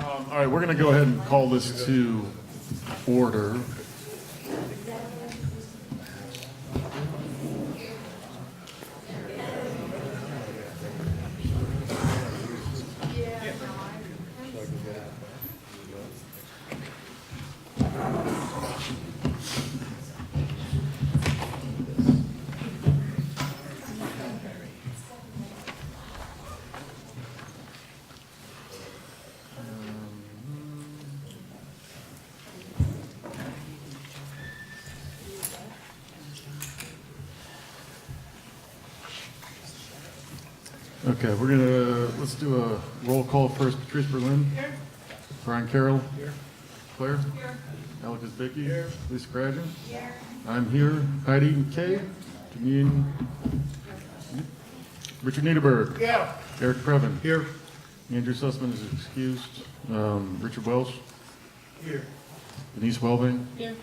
All right, we're going to go ahead and call this to order. Okay, let's do a roll call first. Patrice Berlin. Here. Brian Carroll. Here. Claire. Here. Alec Isbicki. Here. Lisa Cradgen. Here. I'm here. Heidi McKay. Janine. Richard Niederberg. Yeah. Eric Preven. Here. Andrew Sussman is excused. Richard Welsh. Here. Denise Welvang. Here.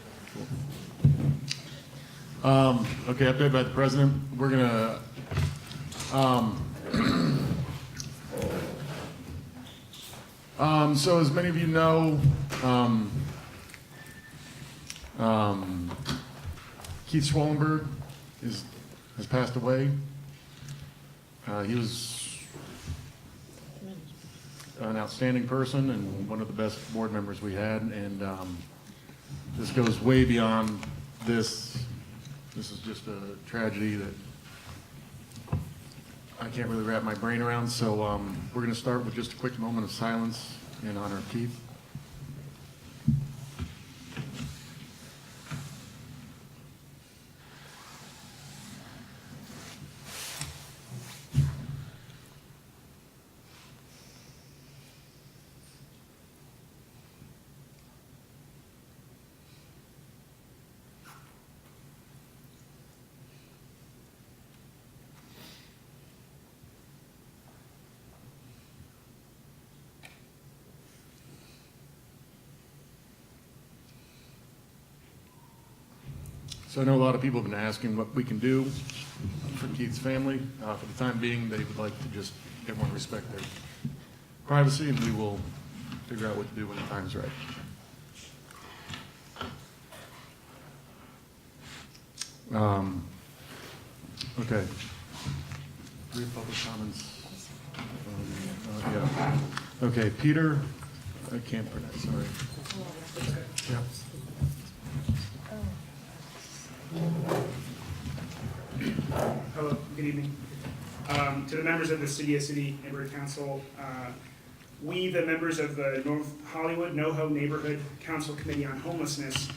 Okay, update by the president. We're gonna so as many of you know, Keith Schwellenberg has passed away. He was an outstanding person and one of the best board members we had, and this goes way beyond this. This is just a tragedy that I can't really wrap my brain around, so we're going to start with just a quick moment of silence in honor of Keith. So I know a lot of people have been asking what we can do for Keith's family. For the time being, they would like to just everyone respect their privacy, and we will figure out what to do when the time's right. Okay. Do we have public comments? Yeah. Okay, Peter. I can't pronounce. Sorry. Yeah. Hello, good evening. To the members of the City Neighborhood Council, we, the members of the North Hollywood NoHo Neighborhood Council Committee on Homelessness,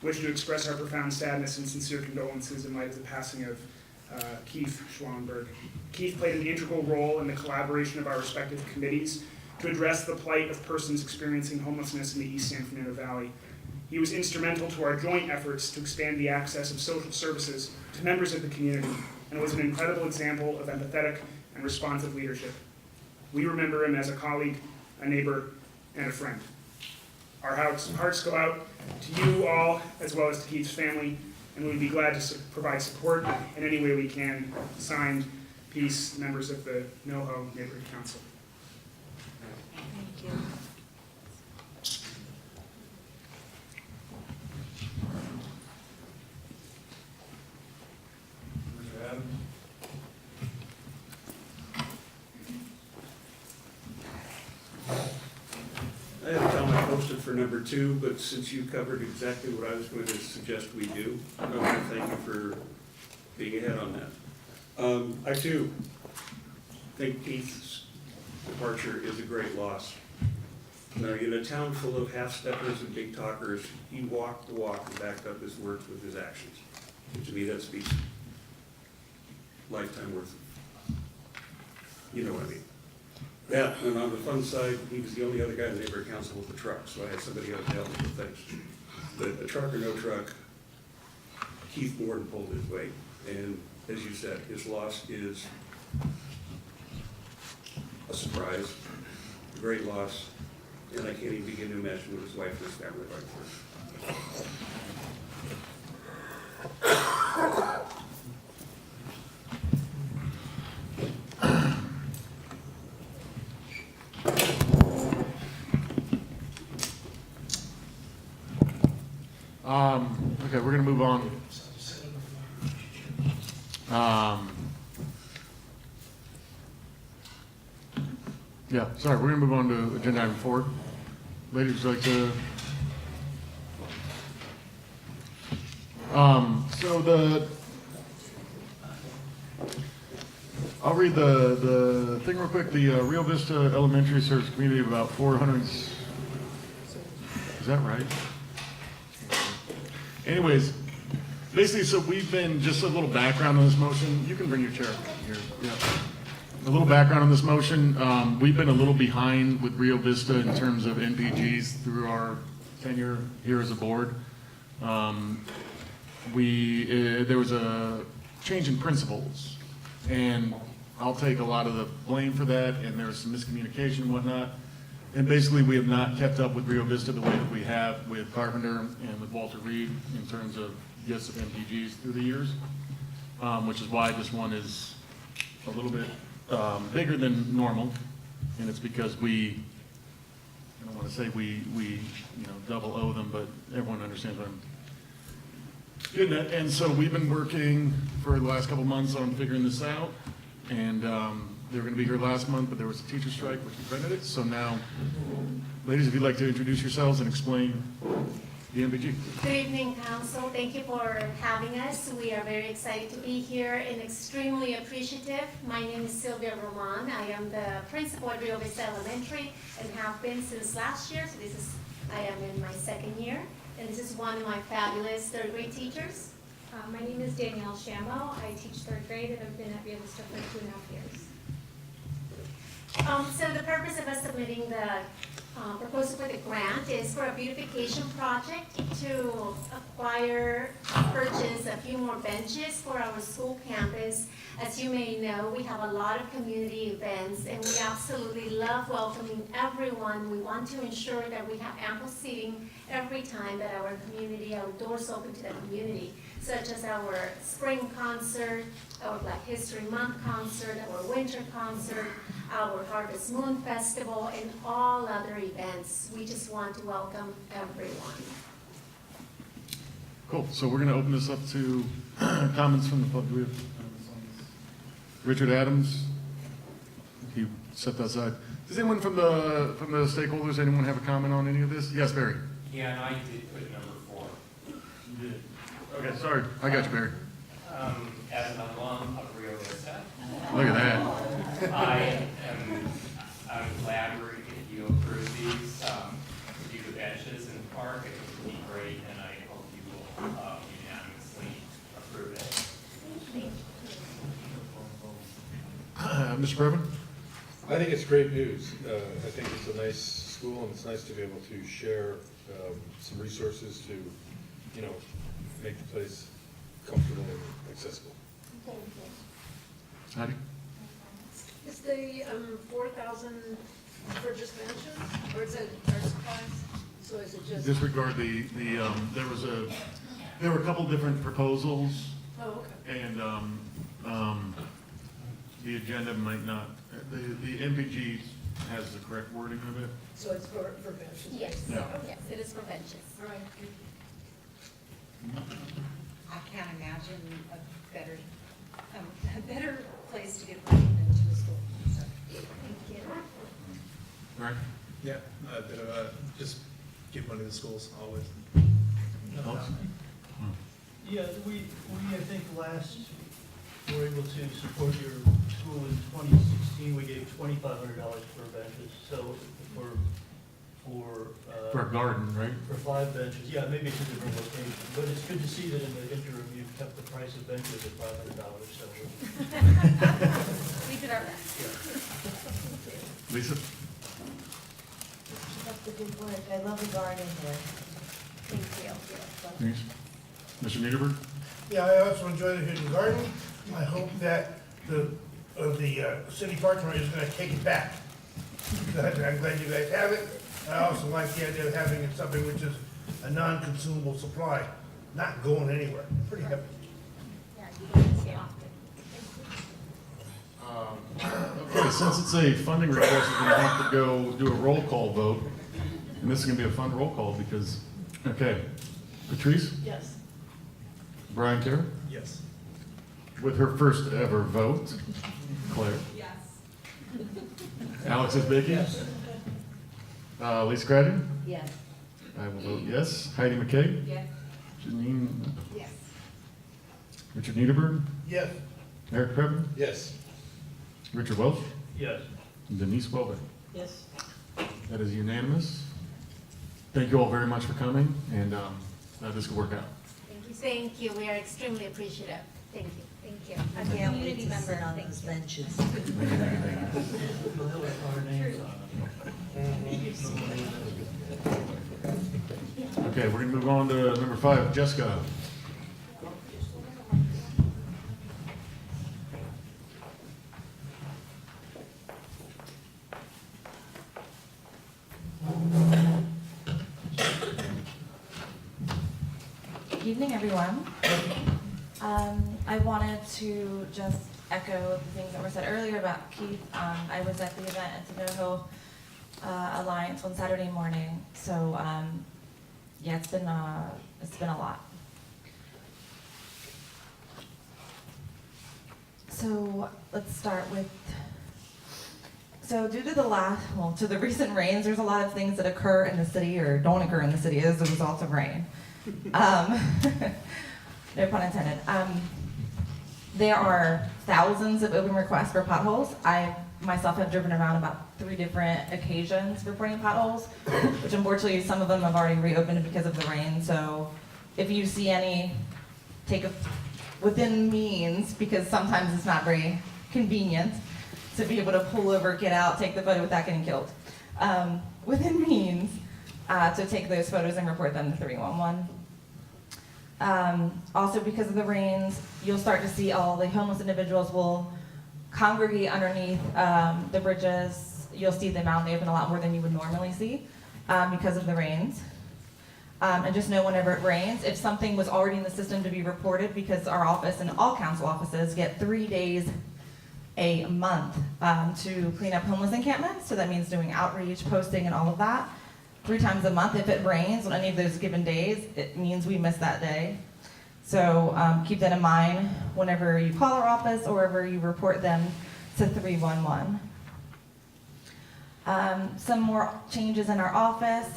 wish to express our profound sadness and sincere condolences in light of the passing of Keith Schwellenberg. Keith played an integral role in the collaboration of our respective committees to address the plight of persons experiencing homelessness in the East San Fernando Valley. He was instrumental to our joint efforts to expand the access of social services to members of the community, and was an incredible example of empathetic and responsive leadership. We remember him as a colleague, a neighbor, and a friend. Our hearts go out to you all, as well as to Keith's family, and we'd be glad to provide support in any way we can. Signed, Peace, members of the NoHo Neighborhood Council. Thank you. I had a comment posted for number 2, but since you covered exactly what I was going to suggest we do, I want to thank you for being ahead on that. I too think Keith's departure is a great loss. Now, in a town full of half-steppers and big talkers, he walked the walk and backed up his words with his actions. And to me, that speaks lifetime worth. You know what I mean. Yeah, and on the fun side, he was the only other guy in the neighborhood council with a truck, so I had somebody else to help me with things. But a truck or no truck, Keith Gordon pulled his weight. And as you said, his loss is a surprise, a great loss, and I can't even begin to imagine what his wife and his family are like for. Okay, we're gonna move on. Yeah, sorry, we're gonna move on to agenda item 4. Ladies, would you like to? I'll read the thing real quick. The Rio Vista Elementary serves a community of about 400. Is that right? Anyways, basically, so we've been, just a little background on this motion. You can bring your chair up here. Yeah. A little background on this motion. We've been a little behind with Rio Vista in terms of NPGs through our tenure here as a board. There was a change in principles, and I'll take a lot of the blame for that, and there was some miscommunication and whatnot. And basically, we have not kept up with Rio Vista the way that we have with Carpenter and with Walter Reed in terms of gifts of MPGs through the years, which is why this one is a little bit bigger than normal, and it's because I don't want to say we double owe them, but everyone understands what I'm getting at. And so we've been working for the last couple months on figuring this out, and they were going to be here last month, but there was a teacher strike which prevented it. So now, ladies, if you'd like to introduce yourselves and explain the MPG. Good evening, Council. Thank you for having us. We are very excited to be here and extremely appreciative. My name is Sylvia Roman. I am the principal at Rio Vista Elementary and have been since last year. So I am in my second year, and this is one of my fabulous third grade teachers. My name is Danielle Shamo. I teach third grade and I've been at Rio Vista for 2.5 years. So the purpose of us submitting the proposal for the grant is for a beautification project to purchase a few more benches for our school campus. As you may know, we have a lot of community events, and we absolutely love welcoming everyone. We want to ensure that we have ample seating every time that our doors open to the community, such as our spring concert, our Black History Month concert, our winter concert, our Harvest Moon Festival, and all other events. We just want to welcome everyone. Cool. So we're going to open this up to comments from the public. Do we have comments on this? Richard Adams, he stepped outside. Does anyone from the stakeholders, anyone have a comment on any of this? Yes, Barry. Yeah, and I did put number 4. You did. Okay, sorry. I got you, Barry. As an alum of Rio Vista, Look at that. I'm glad if you approve these, do the benches in the park. I think it would be great, and I hope you will unanimously approve it. Mr. Preven? I think it's great news. I think it's a nice school, and it's nice to be able to share some resources to, make the place comfortable and accessible. Heidi? Is the 4,000 for just benches, or is it our supplies? So is it just? Disregard there were a couple different proposals, Oh, okay. and the agenda might not, the MPG has the correct wording of it. So it's for benches? Yes, Yeah. yes, it is for benches. All right. I can't imagine a better place to get money than to a school. So, Thank you. All right. Yeah, just give money to schools always. Thoughts? Yeah, we I think last were able to support your school in 2016. We gave $2,500 for benches. So for For a garden, right? for 5 benches, yeah, maybe it's a different location, but it's good to see that in the interim you've kept the price of benches at $500. So We did our best. Lisa? that's the good work. I love the garden there. Thank you. Thanks. Mr. Niederberg? Yeah, I also enjoy the hidden garden. I hope that the city partner is gonna take it back. I'm glad you guys have it. I also like the idea of having it something which is a non-consumable supply, not going anywhere. Pretty happy. Yeah, you can see often. Okay, since it's a funding request, we're going to have to go do a roll call vote. And this is going to be a fun roll call because, okay, Patrice? Yes. Brian Carroll? Yes. With her first ever vote, Claire? Yes. Alex Isbicki? Yes. Lee Scradden? Yes. I will vote yes. Heidi McKay? Yes. Janine? Yes. Richard Niederberg? Yes. Eric Preven? Yes. Richard Welch? Yes. And Denise Welvang. Yes. That is unanimous. Thank you all very much for coming, and this will work out. Thank you, we are extremely appreciative. Thank you. Thank you. I can't wait to sit on those benches. Thank you, thank you, thank you. Our names on it. Okay, we're gonna move on to number 5, Jessica. Good evening, everyone. I wanted to just echo the things that were said earlier about Keith. I was at the event at Tobacco Alliance on Saturday morning, so yeah, it's been a lot. So let's start with. So due to to the recent rains, there's a lot of things that occur in the city or don't occur in the city as a result of rain. No pun intended. There are thousands of open requests for potholes. I myself have driven around about 3 different occasions reporting potholes, which unfortunately some of them have already reopened because of the rain. So if you see any, take a within means, because sometimes it's not very convenient to be able to pull over, get out, take the photo without getting killed. Within means to take those photos and report them to 311. Also, because of the rains, you'll start to see all the homeless individuals will congregate underneath the bridges. You'll see them out in the open a lot more than you would normally see because of the rains. And just know whenever it rains, if something was already in the system to be reported, because our office and all council offices get 3 days a month to clean up homeless encampments. So that means doing outreach, posting, and all of that. 3 times a month. If it rains on any of those given days, it means we miss that day. So keep that in mind whenever you call our office or wherever you report them to 311. Some more changes in our office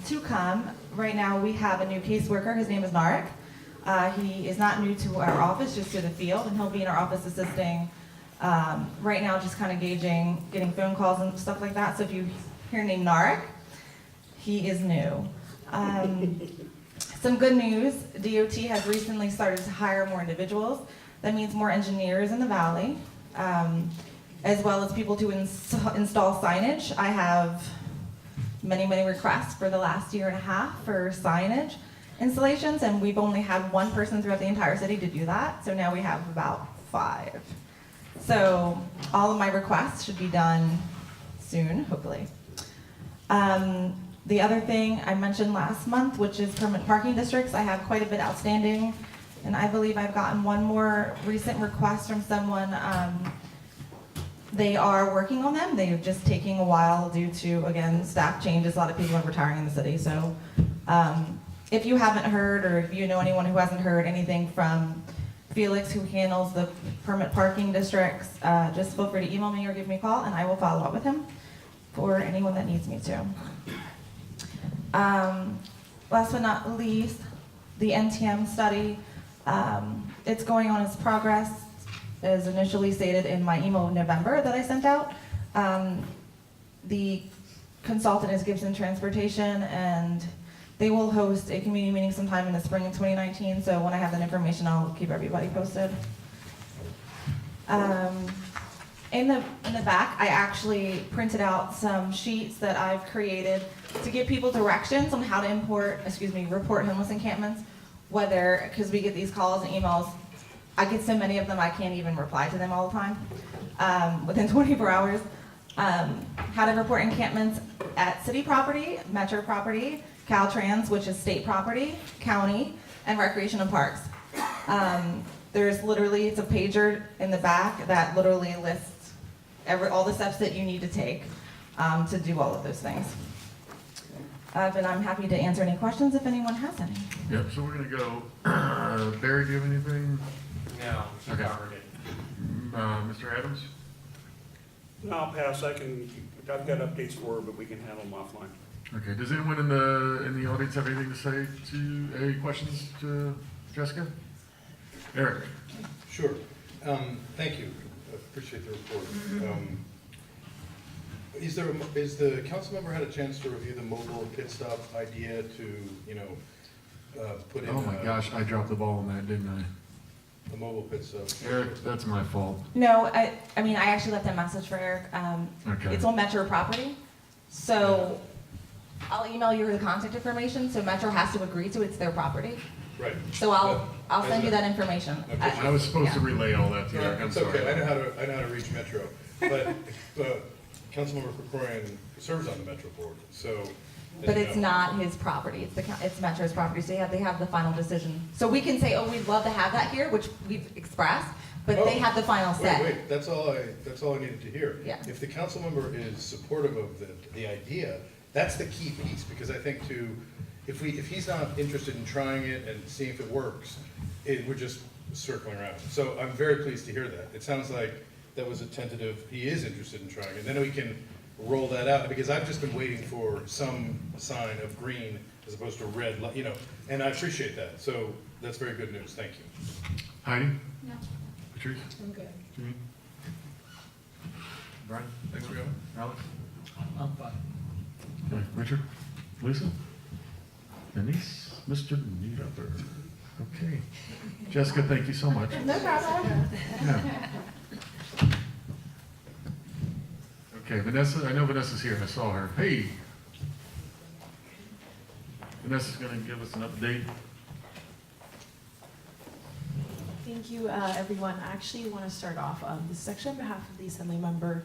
to come. Right now we have a new caseworker. His name is Narek. He is not new to our office, just to the field, and he'll be in our office assisting right now, just kind of gauging, getting phone calls and stuff like that. So if you hear name Narek, he is new. Some good news, DOT has recently started to hire more individuals. That means more engineers in the valley, as well as people to install signage. I have many, many requests for the last 1.5 years for signage installations, and we've only had 1 person throughout the entire city to do that. So now we have about 5. So all of my requests should be done soon, hopefully. The other thing I mentioned last month, which is permanent parking districts, I have quite a bit outstanding, and I believe I've gotten 1 more recent request from someone. They are working on them. They're just taking a while due to, again, staff changes. A lot of people are retiring in the city. So if you haven't heard, or if you know anyone who hasn't heard anything from Felix, who handles the permit parking districts, just feel free to email me or give me a call, and I will follow up with him for anyone that needs me to. Last but not least, the NTM study. It's going on its progress, as initially stated in my email in November that I sent out. The consultant is Gibson Transportation, and they will host a community meeting sometime in the spring of 2019, so when I have that information, I'll keep everybody posted. In the back, I actually printed out some sheets that I've created to give people directions on how to report homeless encampments, whether, because we get these calls and emails, I get so many of them I can't even reply to them all the time, within 24 hours. How to report encampments at city property, metro property, Caltrans, which is state property, county, and recreation and parks. There's literally, it's a pager in the back that literally lists all the steps that you need to take to do all of those things. And I'm happy to answer any questions if anyone has any. Yep, so we're gonna go, Barry, do you have anything? No, she Okay. covered it. Mr. Adams? No, I'll pass, I've got updates for her, but we can handle them offline. Okay, does anyone in the audience have anything to say any questions to Jessica? Eric? Sure. Thank you. I appreciate the report. Is the council member had a chance to review the mobile pit stop idea to, put in? Oh my gosh, I dropped the ball on that, didn't I? The mobile pit stop. Eric, that's my fault. No, I mean, I actually left a message for Eric. Okay. It's on Metro property, so I'll email you the contact information, so Metro has to agree to it's their property. Right. So I'll send you that information. I was supposed to relay all that to you, No, Eric, I'm it's sorry. okay, I know how to reach Metro, but Councilmember Krikorian serves on the Metro board, so. as But you it's know. not his property, it's Metro's property, so they have the final decision. So we can say, oh, we'd love to have that here, which we've expressed, but they have the final say. Wait, that's all I needed to hear. Yeah. If the council member is supportive of the idea, that's the key piece, because I think if he's not interested in trying it and seeing if it works, we're just circling around. So I'm very pleased to hear that. It sounds like that was a tentative, he is interested in trying it, then we can roll that out, because I've just been waiting for some sign of green as opposed to red, and I appreciate that. So that's very good news, thank you. Heidi? No. Patrice? I'm good. Janine? Brian? Thanks for going. Alex? I'm fine. Okay, Richard? Lisa? Denise? Mr. Needhopper? Okay. Jessica, thank you so much. No problem. Yeah. Okay, Vanessa, I know Vanessa's here, I saw her. Hey! Vanessa's gonna give us an update. Thank you, everyone. I actually want to start off, this is actually on behalf of the Assemblymember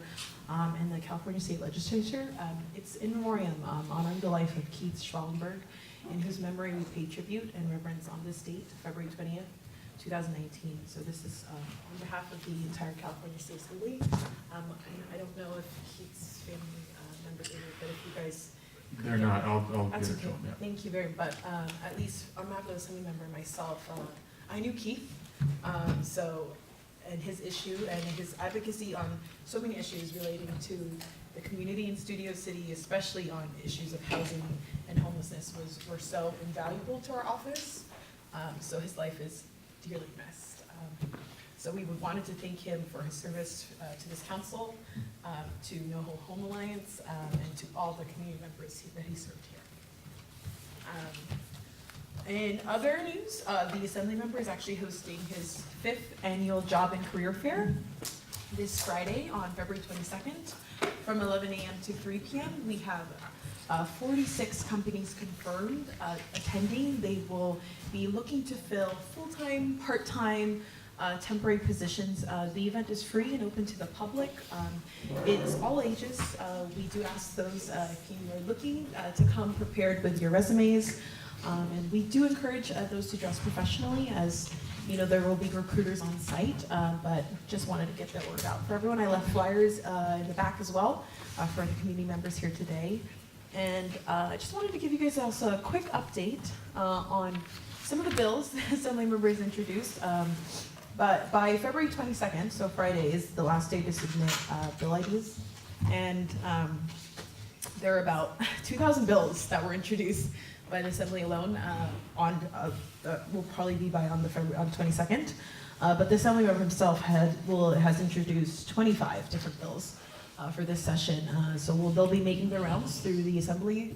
and the California State Legislature. It's in memoriam honoring the life of Keith Schwallenberg, in whose memory we pay tribute and reverence on this date, February 20th, 2019. So this is on behalf of the entire California State Assembly. I don't know if Keith's family members are here, but if you guys... They're not, I'll get That's it okay. to them, yeah. Thank you very much. But at least on behalf of the Assemblymember and myself, I knew Keith. And his issue and his advocacy on so many issues relating to the community in Studio City, especially on issues of housing and homelessness, were so invaluable to our office. So his life is dearly missed. So we wanted to thank him for his service to this council, to No Home Alliance, and to all the community members that he served here. In other news, the Assemblymember is actually hosting his 5th annual Job and Career Fair this Friday on February 22nd from 11 a.m. to 3 p.m. We have 46 companies confirmed attending. They will be looking to fill full-time, part-time, temporary positions. The event is free and open to the public. It's all ages. We do ask those, if you are looking, to come prepared with your resumes. And we do encourage those to dress professionally, as there will be recruiters on site, but just wanted to get that word out for everyone. I left flyers in the back as well for the community members here today. And I just wanted to give you guys also a quick update on some of the bills the Assemblymember has introduced. But by February 22nd, so Friday, is the last day to submit bill IDs. And there are about 2,000 bills that were introduced by the Assembly alone will probably be on the 22nd. But the Assemblymember himself has introduced 25 different bills for this session. So they'll be making their rounds through the Assembly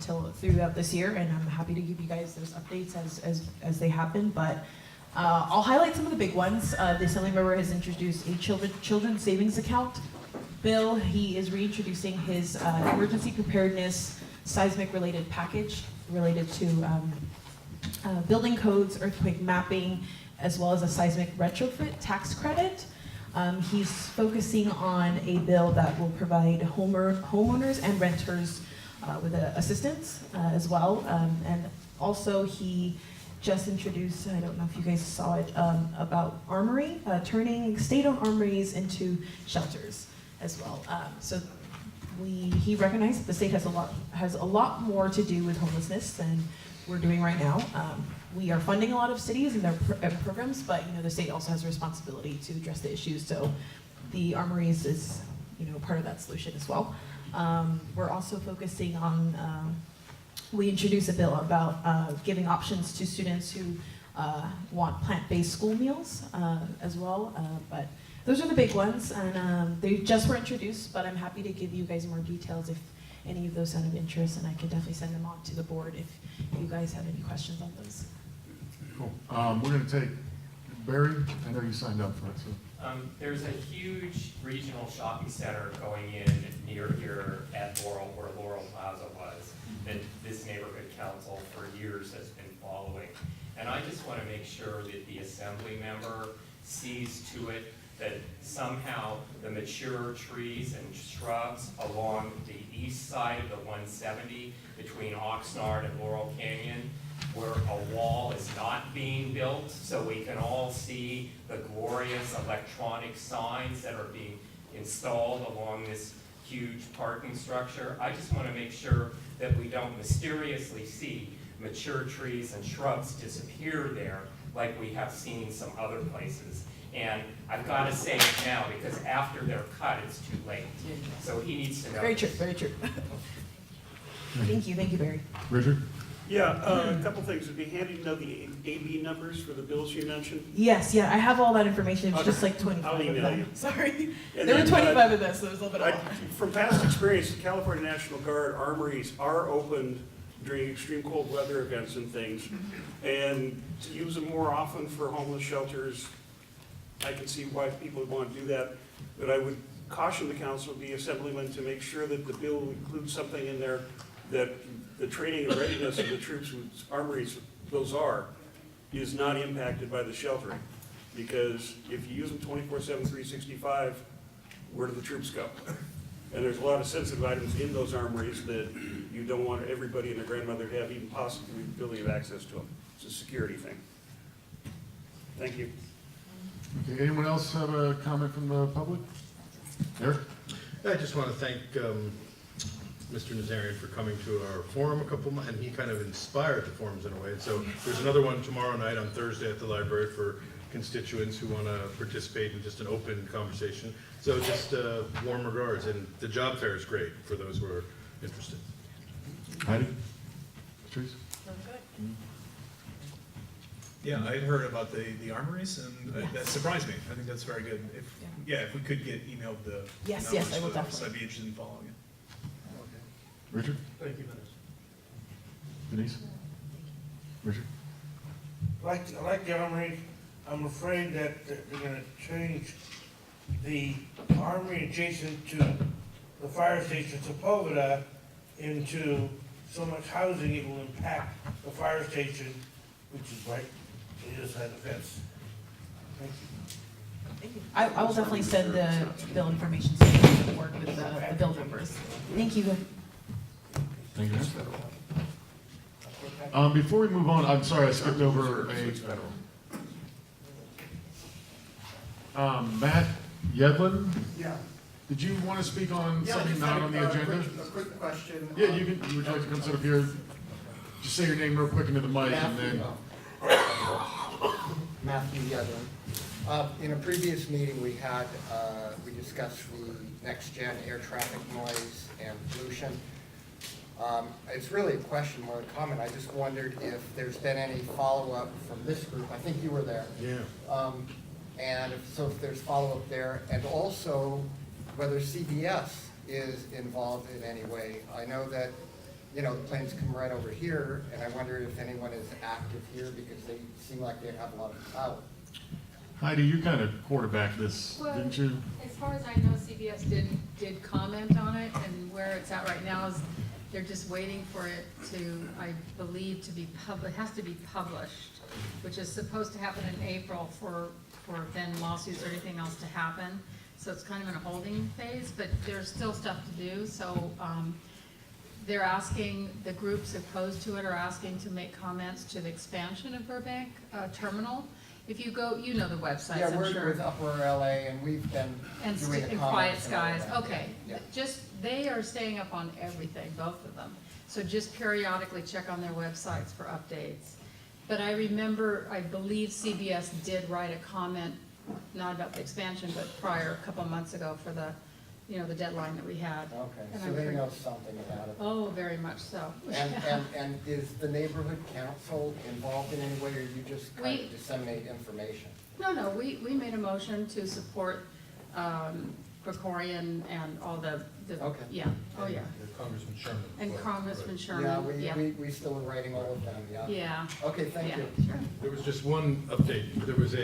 throughout this year, and I'm happy to give you guys those updates as they happen. But I'll highlight some of the big ones. The Assemblymember has introduced a children's savings account bill. He is reintroducing his emergency preparedness seismic-related package related to building codes, earthquake mapping, as well as a seismic retrofit tax credit. He's focusing on a bill that will provide homeowners and renters with assistance as well. And also he just introduced, I don't know if you guys saw it, about armory, turning state-owned armories into shelters as well. So he recognized that the state has a lot more to do with homelessness than we're doing right now. We are funding a lot of cities and their programs, but the state also has a responsibility to address the issues. So the armories is part of that solution as well. We're also focusing on, we introduced a bill about giving options to students who want plant-based school meals as well. But those are the big ones, and they just were introduced, but I'm happy to give you guys more details if any of those sound of interest, and I can definitely send them on to the board if you guys have any questions on those. Cool. We're going to take Barry. I know you signed up for it, so. There's a huge regional shopping center going in near here at Laurel, where Laurel Plaza was, that this neighborhood council for years has been following. And I just want to make sure that the assembly member sees to it that somehow the mature trees and shrubs along the east side of the 170 between Oxnard and Laurel Canyon, where a wall is not being built, so we can all see the glorious electronic signs that are being installed along this huge parking structure. I just want to make sure that we don't mysteriously see mature trees and shrubs disappear there like we have seen some other places. And I've got to say it now, because after they're cut, it's too late. So he needs to know. Very true, very true. Thank you, Barry. Richard? Yeah, a couple things. It'd be handy to know the AB numbers for the bills you mentioned. Yes, I have all that information. It's just like 25 I'll of email them. you. Sorry. And There were then, 25 of this, so it was a little bit off. From past experience, the California National Guard armories are opened during extreme cold weather events and things. And to use them more often for homeless shelters, I can see why people would want to do that. But I would caution the council, the assemblyman, to make sure that the bill includes something in there that the training and readiness of the troops whose armories those are is not impacted by the sheltering. Because if you use them 24/7, 365, where do the troops go? And there's a lot of sensitive items in those armories that you don't want everybody and their grandmother to have even possibly the ability of access to them. It's a security thing. Thank you. Okay, anyone else have a comment from the public? Eric? I just want to thank Mr. Nazarian for coming to our forum a couple months, and he kind of inspired the forums in a way. And so there's another one tomorrow night on Thursday at the library for constituents who want to participate in just an open conversation. So just warm regards, and the job fair is great for those who are interested. Heidi? Patrice? Yeah, I'd heard about the armories, and that surprised me. I think that's very good. If we could get emailed the Yes, numbers I will for those, definitely. I'd be interested in following it. Richard? Thank you, Vanessa. Denise? Richard? Like the armory, I'm afraid that they're gonna change the armory adjacent to the fire station Sepulveda into so much housing it will impact the fire station, which is right on the other side of the fence. Thank you. I will definitely send the bill information so you can work with the bill numbers. Thank you. Thank you. Before we move on, I'm sorry, I skipped over Matt Yedlin? Yeah. Did you want to speak on something not on the agenda? A quick question. Yeah, you can, would you like to come sit up here? Just say your name real quick into the mic and then. Matthew Yedlin. In a previous meeting we had, we discussed the next-gen air traffic noise and pollution. It's really a question more than a comment. I just wondered if there's been any follow-up from this group. I think you were there. Yeah. And if there's follow-up there, and also whether CBS is involved in any way. I know that, the planes come right over here, and I wonder if anyone is active here because they seem like they have a lot of power. Heidi, you kind of quarterbacked this, didn't you? As far as I know, CBS did comment on it, and where it's at right now is they're just waiting for it to, I believe, to be public. It has to be published, which is supposed to happen in April for then lawsuits or anything else to happen. So it's kind of in a holding phase, but there's still stuff to do. So they're asking, the groups opposed to it are asking to make comments to the expansion of Burbank Terminal. If you go, you know the websites, Yeah, I'm we're sure. with Upper LA, and we've been And doing the and comments Quiet and all Skies, that. okay. Yeah. Just, they are staying up on everything, both of them. So just periodically check on their websites for updates. But I remember, I believe CBS did write a comment, not about the expansion, but prior, a couple of months ago for the, you know, the deadline that we had. Okay, And so I'm they pretty- know something about it. Oh, very much so. And is the neighborhood council involved in any way, or you just kind We- of disseminate information? No, we made a motion to support Krikorian and all the, Okay. yeah, oh, yeah. Congressman Sherman. as And well. Congressman Right. Sherman, yeah. We still are writing all of them, yeah? Yeah. Okay, thank Yeah, you. sure. There was just one update. There was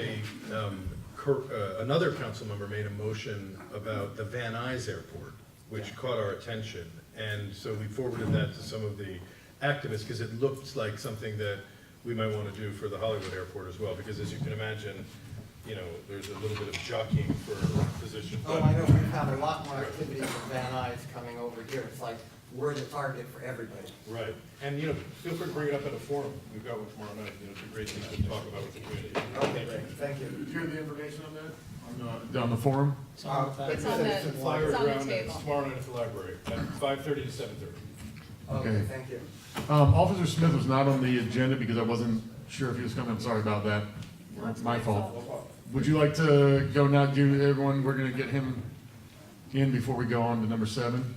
another council member made a motion about the Van Nuys Airport, which caught our attention. And so we forwarded that to some of the activists, because it looked like something that we might want to do for the Hollywood Airport as well, because as you can imagine, you know, there's a little bit of jockeying for position. Oh, I know, we've had a lot more activity with Van Nuys coming over here. It's like, we're the target for everybody. Right, and you know, feel free to bring it up at a forum. We've got one tomorrow night, you know, it's a great thing to talk about with the community. Okay, great, thank you. Did you have the information on that? On the forum? It's on It's the Flyers It's on the around table. tomorrow night at the library at 5:30 to 7:30. Okay, thank you. Officer Smith was not on the agenda because I wasn't sure if he was coming. I'm sorry about that. It's my fault. Would you like to go now, do everyone, we're gonna get him in before we go on to number 7?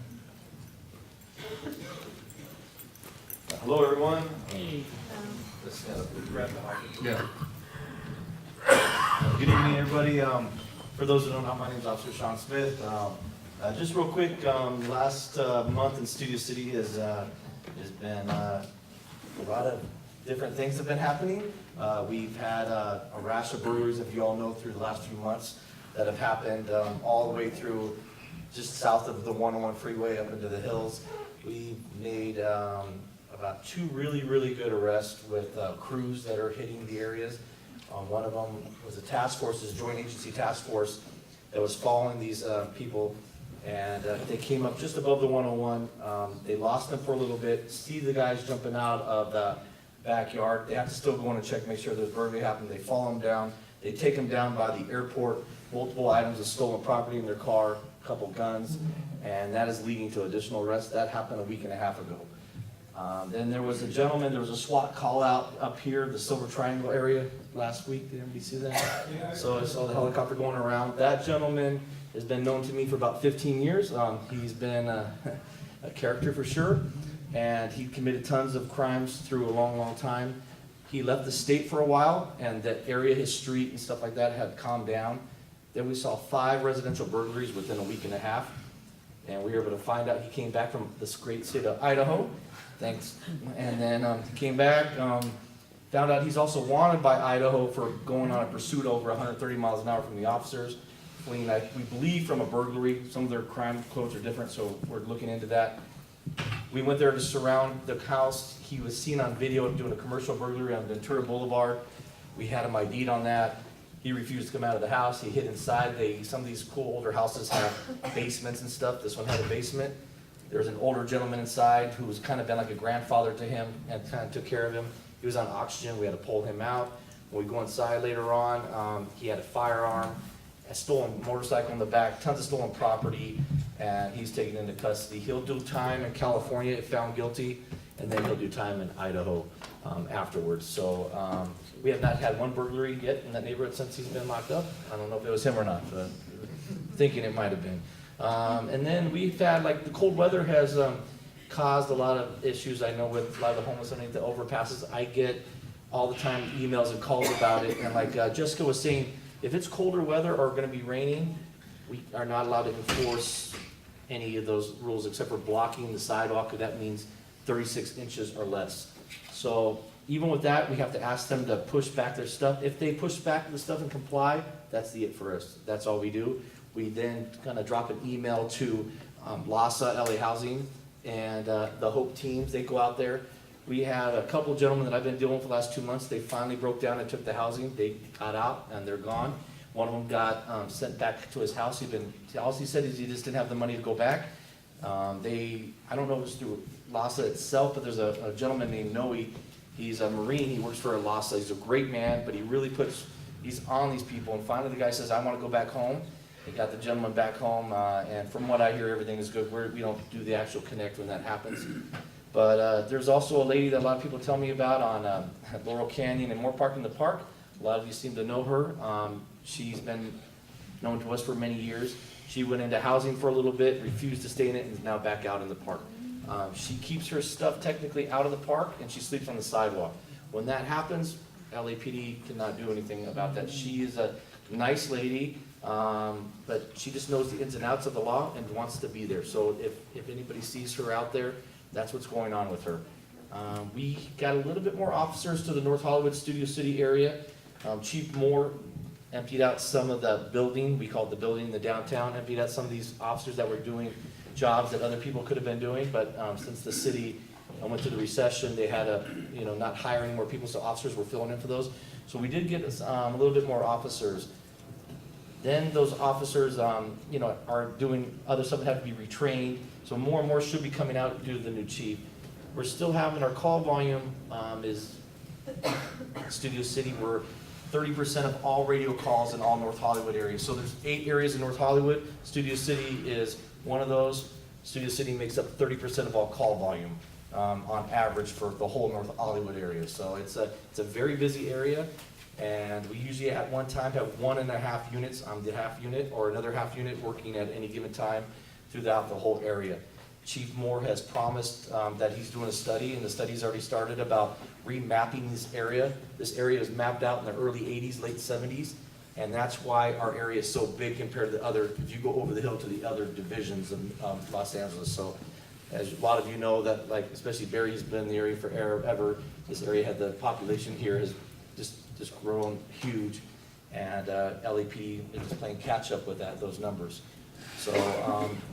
Hello, everyone. Yeah. Good evening, everybody. For those who don't know, my name is Officer Sean Smith. Just real quick, last month in Studio City has been a lot of different things have been happening. We've had a rash of burglaries, if you all know, through the last few months that have happened all the way through just south of the 101 freeway up into the hills. We've made about 2 really good arrests with crews that are hitting the areas. One of them was a task force, this joint agency task force that was following these people, and they came up just above the 101. They lost them for a little bit, see the guys jumping out of the backyard. They have to still go in and check, make sure there's burglary happened. They follow them down. They take them down by the airport, multiple items of stolen property in their car, a couple guns, and that is leading to additional arrests. That happened a week and a half ago. Then there was a gentleman, there was a SWAT call out up here, the Silver Triangle area last week. Did anybody see that? So I saw the helicopter going around. That gentleman has been known to me for about 15 years. He's been a character for sure, and he committed tons of crimes through a long time. He left the state for a while, and that area, his street and stuff like that had calmed down. Then we saw 5 residential burglaries within a week and a half, and we were able to find out he came back from this great state of Idaho. Thanks. And then he came back, found out he's also wanted by Idaho for going on a pursuit over 130 miles an hour from the officers, fleeing, we believe, from a burglary. Some of their crime codes are different, so we're looking into that. We went there to surround the house. He was seen on video doing a commercial burglary on Ventura Boulevard. We had him ID'd on that. He refused to come out of the house. He hid inside. Some of these cool older houses have basements and stuff. This one had a basement. There was an older gentleman inside who was kind of been like a grandfather to him and kind of took care of him. He was on oxygen. We had to pull him out. When we go inside later on, he had a firearm, a stolen motorcycle in the back, tons of stolen property, and he's taken into custody. He'll do time in California if found guilty, and then he'll do time in Idaho afterwards. So we have not had one burglary yet in that neighborhood since he's been locked up. I don't know if it was him or not, but thinking it might have been. And then we've had, like, the cold weather has caused a lot of issues, I know, with a lot of the homeless underneath the overpasses. I get all the time emails and calls about it, and like Jessica was saying, if it's colder weather or gonna be raining, we are not allowed to enforce any of those rules except for blocking the sidewalk, because that means 36 inches or less. So even with that, we have to ask them to push back their stuff. If they push back the stuff and comply, that's it for us. That's all we do. We then kind of drop an email to LASA, LA Housing, and the Hope teams. They go out there. We had a couple of gentlemen that I've been dealing with for the last 2 months. They finally broke down and took the housing. They got out and they're gone. One of them got sent back to his house. All he said is he just didn't have the money to go back. I don't know if it was through LASA itself, but there's a gentleman named Noe. He's a Marine. He works for LASA. He's a great man, but he He's on these people, and finally the guy says, I want to go back home. They got the gentleman back home, and from what I hear, everything is good. We don't do the actual connect when that happens. But there's also a lady that a lot of people tell me about on Laurel Canyon and Moore Park in the Park. A lot of you seem to know her. She's been known to us for many years. She went into housing for a little bit, refused to stay in it, and is now back out in the park. She keeps her stuff technically out of the park, and she sleeps on the sidewalk. When that happens, LAPD cannot do anything about that. She is a nice lady, but she just knows the ins and outs of the law and wants to be there. So if anybody sees her out there, that's what's going on with her. We got a little bit more officers to the North Hollywood Studio City area. Chief Moore emptied out some of the building, we called the building in the downtown, emptied out some of these officers that were doing jobs that other people could have been doing, but since the city went through the recession, they had not hiring more people, so officers were filling in for those. So we did get a little bit more officers. Then those officers, are doing other stuff that have to be retrained, so more and more should be coming out due to the new chief. We're still having our call volume is Studio City. We're 30% of all radio calls in all North Hollywood areas. So there's 8 areas in North Hollywood. Studio City is one of those. Studio City makes up 30% of all call volume on average for the whole North Hollywood area. So it's a very busy area, and we usually at one time have 1.5 units on the half unit or another half unit working at any given time throughout the whole area. Chief Moore has promised that he's doing a study, and the study's already started about remapping this area. This area is mapped out in the early 80s, late 70s, and that's why our area is so big compared to the other, if you go over the hill to the other divisions of Los Angeles. So as a lot of you know, that like especially Barry's been in the area forever, this area had the population here has just grown huge, and LAPD is just playing catch up with those numbers. So,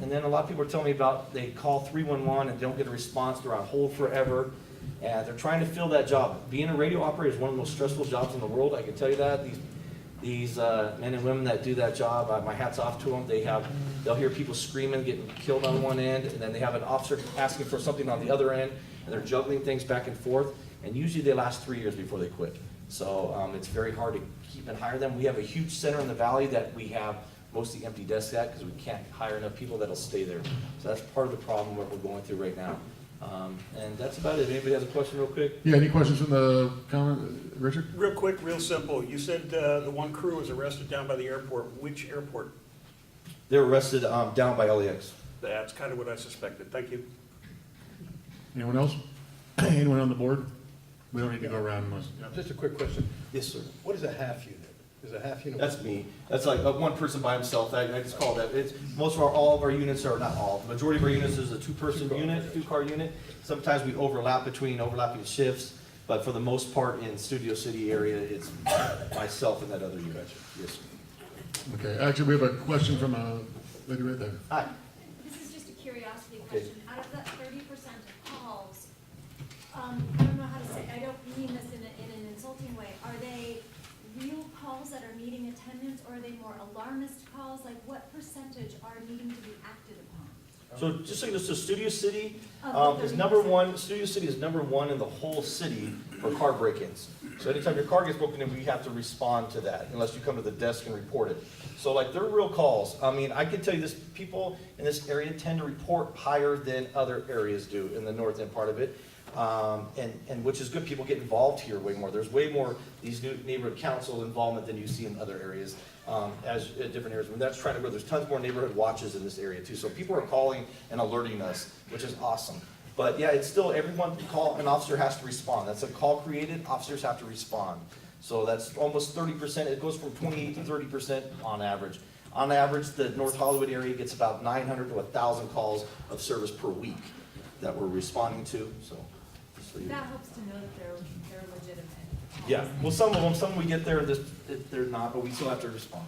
and then a lot of people are telling me about they call 311 and don't get a response, they're on hold forever, and they're trying to fill that job. Being a radio operator is one of the most stressful jobs in the world, I can tell you that. These men and women that do that job, my hat's off to them. They'll hear people screaming, getting killed on one end, and then they have an officer asking for something on the other end, and they're juggling things back and forth, and usually they last 3 years before they quit. So it's very hard to keep and hire them. We have a huge center in the valley that we have mostly empty desks at because we can't hire enough people that'll stay there. So that's part of the problem that we're going through right now. And that's about it. If anybody has a question real quick? Yeah, any questions from the comment, Richard? Real quick, real simple. You said the one crew was arrested down by the airport. Which airport? They were arrested down by LAX. That's kind of what I suspected. Thank you. Anyone else? Anyone on the board? We don't need to go around unless. Just a quick question. Yes, sir. What is a half unit? Is a half unit? That's me. That's like one person by himself. I just call that. It's all of our units are not all. The majority of our units is a two-person unit, two-car unit. Sometimes we overlap between overlapping shifts, but for the most part in Studio City area, it's myself and that other unit. Yes, sir. Okay, actually, we have a question from a lady right there. Hi. This is just a curiosity Okay. question. Out of that 30% of calls, I don't know how to say, I don't mean this in an insulting way. Are they real calls that are needing attendance, or are they more alarmist calls? Like, what percentage are needing to be acted upon? So just so you know, so Studio City Of is the number 30%. one. Studio City is number 1 in the whole city for car break-ins. So anytime your car gets broken in, we have to respond to that unless you come to the desk and report it. So like they're real calls. I mean, I can tell you this: people in this area tend to report higher than other areas do in the north end part of it. And which is good. People get involved here way more. There's way more these new neighborhood council involvement than you see in other areas, as at different areas. When that's trying to grow, there's tons more neighborhood watches in this area too. So people are calling and alerting us, which is awesome. But yeah, it's still everyone call, an officer has to respond. That's a call created. Officers have to respond. So that's almost 30%. It goes from 28 to 30% on average. On average, the North Hollywood area gets about 900 to 1,000 calls of service per week that we're responding to. So. That helps to know that they're legitimate. Yeah, well, some of them we get there, they're not, but we still have to respond.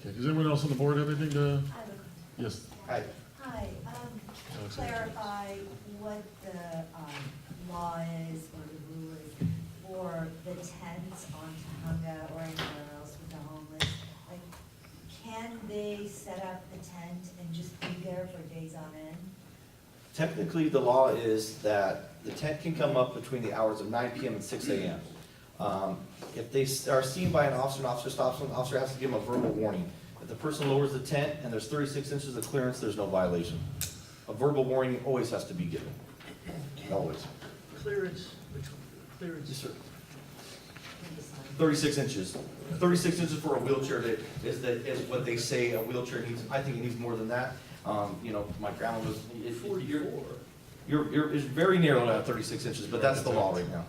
Okay, does anyone else on the board have anything to? I have a Yes. Hi. Hi, clarify what the law is or the rule is for the tents on Tahunga or anywhere else with the homeless. Like, can they set up the tent and just be there for days on end? Technically, the law is that the tent can come up between the hours of 9 p.m. and 6 a.m. If they are seen by an officer stops them, the officer has to give them a verbal warning. If the person lowers the tent and there's 36 inches of clearance, there's no violation. A verbal warning always has to be given, always. Clearance, which clearance? Yes, sir. 36 inches. 36 inches for a wheelchair is what they say a wheelchair needs. I think it needs more than that. You know, my grandma was, it's very narrow at 36 inches, but that's the law right now.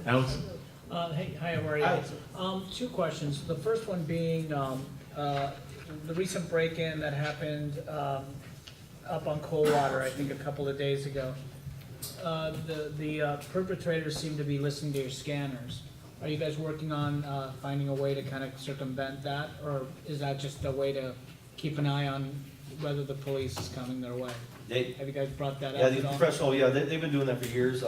Alex? Hey, hi, how are you? Alex. Two questions. The first one being, the recent break-in that happened, up on Coldwater, I think a couple of days ago. The perpetrators seem to be listening to your scanners. Are you guys working on, finding a way to kind of circumvent that, or is that just a way to keep an eye on whether the police is coming their way? Have you guys brought that up Yeah, at these all? professional, they've been doing that for years.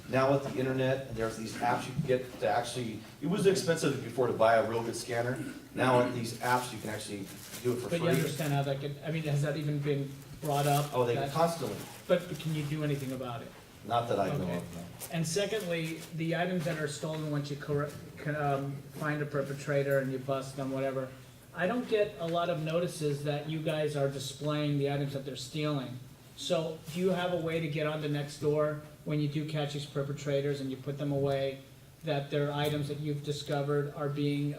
Now with the internet, there's these apps you can get to actually, it was expensive before to buy a real good scanner. Now with these apps, you can actually do it for free. But you understand how that could, I mean, has that even been brought up? Oh, they that- constantly, But can you do anything about it? not that I know of, Okay. no. And secondly, the items that are stolen once you find a perpetrator and you bust them, whatever, I don't get a lot of notices that you guys are displaying the items that they're stealing. So do you have a way to get on to next door when you do catch these perpetrators and you put them away, that their items that you've discovered are being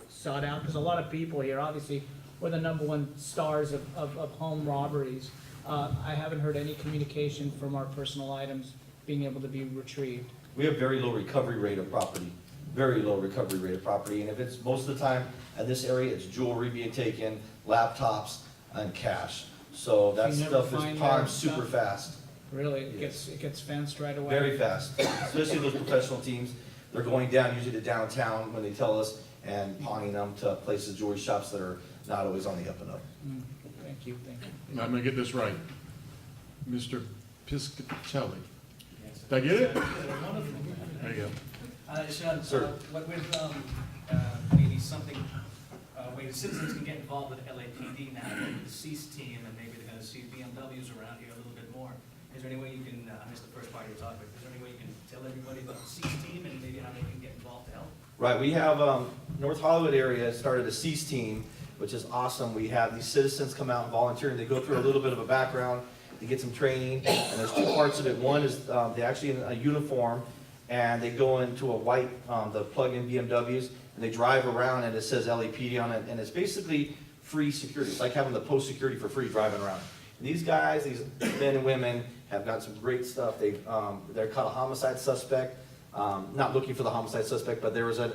sought out? Because a lot of people here, obviously, we're the #1 stars of home robberies. I haven't heard any communication from our personal items being able to be retrieved. We have very low recovery rate of property, very low recovery rate of property. And if it's, most of the time in this area, it's jewelry being taken, laptops, and cash. So that you never stuff find is their pawned super stuff? fast. Really? It Yes. gets fenced right away? Very fast, especially those professional teams. They're going down usually to downtown when they tell us and pawning them to places, jewelry shops that are not always on the up and up. Thank you. I'm gonna get this right. Mr. Piscatelli. Did I get it? There you go. Sean, Sir. what with, maybe something, where citizens can get involved with LAPD now, with the CEASE team, and maybe they're gonna see BMWs around here a little bit more. Is there any way you can, I missed the first part of your talk, but is there any way you can tell everybody about the CEASE team and maybe how they can get involved to help? Right, we have, North Hollywood area started a CEASE team, which is awesome. We have these citizens come out and volunteer, and they go through a little bit of a background, they get some training, and there's two parts of it. One is, they actually in a uniform, and they go into a white, the plug-in BMWs, and they drive around, and it says LAPD on it, and it's basically free security. It's like having the post security for free driving around. And these guys, these men and women, have got some great stuff. They're caught a homicide suspect, not looking for the homicide suspect, but there was an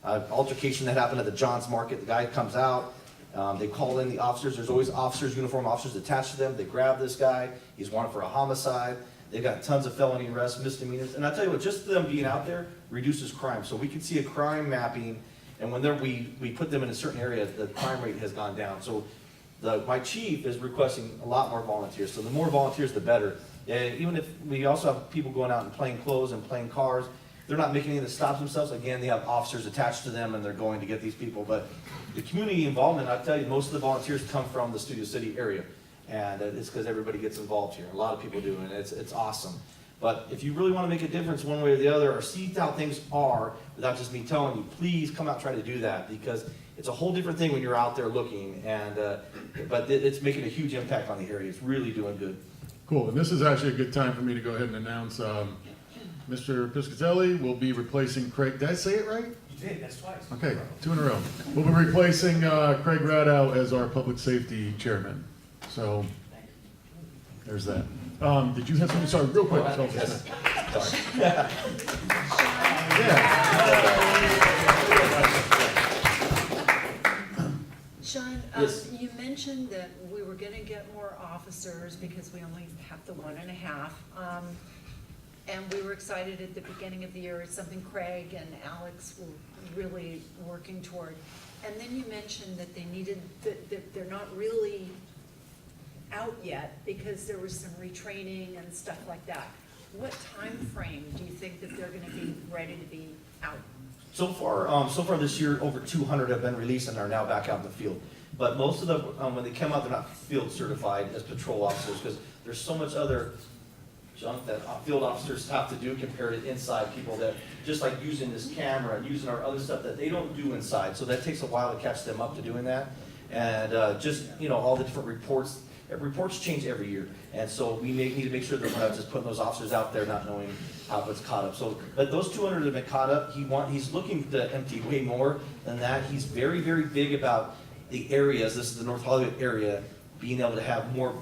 altercation that happened at the Johns Market. The guy comes out, they call in the officers. There's always officers, uniformed officers attached to them. They grab this guy. He's wanted for a homicide. They've got tons of felony arrests, misdemeanors. And I tell you what, just them being out there reduces crime. So we can see a crime mapping, and when we put them in a certain area, the crime rate has gone down. So my chief is requesting a lot more volunteers. So the more volunteers, the better. And even if we also have people going out in plain clothes and plain cars, they're not making any of the stops themselves. Again, they have officers attached to them, and they're going to get these people. But the community involvement, I tell you, most of the volunteers come from the Studio City area. And it's because everybody gets involved here. A lot of people do, and it's awesome. But if you really want to make a difference one way or the other, or see how things are, without just me telling you, please come out and try to do that, because it's a whole different thing when you're out there looking. And but it's making a huge impact on the area. It's really doing good. Cool, and this is actually a good time for me to go ahead and announce Mr. Piscatelli will be replacing Craig. Did I say it right? You did, that's twice. Okay, 2 in a row. We'll be replacing Craig Radow as our public safety chairman. So there's that. Did you have something? Sorry, real quick. Yes. Sean, Yes. you mentioned that we were gonna get more officers because we only have the 1.5. And we were excited at the beginning of the year, it's something Craig and Alex were really working toward. And then you mentioned that they needed, that they're not really out yet because there was some retraining and stuff like that. What time frame do you think that they're gonna be ready to be out? So far this year, over 200 have been released and are now back out in the field. But most of them, when they come out, they're not field certified as patrol officers, because there's so much other junk that field officers have to do compared to inside people that, just like using this camera and using our other stuff that they don't do inside. So that takes a while to catch them up to doing that. And just, all the different reports, reports change every year. And so we need to make sure that we're not just putting those officers out there not knowing how it's caught up. So, but those 200 have been caught up. He's looking to empty way more than that. He's very, very big about the areas, this is the North Hollywood area, being able to have more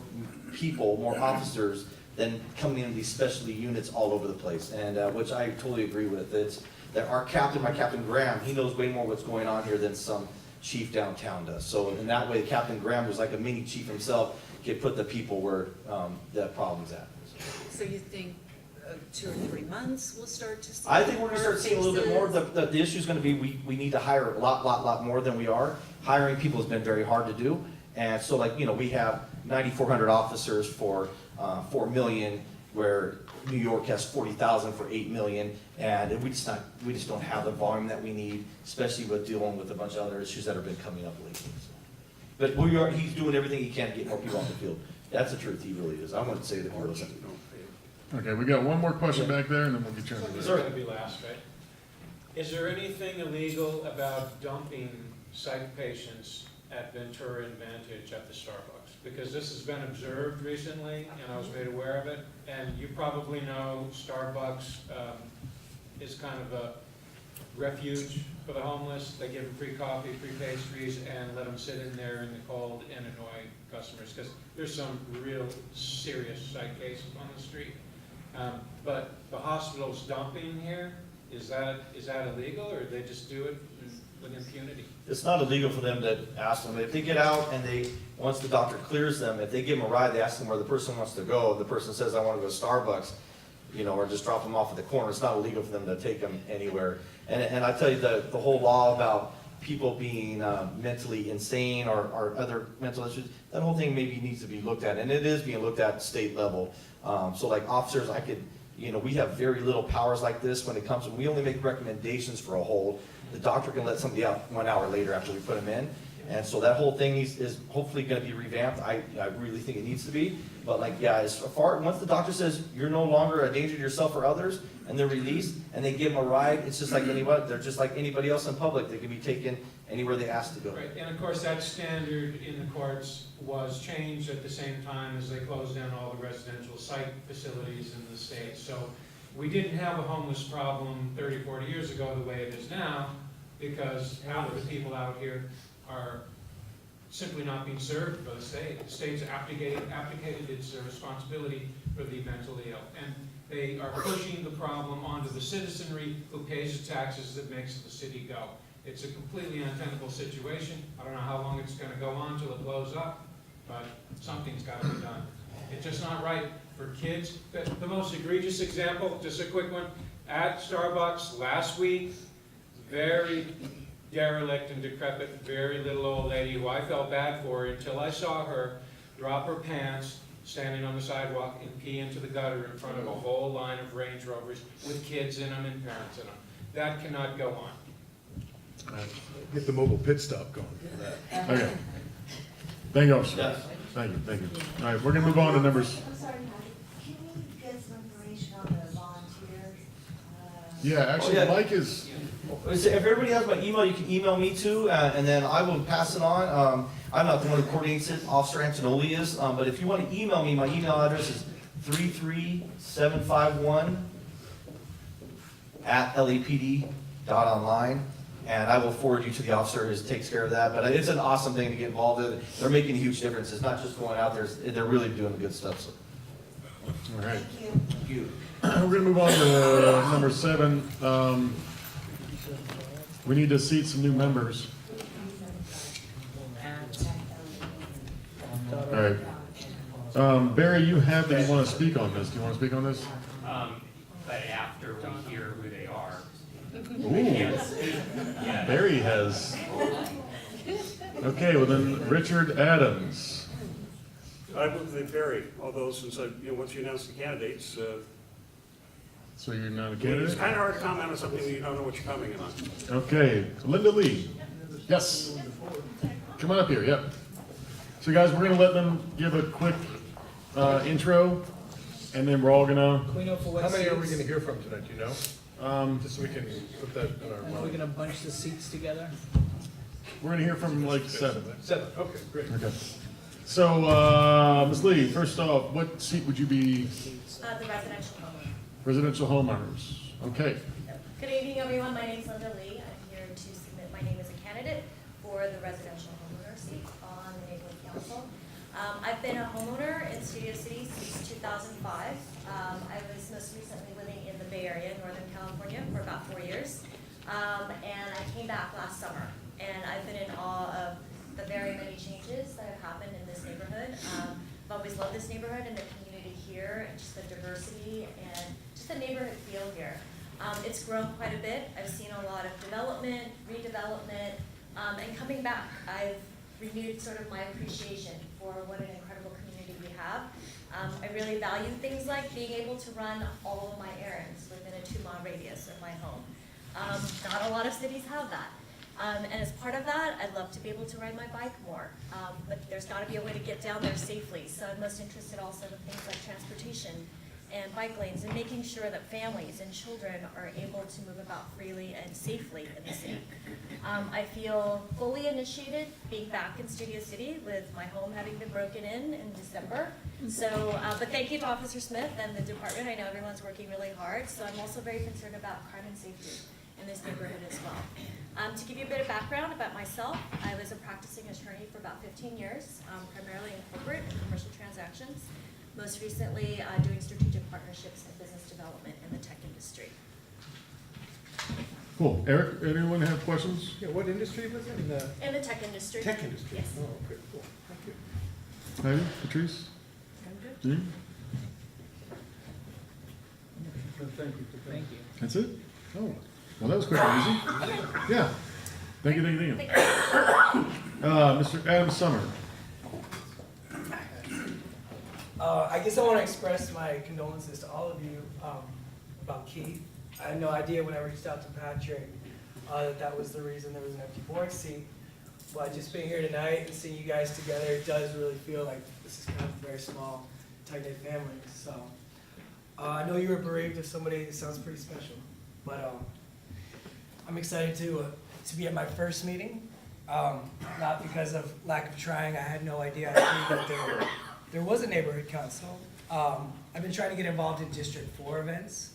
people, more officers than coming in these specialty units all over the place, and which I totally agree with. It's that our captain, my Captain Graham, he knows way more what's going on here than some chief downtown does. So in that way, Captain Graham was like a mini chief himself, could put the people where the problem's at. So you think 2 or 3 months we'll start to see? I think we're gonna start seeing a little bit more. The issue is gonna be we need to hire a lot more than we are. Hiring people has been very hard to do. And so we have 9,400 officers for 4 million, where New York has 40,000 for 8 million. And we just don't have the volume that we need, especially with dealing with a bunch of other issues that have been coming up lately. But he's doing everything he can to get more people on the field. That's the truth, he really is. I wouldn't say that he wasn't. Okay, we got one more question back there, and then we'll get you on. This is going to be last, right? Is there anything illegal about dumping psych patients at Ventura and Vantage at the Starbucks? Because this has been observed recently, and I was made aware of it. And you probably know Starbucks is kind of a refuge for the homeless. They give them free coffee, free pastries, and let them sit in there in the cold and annoy customers, because there's some real serious psych cases on the street. But the hospital's dumping here, is that illegal, or they just do it with impunity? It's not illegal for them to ask them. If they get out and once the doctor clears them, if they give them a ride, they ask them where the person wants to go. The person says, I want to go to Starbucks, or just drop them off at the corner. It's not illegal for them to take them anywhere. And I tell you, the whole law about people being mentally insane or other mental issues, that whole thing maybe needs to be looked at. And it is being looked at state level. So like officers, we have very little powers like this when it comes to, we only make recommendations for a hold. The doctor can let somebody out 1 hour later after we put them in. And so that whole thing is hopefully going to be revamped. I really think it needs to be. But once the doctor says you're no longer a danger to yourself or others, and they're released, and they give them a ride, it's just like anybody. They're just like anybody else in public. They can be taken anywhere they ask to go. Right, and of course that standard in the courts was changed at the same time as they closed down all the residential psych facilities in the state. So we didn't have a homeless problem 30, 40 years ago the way it is now, because half of the people out here are simply not being served by the state. The state's abdicated its responsibility for the mentally ill. And they are pushing the problem onto the citizenry who pays the taxes that makes the city go. It's a completely untenable situation. I don't know how long it's going to go on till it blows up, but something's got to be done. It's just not right for kids. The most egregious example, just a quick one, at Starbucks last week, very derelict and decrepit, very little old lady who I felt bad for until I saw her drop her pants, standing on the sidewalk and pee into the gutter in front of a whole line of Range Rovers with kids in them and parents in them. That cannot go on. Get the mobile pit stop going for that. Okay. Thank you, officer. Yes. Thank you. All right, we're going to move on to numbers. I'm sorry, can we get some information on the volunteers? Yeah, actually, Mike is. If everybody has my email, you can email me too, and then I will pass it on. I'm not the one who coordinates it, Officer Antonoli is, but if you want to email me, my email address is 33751@lapd.online, and I will forward you to the officer who takes care of that. But it's an awesome thing to get involved in. They're making a huge difference. It's not just going out there, they're really doing good stuff. So. All right. Thank you. We're going to move on to number 7. We need to seat some new members. All right. Barry, you have that you want to speak on this. Do you want to speak on this? But after we hear who they are. Ooh. Yeah. Barry has. Okay, well then, Richard Adams. I move that Barry, although since once you announce the candidates, So you're not a it's candidate? kind of hard to comment on something when you don't know what you're coming in on. Okay, Linda Lee. Yes. Come on up here, yep. So guys, we're gonna let them give a quick intro, And then we're all gonna, Can we know for what How many are we seats? gonna hear from tonight, do you know? Just so we can put that in our And are we mind. gonna bunch the seats together? we're gonna hear from like 7. 7, okay, great. Okay. So, Ms. Lee, first off, what seat would you be? The residential homeowner. Residential homeowners. Okay. Good evening, everyone. My name is Linda Lee. I'm here to submit my name as a candidate for the residential homeowner seat on the neighborhood council. I've been a homeowner in Studio City since 2005. I was most recently living in the Bay Area, Northern California, for about 4 years. And I came back last summer, and I've been in awe of the very many changes that have happened in this neighborhood. I've always loved this neighborhood and the community here, and just the diversity and just the neighborhood feel here. It's grown quite a bit. I've seen a lot of development, redevelopment, and coming back, I've renewed sort of my appreciation for what an incredible community we have. I really value things like being able to run all of my errands within a 2-mile radius of my home. Not a lot of cities have that. And as part of that, I'd love to be able to ride my bike more, but there's got to be a way to get down there safely. So I'm most interested also in things like transportation and bike lanes and making sure that families and children are able to move about freely and safely in the city. I feel fully initiated being back in Studio City with my home having been broken in December. So, but thank you to Officer Smith and the department. I know everyone's working really hard. So I'm also very concerned about crime and safety in this neighborhood as well. To give you a bit of background about myself, I was a practicing attorney for about 15 years, primarily in corporate and commercial transactions. Most recently, doing strategic partnerships and business development in the tech industry. Cool. Eric, anyone have questions? Yeah, what industry was it? In the tech industry. Tech industry? Yes. Oh, okay, cool, thank you. Heidi, Patrice? Dean? Thank you. Thank you. That's it? Oh, well, that was quick and easy. Yeah. Thank you, thank you, thank you. Mr. Adam Summer. I guess I want to express my condolences to all of you about Keith. I had no idea when I reached out to Patrick that was the reason there was an empty board seat. But just being here tonight and seeing you guys together, it does really feel like this is kind of a very small, tight-knit family. So I know you were bereaved of somebody that sounds pretty special, but I'm excited to be at my first meeting. Not because of lack of trying. I had no idea actually that there was a neighborhood council. I've been trying to get involved in District 4 events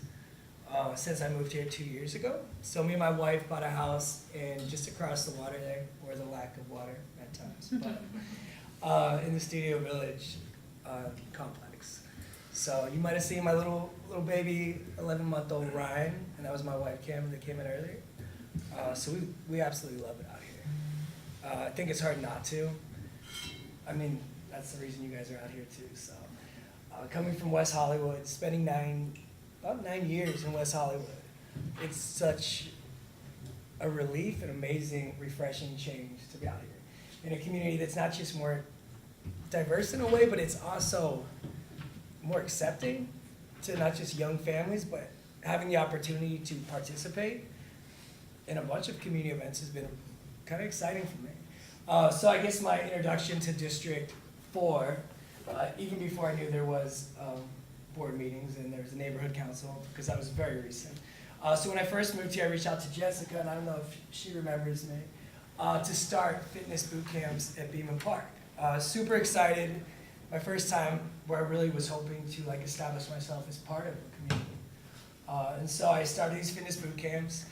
since I moved here 2 years ago. So me and my wife bought a house in just across the water there, or the lack of water at times, but in the Studio Village complex. So you might have seen my little baby 11-month-old Ryan, and that was my wife Cameron that came in earlier. So we absolutely love it out here. I think it's hard not to. I mean, that's the reason you guys are out here too. So, coming from West Hollywood, spending about 9 years in West Hollywood, it's such a relief and amazing, refreshing change to be out here in a community that's not just more diverse in a way, but it's also more accepting to not just young families, but having the opportunity to participate in a bunch of community events has been kind of exciting for me. So I guess my introduction to District 4, even before I knew there was board meetings and there was a neighborhood council, because that was very recent. So when I first moved here, I reached out to Jessica, and I don't know if she remembers me, to start fitness boot camps at Beeman Park. Super excited. My first time where I really was hoping to establish myself as part of a community. And so I started these fitness boot camps.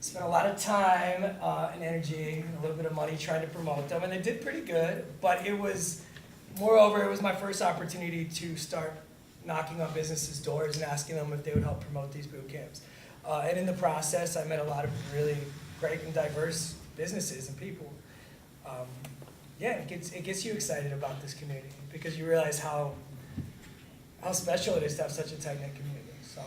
Spent a lot of time and energy and a little bit of money trying to promote them, and they did pretty good. But it was, moreover, it was my first opportunity to start knocking on businesses' doors and asking them if they would help promote these boot camps. And in the process, I met a lot of really great and diverse businesses and people. Yeah, it gets you excited about this community because you realize how special it is to have such a tight-knit community. So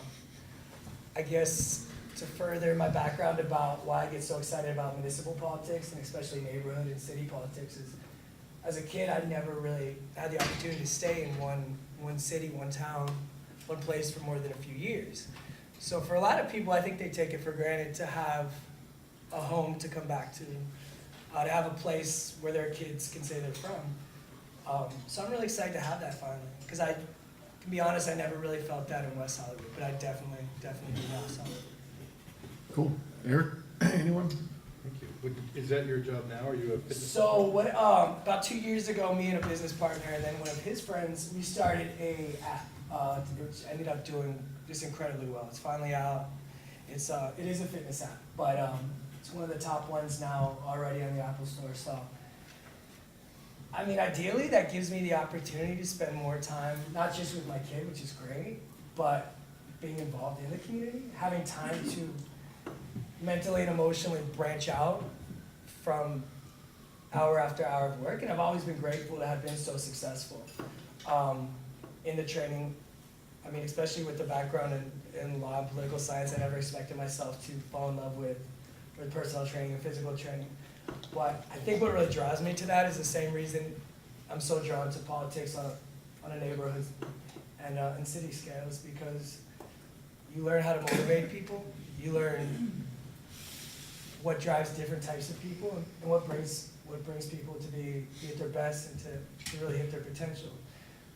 I guess to further my background about why I get so excited about municipal politics and especially neighborhood and city politics is, as a kid, I never really had the opportunity to stay in one city, one town, one place for more than a few years. So for a lot of people, I think they take it for granted to have a home to come back to have a place where their kids can say they're from. So I'm really excited to have that finally, because I to be honest, I never really felt that in West Hollywood, but I definitely do now, so. Cool. Eric, anyone? Thank you. Is that your job now? Are you a fitness? So what, about 2 years ago, me and a business partner and then one of his friends, we started a app, which ended up doing just incredibly well. It's finally out. It is a fitness app, but it's one of the top ones now already on the Apple Store. So, I mean, ideally, that gives me the opportunity to spend more time, not just with my kid, which is great, but being involved in the community, having time to mentally and emotionally branch out from hour after hour of work. And I've always been grateful to have been so successful in the training. I mean, especially with the background in law and political science, I never expected myself to fall in love with personal training and physical training. But I think what really draws me to that is the same reason I'm so drawn to politics on a neighborhood and city scales, because you learn how to motivate people, you learn what drives different types of people, and what brings people to be at their best and to really hit their potential.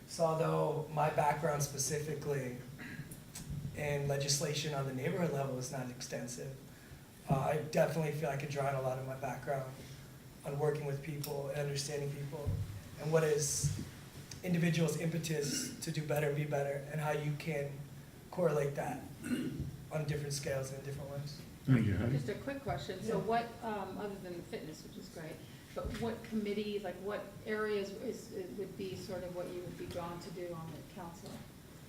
So although my background specifically in legislation on the neighborhood level is not extensive, I definitely feel I could draw on a lot of my background on working with people and understanding people and what is individuals' impetus to do better, be better, and how you can correlate that on different scales and in different ways. Thank you, Heidi. Just a quick question. So what, other than fitness, which is great, but what committees, like what areas would be sort of what you would be drawn to do on the council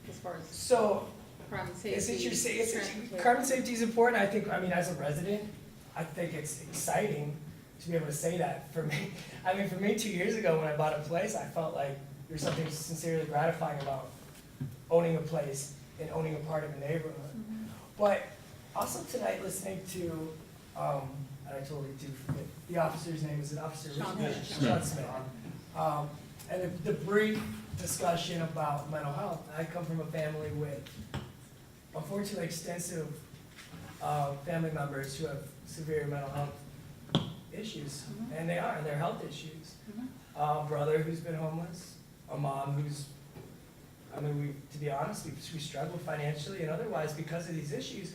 as far as So, crime and safety? it's interesting. transportation? Crime and safety is important. I mean, as a resident, I think it's exciting to be able to say that. For me, 2 years ago when I bought a place, I felt like there's something sincerely gratifying about owning a place and owning a part of a neighborhood. Mm-hmm. But also tonight, listening to, and I totally do forget, the officer's name, is it Officer Sean Richard? Smith. Sean Smith. And the brief discussion about mental health. I come from a family with, unfortunately, extensive family members who have severe mental health issues, and they're health issues. A brother who's been homeless, a mom who's, I mean, to be honest, we struggle financially and otherwise because of these issues.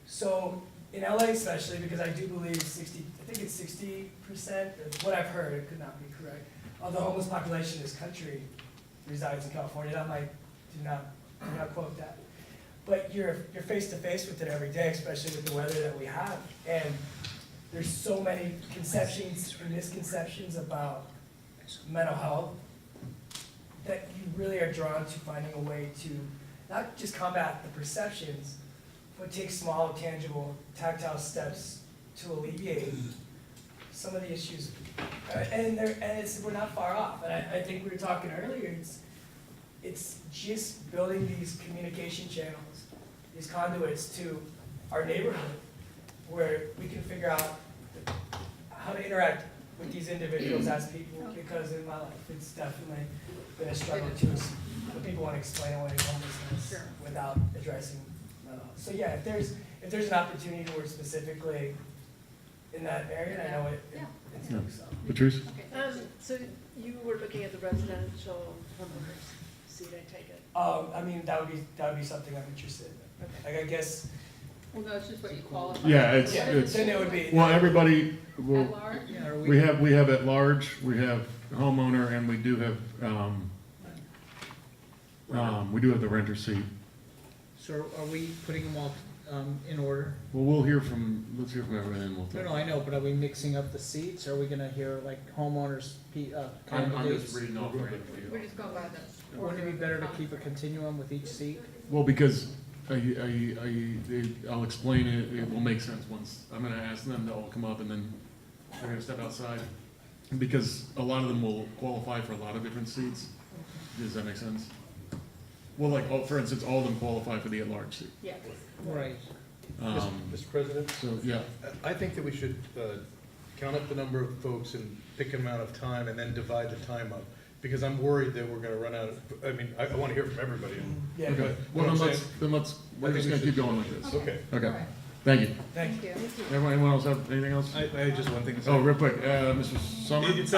So in LA especially, because I do believe 60%, what I've heard, it could not be correct, of the homeless population in this country resides in California. That might, do not quote that. But you're face to face with it every day, especially with the weather that we have. And there's so many conceptions and misconceptions about mental health that you really are drawn to finding a way to not just combat the perceptions, but take small, tangible, tactile steps to alleviate some of the issues. We're not far off. And I think we were talking earlier, it's just building these communication channels, these conduits to our neighborhood, where we can figure out how to interact with these individuals as people, because in my life, it's definitely been a struggle too. When people want to explain away homelessness without addressing mental health. So yeah, if there's an opportunity to work specifically in that area, I know it's Yeah. so. Patrice? So you were looking at the residential homeowners seat, I take it? I mean, that would be something I'm interested in. Okay. Like, I guess. Well, no, it's just what you qualify. Yeah, Then it would be. well, everybody, well, At large? Yeah, are we have at large, we have homeowner, and we do have, we do have the renter seat. So are we putting them all in order? Well, let's hear from everyone, and we'll talk. No, I know, but are we mixing up the seats? Are we gonna hear like homeowners, I'm candidates? just reading off. We're just going by the. Wouldn't it be better to keep a continuum with each seat? Well, because I'll explain it, it will make sense once, I'm gonna ask them to all come up and then they're gonna step outside. Because a lot of them will qualify for a lot of different seats. Does that make sense? Well, like, for instance, all of them qualify for the at-large seat. Yeah. Right. Mr. President? So, yeah. I think that we should count up the number of folks and pick an amount of time and then divide the time up. Because I'm worried that we're gonna run out of, I mean, I wanna hear from everybody. Yeah. Okay, well, then we're just gonna keep going like this. Okay. Okay. Thank you. Thank you. Anyone else have anything else? I had just one thing to say. Oh, real quick, Mr. Sommer? It's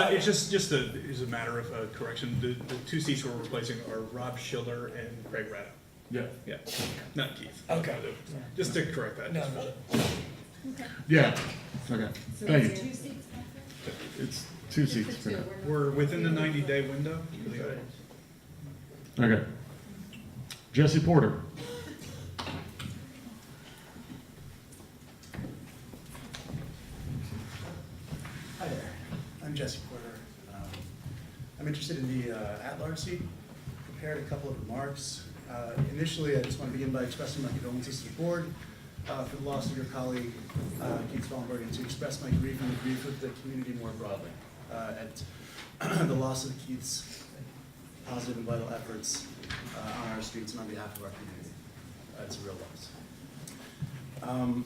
just a matter of correction. The two seats we're replacing are Rob Schiller and Craig Ratto. Yeah. Yeah, not Keith. Okay. Just to correct that. No, no. Yeah, okay, thank you. Two seats, It's two seats. Two, okay. We're within the 90-day window. Okay. Jesse Porter. Hi there, I'm Jesse Porter. I'm interested in the at-large seat. Prepared a couple of remarks. Initially, I just want to begin by expressing my condolences to the board for the loss of your colleague, Keith Svalberg, and to express my grief and the grief of the community more broadly at the loss of Keith's positive and vital efforts on our streets and on behalf of our community. It's a real loss.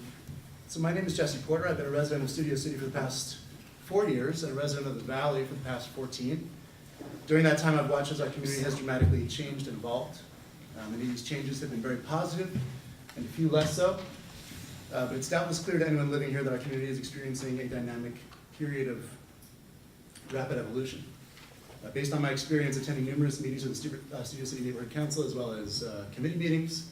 So my name is Jesse Porter. I've been a resident of Studio City for the past 4 years and a resident of the Valley for the past 14. During that time, I've watched as our community has dramatically changed and evolved. Many of these changes have been very positive and a few less so. But it's doubtless clear to anyone living here that our community is experiencing a dynamic period of rapid evolution. Based on my experience attending numerous meetings of the Studio City Neighborhood Council as well as committee meetings,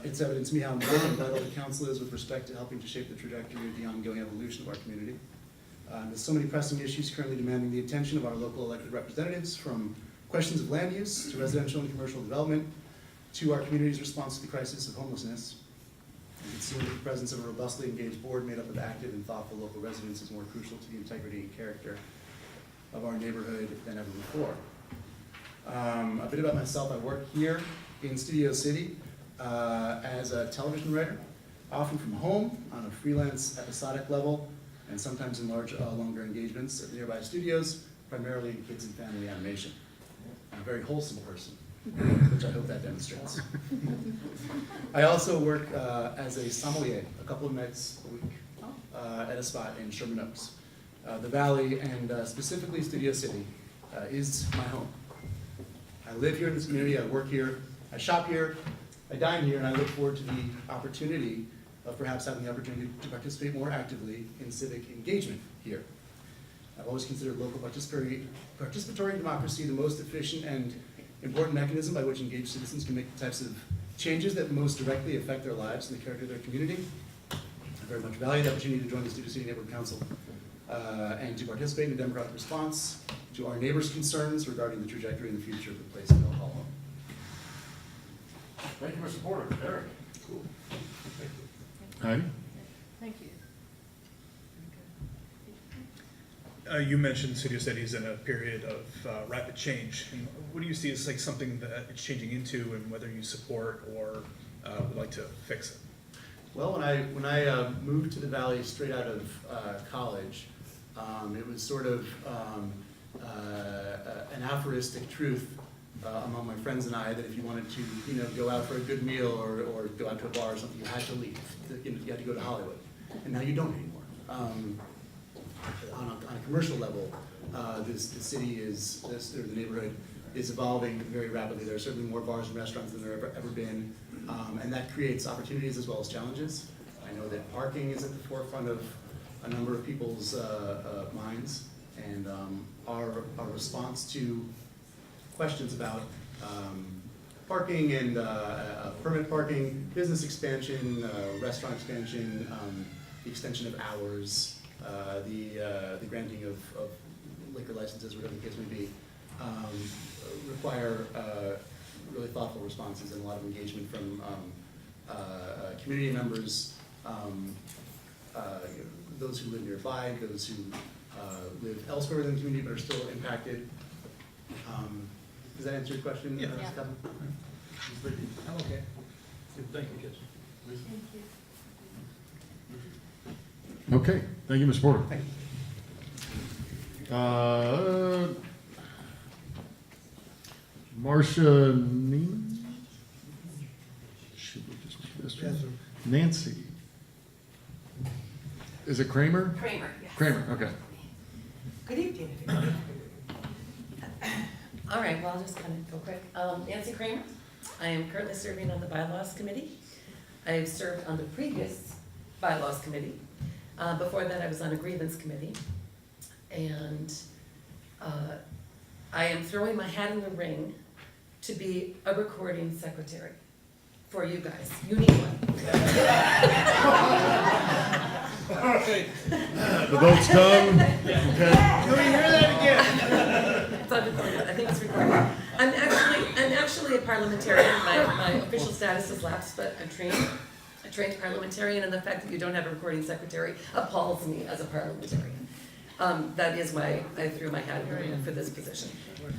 it's evident to me how important and vital the council is with respect to helping to shape the trajectory of the ongoing evolution of our community. There's so many pressing issues currently demanding the attention of our local elected representatives, from questions of land use to residential and commercial development to our community's response to the crisis of homelessness. You can see that the presence of a robustly engaged board made up of active and thoughtful local residents is more crucial to the integrity and character of our neighborhood than ever before. A bit about myself: I work here in Studio City as a television writer, often from home on a freelance episodic level, and sometimes in large, longer engagements at nearby studios, primarily in kids and family animation. I'm a very wholesome person, which I hope that demonstrates. I also work as a sommelier a couple of nights a week at a spot in Sherman Oaks. The Valley, and specifically Studio City, is my home. I live here in this community, I work here, I shop here, I dine here, and I look forward to the opportunity of perhaps having the opportunity to participate more actively in civic engagement here. I've always considered local participatory democracy the most efficient and important mechanism by which engaged citizens can make the types of changes that most directly affect their lives and the character of their community. I very much value the opportunity to join the Studio City Neighborhood Council and to participate in a democratic response to our neighbors' concerns regarding the trajectory and the future of the place we all call home. Thank you, Mr. Porter. Eric? Cool. Thank you. Heidi? Thank you. You mentioned Studio City is in a period of rapid change. And what do you see as like something that it's changing into, and whether you support or would like to fix it? Well, when I moved to the Valley straight out of college, it was sort of an aphoristic truth among my friends and I that if you wanted to, go out for a good meal or go out to a bar or something, you had to leave. You had to go to Hollywood, and now you don't anymore. On a commercial level, the city or the neighborhood is evolving very rapidly. There are certainly more bars and restaurants than there have ever been, and that creates opportunities as well as challenges. I know that parking is at the forefront of a number of people's minds, and our response to questions about parking and permit parking, business expansion, restaurant expansion, the extension of hours, the granting of liquor licenses, whatever the case may be, require really thoughtful responses and a lot of engagement from community members, those who live nearby, those who live elsewhere in the community but are still impacted. Does that answer your question? Yeah. Kevin? I'm okay. Thank you, Jesse. Thank you. Okay, thank you, Mr. Porter. Thank you. Marcia Neiman? Should we just make this one? Yes, sir. Nancy. Is it Kramer? Kramer, yes. Kramer, okay. Good evening, everybody. All right, well, I'll just kind of go quick. Nancy Kramer. I am currently serving on the Bylaws Committee. I've served on the previous bylaws committee. Before that, I was on a grievance committee. And I am throwing my hat in the ring to be a recording secretary for you guys. You need one. All right. The vote's done. Okay. Can we hear that again? It's on recorded. I think it's recorded. I'm actually a parliamentarian. My official status is lapsed, but I'm a trained parliamentarian, and the fact that you don't have a recording secretary appalls me as a parliamentarian. That is why I threw my hat in the ring for this position.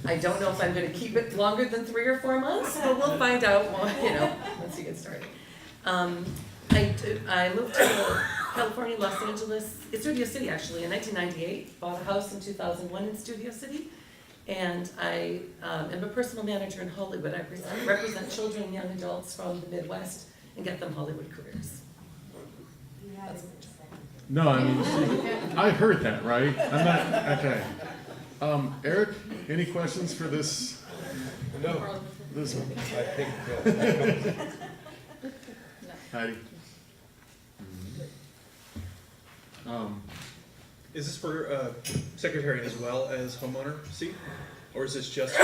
I don't know if I'm going to keep it longer than 3 or 4 months, but we'll find out, once you get started. I moved to California, Los Angeles, Studio City actually, in 1998. Bought a house in 2001 in Studio City. And I am a personal manager in Hollywood. I represent children and young adults from the Midwest and get them Hollywood careers. No, I mean, I heard that, right? I'm not, okay. Eric, any questions for this? No. This one? I think, Heidi? Is this for secretary as well as homeowner seat? Or is this just?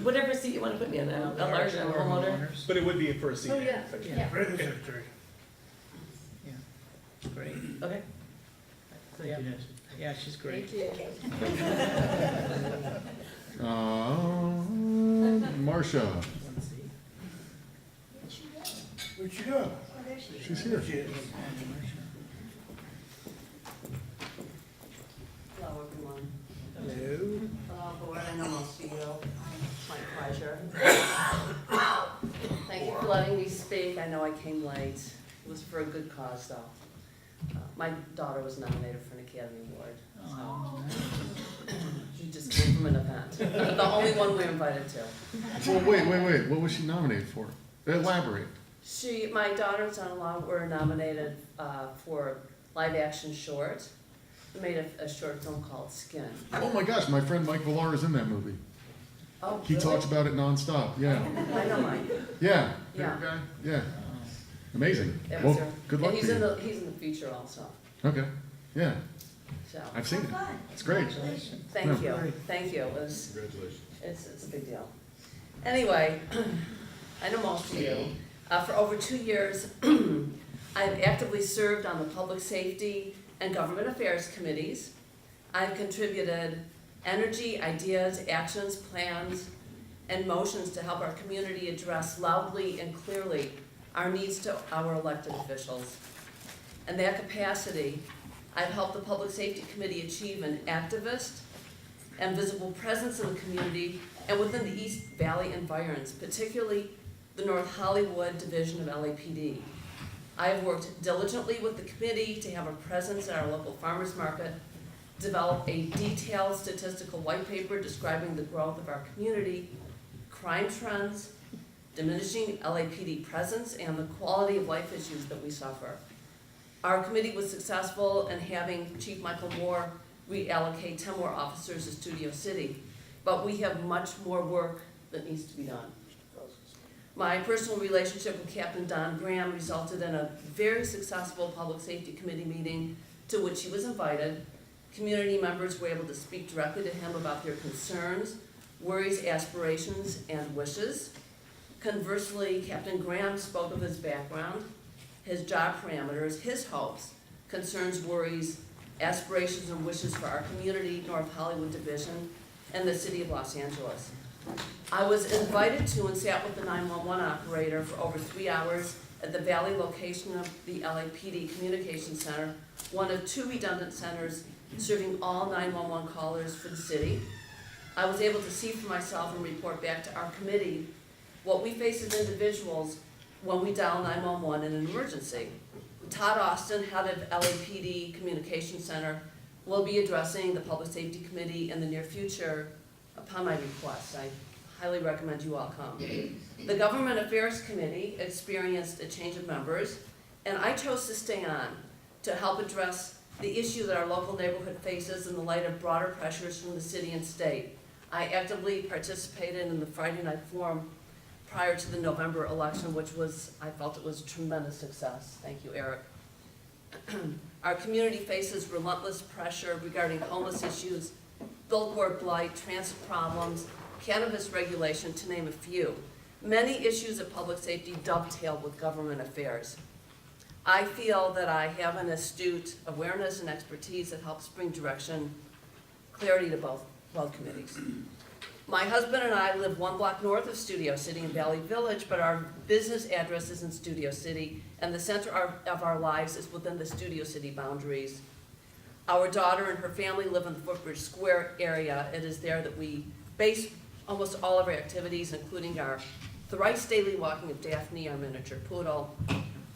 Whatever seat you want to put me in, a large homeowner. But it would be for a seat. Oh, yeah. Yeah. Regular secretary. Great. Okay. Thank you, Nancy. Yeah, she's great. Marcia, Where'd she go? she's here. Hello, everyone. Hello. Hello, board. I know most of you. It's my pleasure. Thank you for letting me speak. I know I came late. It was for a good cause, though. My daughter was nominated for an Academy Award. So she just came from an event. The only one we were invited to. Well, wait. What was she nominated for? Elaborate. My daughter and son-in-law were nominated for live action short. They made a short film called Skin. Oh my gosh, my friend Mike Villar is in that movie. Oh, He really? talks about it nonstop, yeah. I know Mike. Yeah. Yeah. Favorite guy? Yeah. Amazing. It Well, was her. good luck And to you. he's in the feature also. Okay, yeah. So. I've seen it. It's great. Thank Yeah. you. Thank you. congratulations. It's a big deal. Anyway, I know most of you. For over 2 years, I've actively served on the Public Safety and Government Affairs Committees. I've contributed energy, ideas, actions, plans, and motions to help our community address loudly and clearly our needs to our elected officials. In that capacity, I've helped the Public Safety Committee achieve an activist and visible presence in the community and within the East Valley environs, particularly the North Hollywood division of LAPD. I have worked diligently with the committee to have a presence at our local farmers market, develop a detailed statistical white paper describing the growth of our community, crime trends, diminishing LAPD presence, and the quality of life issues that we suffer. Our committee was successful in having Chief Michael Moore reallocate 10 more officers to Studio City, but we have much more work that needs to be done. My personal relationship with Captain Don Graham resulted in a very successful Public Safety Committee meeting to which he was invited. Community members were able to speak directly to him about their concerns, worries, aspirations, and wishes. Conversely, Captain Graham spoke of his background, his job parameters, his hopes, concerns, worries, aspirations, and wishes for our community, North Hollywood Division, and the City of Los Angeles. I was invited to and sat with the 911 operator for over 3 hours at the Valley location of the LAPD Communications Center, one of 2 redundant centers serving all 911 callers for the city. I was able to see for myself and report back to our committee what we face as individuals when we dial 911 in an emergency. Todd Austin, head of LAPD Communications Center, will be addressing the Public Safety Committee in the near future upon my request. I highly recommend you all come. The Government Affairs Committee experienced a change of members, and I chose to stay on to help address the issue that our local neighborhood faces in the light of broader pressures from the city and state. I actively participated in the Friday night forum prior to the November election, which was, I felt it was a tremendous success. Thank you, Eric. Our community faces relentless pressure regarding homeless issues, billboard blight, transit problems, cannabis regulation, to name a few. Many issues of public safety dovetail with government affairs. I feel that I have an astute awareness and expertise that helps bring direction, clarity to both committees. My husband and I live 1 block north of Studio City in Valley Village, but our business address is in Studio City, and the center of our lives is within the Studio City boundaries. Our daughter and her family live in the Footbridge Square area. It is there that we base almost all of our activities, including our thrice daily walking of Daphne, our miniature poodle.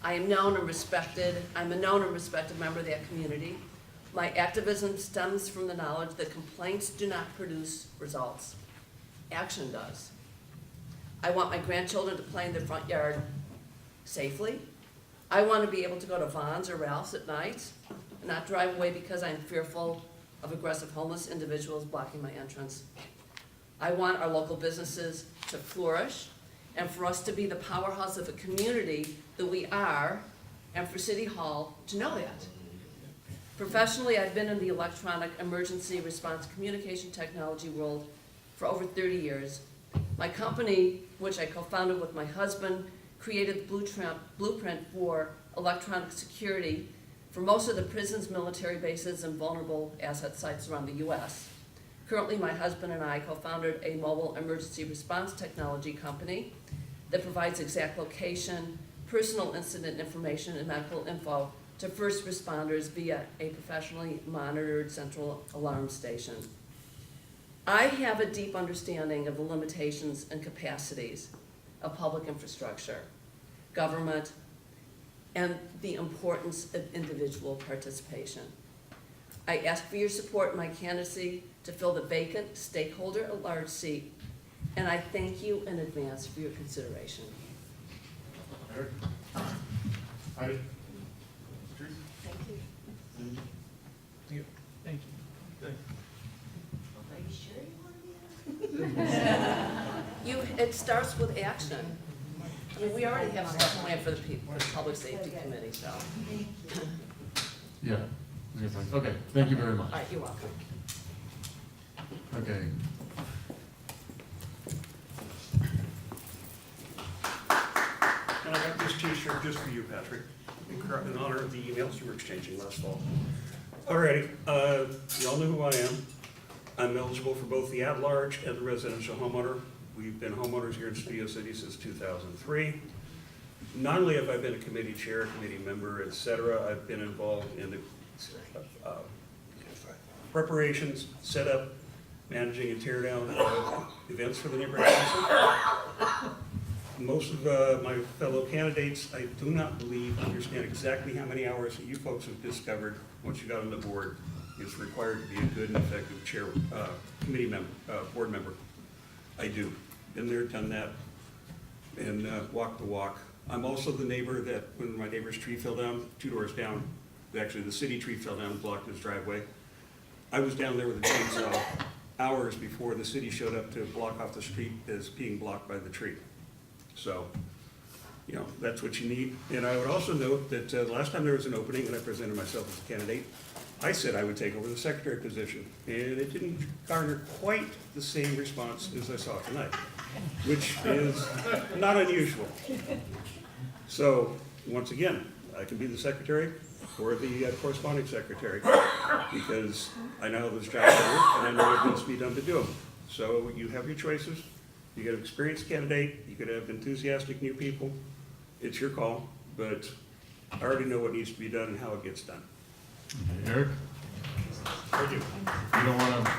I am known and respected. I'm a known and respected member of that community. My activism stems from the knowledge that complaints do not produce results. Action does. I want my grandchildren to play in their front yard safely. I want to be able to go to Vaughn's or Ralph's at night and not drive away because I'm fearful of aggressive homeless individuals blocking my entrance. I want our local businesses to flourish and for us to be the powerhouse of a community that we are, and for City Hall to know that. Professionally, I've been in the electronic emergency response communication technology world for over 30 years. My company, which I co-founded with my husband, created the blueprint for electronic security for most of the prisons, military bases, and vulnerable asset sites around the U.S. Currently, my husband and I co-founded a mobile emergency response technology company that provides exact location, personal incident information, and medical info to first responders via a professionally monitored central alarm station. I have a deep understanding of the limitations and capacities of public infrastructure, government, and the importance of individual participation. I ask for your support in my candidacy to fill the vacant stakeholder at large seat, and I thank you in advance for your consideration. Eric? Heidi? Patrice? Thank you. Thank you. Thank you. Okay. Are you sure you want to be on it? It starts with action. I mean, we already have stuff planned for the people, the Public Safety Committee, so. Thank you. Yeah. Okay, thank you very much. All right, you're welcome. Okay. And I got this t-shirt just for you, Patrick, in honor of the emails you were exchanging last fall. Alrighty, you all know who I am. I'm eligible for both the at-large and the residential homeowner. We've been homeowners here in Studio City since 2003. Not only have I been a committee chair, committee member, etc., I've been involved in the preparations, setup, managing and tear down events for the neighborhood council. Most of my fellow candidates, I do not believe understand exactly how many hours that you folks have discovered once you got on the board is required to be a good and effective chair, committee member, board member. I do. Been there, done that, and walked the walk. I'm also the neighbor that when my neighbor's tree fell down, 2 doors down, actually the city tree fell down and blocked his driveway. I was down there with a chainsaw hours before the city showed up to block off the street as being blocked by the tree. So, you know, that's what you need. And I would also note that the last time there was an opening and I presented myself as a candidate, I said I would take over the secretary position. And it didn't garner quite the same response as I saw tonight, which is not unusual. So, once again, I can be the secretary or the corresponding secretary because I know how this job works and I know what needs to be done to do them. So you have your choices. You get an experienced candidate, you could have enthusiastic new people. It's your call, but I already know what needs to be done and how it gets done. Okay, Eric? I do. You don't want to,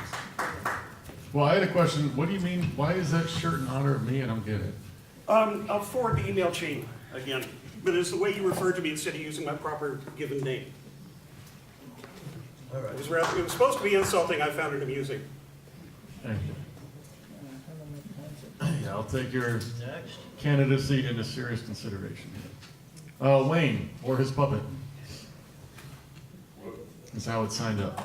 well, I had a question. What do you mean, why is that shirt in honor of me? I don't get it. I'll forward the email chain again, but it's the way you referred to me instead of using my proper given name. All right. It was supposed to be insulting, I found it amusing. Thank you. Yeah, I'll take your candidacy into serious consideration. Wayne, or his puppet. That's how it's signed up.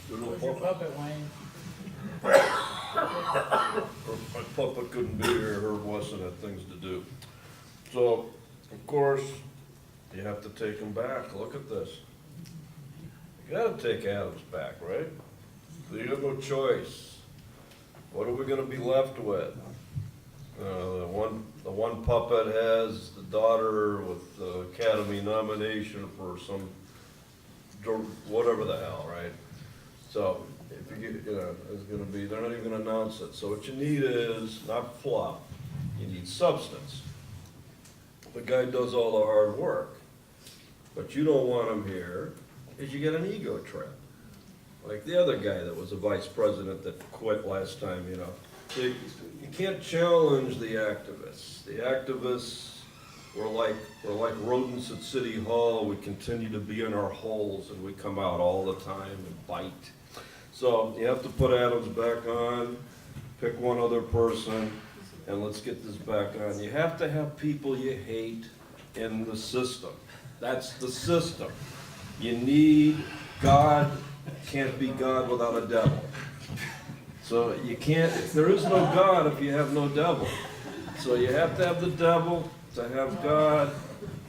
Where's your puppet, Wayne? My puppet couldn't be here, Herb Wesson had things to do. So, of course, you have to take him back. Look at this. You gotta take Adams back, right? So you have no choice. What are we gonna be left with? The one puppet has the daughter with the Academy nomination for some, whatever the hell, right? So, if you get, it's gonna be, they're not even gonna announce it. So what you need is, not fluff, you need substance. The guy does all the hard work, but you don't want him here, because you get an ego trip. Like the other guy that was a vice president that quit last time, you know. You can't challenge the activists. The activists were like rodents at City Hall. We continue to be in our holes and we come out all the time and bite. So you have to put Adams back on, pick one other person, and let's get this back on. You have to have people you hate in the system. That's the system. You need God. Can't be God without a devil. So you can't, there is no God if you have no devil. So you have to have the devil to have God.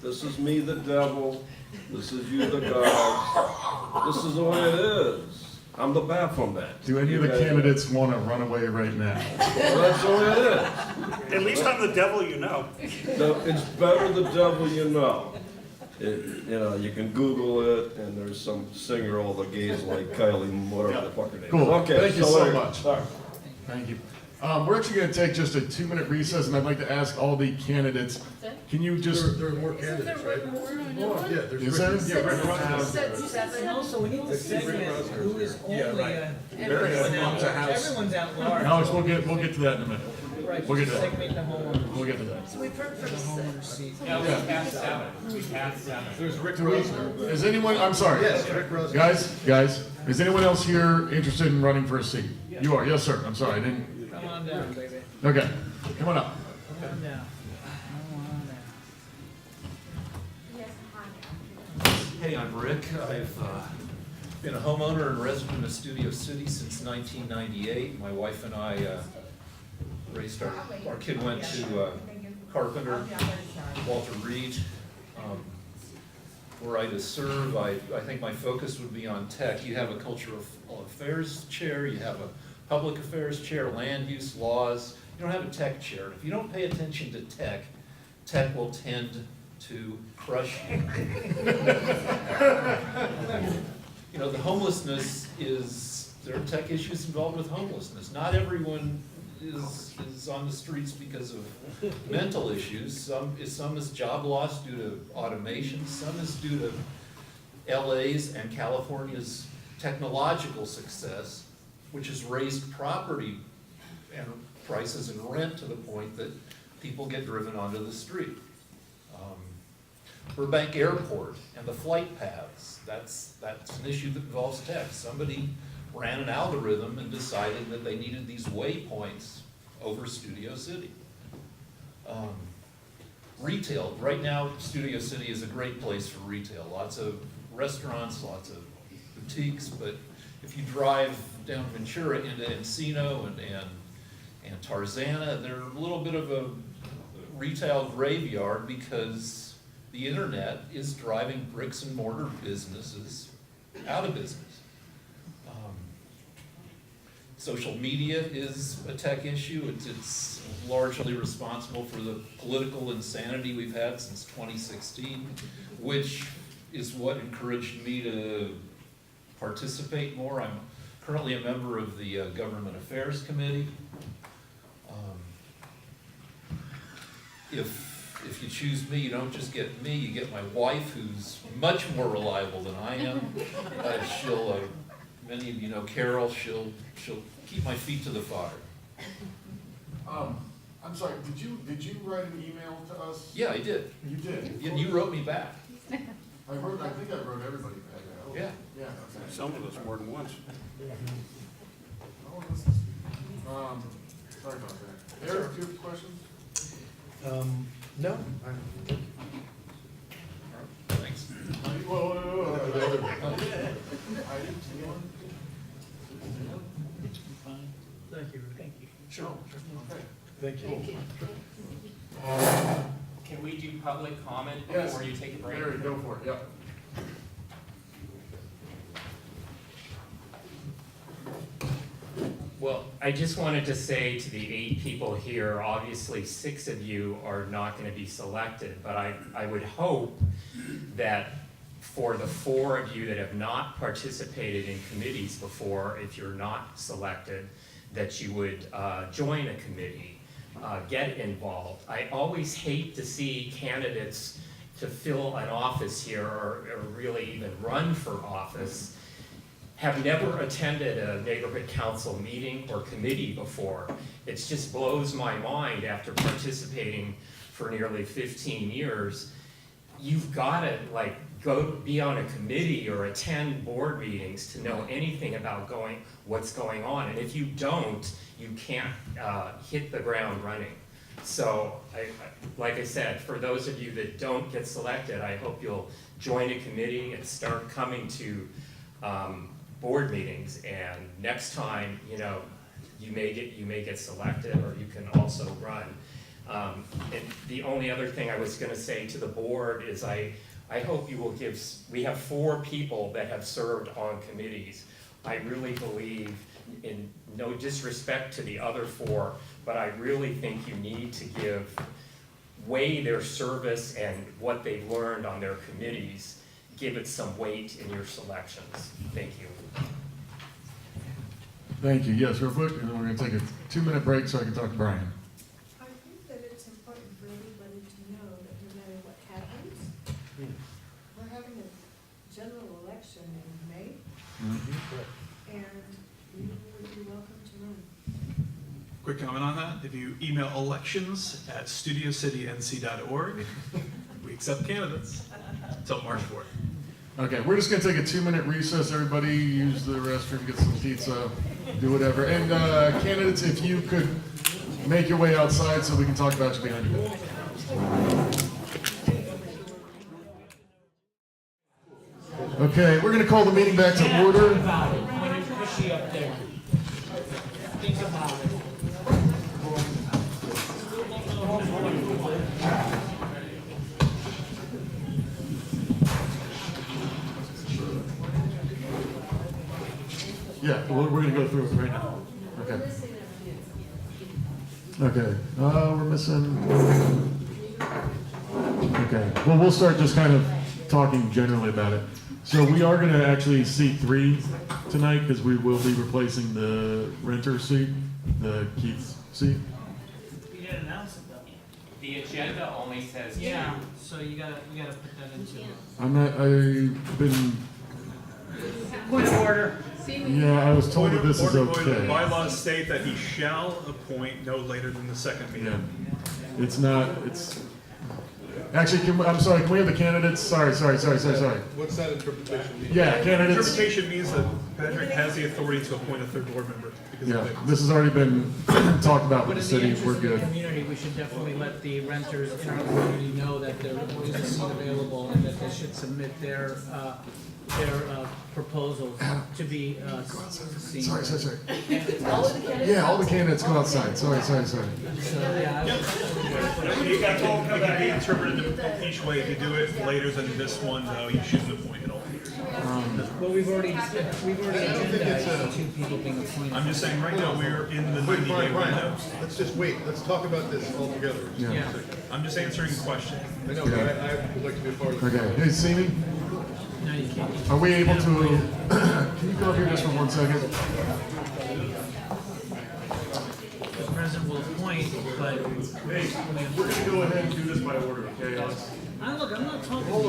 This is me, the devil. This is you, the God. This is the way it is. I'm the Baphomet. Do any of the candidates want to run away right now? Well, that's the way it is. At least I'm the devil you know. It's better the devil you know. You know, you can Google it, and there's some singer all the gays like Kylie, whatever the fuck her name is. Cool. Okay, Thank you so there much. Sorry. Thank you. We're actually going to take just a 2-minute recess, and I'd like to ask all the candidates, can you just... There are more candidates, right? Yeah, there's. Is there? Yeah, Rick Ross. And also, we need to segment who is only, right. everyone's at large. Alex, we'll get to that in a minute. Right, We'll get to that. segment the homeowners. We'll get to that. So we've heard from Homeowner seat. Yeah, we passed 7. We passed 7. There's Rick Do we- Rosner. Is anyone, I'm sorry. Yes, Rick Rosner. Guys, is anyone else here interested in running for a seat? You are, yes, sir. I'm sorry, I didn't... Come on down, baby. Okay, come on up. Come on down. Come on down. Hey, I'm Rick. I've been a homeowner and resident of Studio City since 1998. My wife and I raised our kid went to Carpenter, Walter Reed. Were I to serve, I think my focus would be on tech. You have a cultural affairs chair, you have a public affairs chair, land use laws. You don't have a tech chair. If you don't pay attention to tech, tech will tend to crush you. You know, the homelessness is, there are tech issues involved with homelessness. Not everyone is on the streets because of mental issues. Some is job loss due to automation. Some is due to LA's and California's technological success, which has raised property and prices and rent to the point that people get driven onto the street. Burbank Airport and the flight paths, that's an issue that involves tech. Somebody ran an algorithm and decided that they needed these waypoints over Studio City. Retail, right now Studio City is a great place for retail. Lots of restaurants, lots of boutiques, but if you drive down Ventura into Encino and Tarzana, they're a little bit of a retail graveyard because the internet is driving bricks and mortar businesses out of business. Social media is a tech issue. It's largely responsible for the political insanity we've had since 2016, which is what encouraged me to participate more. I'm currently a member of the Government Affairs Committee. If you choose me, you don't just get me, you get my wife, who's much more reliable than I am. She'll, many of you know Carol, she'll keep my feet to the fire. I'm sorry, did you write an email to us? Yeah, I did. You did? And you wrote me back. I think I wrote everybody back. Yeah. Yeah, okay. Some of us more than once. Sorry about that. Eric, do you have questions? No. Thanks. Whoa. Thank you. Thank you. Sure. Thank you. Can we do public comment Yes. before you take a break? Larry, go for it, yep. Well, I just wanted to say to the 8 people here, obviously 6 of you are not going to be selected, but I would hope that for the 4 of you that have not participated in committees before, if you're not selected, that you would join a committee, get involved. I always hate to see candidates to fill an office here or really even run for office have never attended a neighborhood council meeting or committee before. It just blows my mind after participating for nearly 15 years. You've got to go be on a committee or attend board meetings to know anything about what's going on. And if you don't, you can't hit the ground running. So, like I said, for those of you that don't get selected, I hope you'll join a committee and start coming to board meetings. And next time, you may get selected, or you can also run. And the only other thing I was going to say to the board is I hope you will we have 4 people that have served on committees. I really believe, in no disrespect to the other 4, but I really think you need to weigh their service and what they've learned on their committees, give it some weight in your selections. Thank you. Thank you. Yes, real quick, and then we're going to take a 2-minute break so I can talk to Brian. I think that it's important for everybody to know that no matter what happens, we're having a general election in May, and you would be welcome to run. Quick comment on that. If you email elections@studiocitync.org, we accept candidates until March 4th. Okay, we're just going to take a 2-minute recess. Everybody use the restroom, get some pizza, do whatever. And candidates, if you could make your way outside so we can talk about you behind you. Okay, we're going to call the meeting back to order. Think about it. When you're pushy up there. Think about it. Yeah, we're going to go through it right now. Okay. Okay, we're missing. Okay, well, we'll start just kind of talking generally about it. So we are going to actually seat 3 tonight because we will be replacing the renter seat, the Keith's seat. You didn't announce it though. The agenda only says 2. Yeah, so you gotta put that into it. I've been, Point of order. yeah, I was told that this is The okay. bylaws state that he shall appoint no later than the second meeting. Yeah, it's, actually, I'm sorry, can we have the candidates? Sorry. What's that interpretation mean? Yeah, candidates. Interpretation means that Patrick has the authority to appoint a 3rd board member. Because Yeah, of it. this has already been talked about with But the in the city, we're interest of the good. community, we should definitely let the renters in our community know that there is a seat available and that they should submit their proposals to be seen. Sorry. All of the candidates. Yeah, all the candidates go outside, sorry. So, yeah. It can be interpreted each way. If you do it later than this one, though, you shouldn't appoint at all. Well, we've already agendized 2 people being appointed. I'm just saying, right now, we're in the Wait, 90-day Brian, window. let's just wait. Let's talk about this all together. Yeah. I'm just answering questions. I know, but I would like to be a part of it. Okay, hey, see me? No, you can't. Are we able to, can you come up here just for 1 second? The president will appoint, but. Hey, we're gonna go ahead and do this by order, okay, Alex? I'm not talking to you,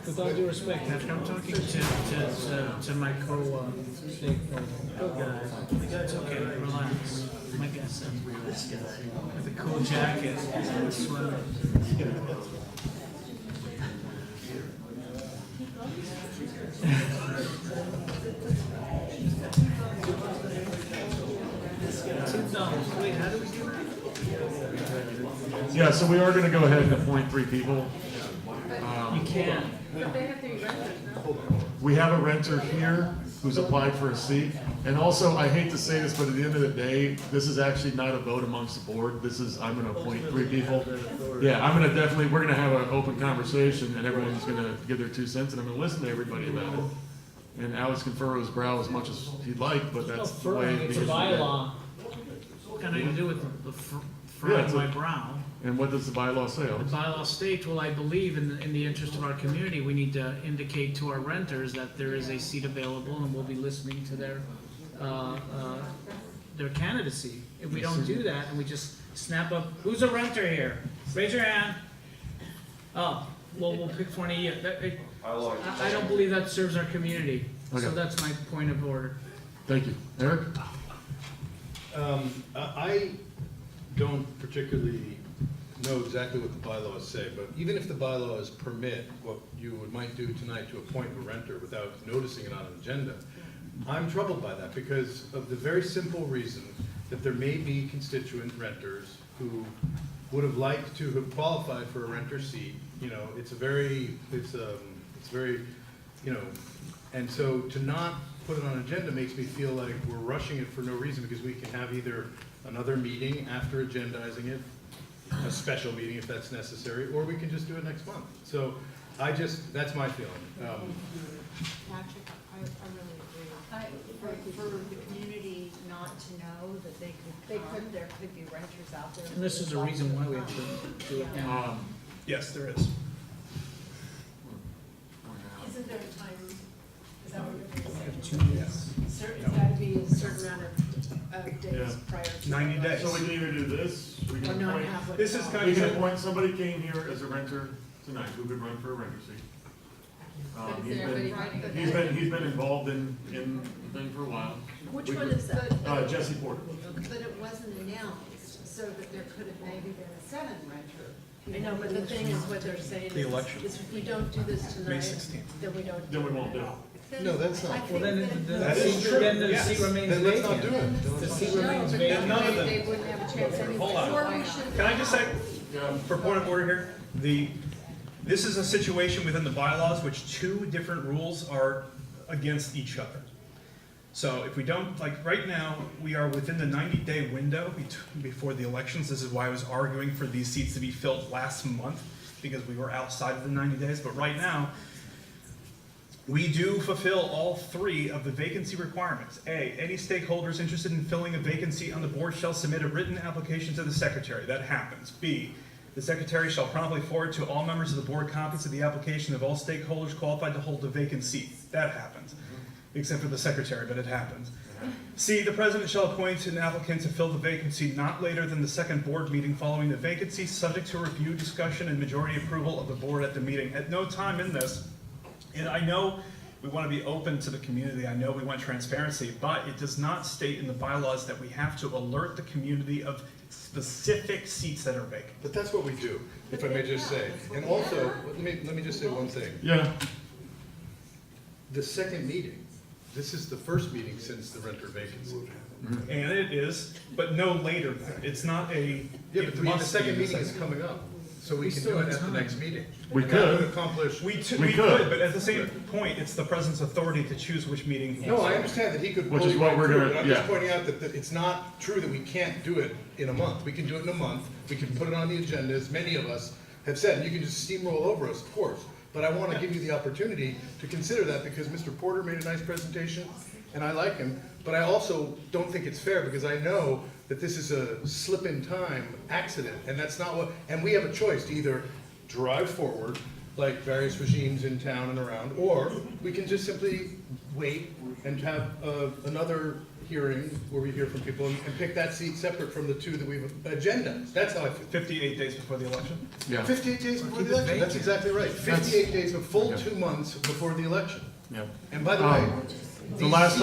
with all due respect, Patrick, I'm talking to my co-stakeholder guys. It's okay, relax. My guess is this guy with a cool jacket and a sweater. Wait, how do we do that? Yeah, so we are gonna go ahead and appoint 3 people. You can. But they have to be renters, no? We have a renter here, who's applied for a seat. And also, I hate to say this, but at the end of the day, this is actually not a vote amongst the board. This is, I'm gonna appoint 3 people. Yeah, I'm gonna definitely, we're gonna have an open conversation, and everyone's gonna give their 2 cents, and I'm gonna listen to everybody about it. And Alex can furrow his brow as much as he'd like, but that's the way. It's a bylaw. What can I do with the furrowing my brow? And what does the bylaw say? The bylaw states, well, I believe in the interest of our community, we need to indicate to our renters that there is a seat available, and we'll be listening to their candidacy. If we don't do that, and we just snap up, who's a renter here? Raise your hand. Oh, well, we'll pick one of you. I don't believe that serves our community. So Okay. that's my point of order. Thank you. Eric? I don't particularly know exactly what the bylaws say, but even if the bylaws permit what you might do tonight to appoint a renter without noticing it on an agenda, I'm troubled by that because of the very simple reason that there may be constituent renters who would have liked to have qualified for a renter seat. You know, it's very, you know, and so to not put it on an agenda makes me feel like we're rushing it for no reason, because we can have either another meeting after agendizing it, a special meeting if that's necessary, or we can just do it next month. So that's my feeling. Patrick, I really agree. For the community not to know that there could be renters out there. And this is the reason why we have to do it now. Yes, there is. Isn't there a time, is that what you're saying? Yes. It's gotta be a certain amount of days prior to. 90 days. So we can either do this, we Or can not appoint, have what. This is kind we of can simple. appoint, somebody came here as a renter tonight, who could run for a renter seat. But is everybody writing it He's down? been involved in the thing for a while. Which We one could- is that? Jesse Porter. But it wasn't announced, so that there could have maybe been a 7 renter. I know, but the thing is, what they're saying The election. is if we don't do this May tonight, 16th. then we don't. Then we won't do it. No, that's not. I Well, think then, that- That is true. then the Yes. seat remains Then let's not do vacant. it. The seat No, remains but vacant. none of them. they wouldn't have a chance anyway. Hold on. Or we should. Can I just say, for point of order here, this is a situation within the bylaws which 2 different rules are against each other. So if we don't, like right now, we are within the 90-day window before the elections. This is why I was arguing for these seats to be filled last month, because we were outside of the 90 days. But right now, we do fulfill all 3 of the vacancy requirements. A, any stakeholders interested in filling a vacancy on the board shall submit a written application to the secretary. That happens. B, the secretary shall promptly forward to all members of the board copies of the application of all stakeholders qualified to hold a vacant seat. That happens, except for the secretary, but it happens. C, the president shall appoint an applicant to fill the vacancy not later than the 2nd board meeting following the vacancy, subject to review, discussion, and majority approval of the board at the meeting. At no time in this, and I know we want to be open to the community, I know we want transparency, but it does not state in the bylaws that we have to alert the community of specific seats that are vacant. But that's what we do, if I may just say. And also, let me just say one thing. Yeah. The second meeting, this is the first meeting since the renter vacancy. And it is, but no later than. It's not a. Yeah, it but the must be second the meeting is second. coming up, so we can still do it have at the time. next meeting. We And that could. would accomplish. We We could, could. but at the same point, it's the president's authority to choose which meeting. he No, I wants. understand that he could Which blow is you what right we're through gonna- it. I'm just yeah. pointing out that it's not true that we can't do it in a month. We can do it in a month, we can put it on the agenda, as many of us have said, and you can just steamroll over us, of course. But I want to give you the opportunity to consider that, because Mr. Porter made a nice presentation, and I like him, but I also don't think it's fair, because I know that this is a slip in time accident, and that's not what, and we have a choice to either drive forward, like various regimes in town and around, or we can just simply wait and have another hearing where we hear from people and pick that seat separate from the 2 that we've agendized. That's how I feel. 58 days before the election. Yeah. 58 days before the Keep it election, that's vacant. exactly right. That's- 58 days, a full Yeah. 2 months before the election. Yeah. And by the way, The last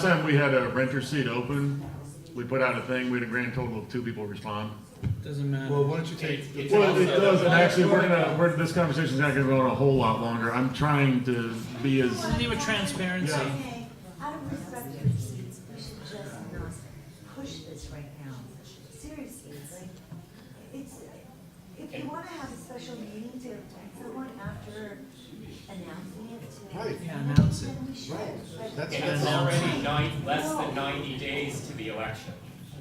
time we had a renter seat open, we put out a thing, we had a grand total of 2 people respond. Doesn't matter. well, why don't you take, Well, it does, and actually, this conversation's not gonna go on a whole lot longer. I'm trying to be as, In the name of transparency. Yeah. Okay, out of respect for the seats, we should just not push this right now. Seriously, it's like, if you want wanna have a special meeting to appoint someone after announcing it to? Right. Yeah, announce it. Then we should. Right. But- And it's already less than 90 days to the election.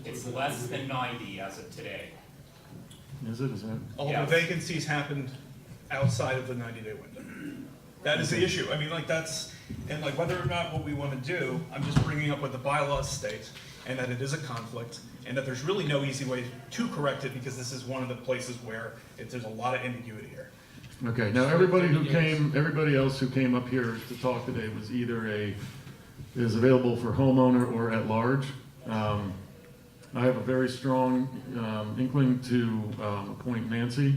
It's less than 90 as of today. Is it, is that? All the Yes. vacancies happened outside of the 90-day window. That is the issue. I mean, like, that's, and like, whether or not what we want to do, I'm just bringing up what the bylaws state, and that it is a conflict, and that there's really no easy way to correct it, because this is one of the places where there's a lot of ambiguity here. Okay, now everybody else who came up here to talk today was either is available for homeowner or at large. I have a very strong inkling to appoint Nancy.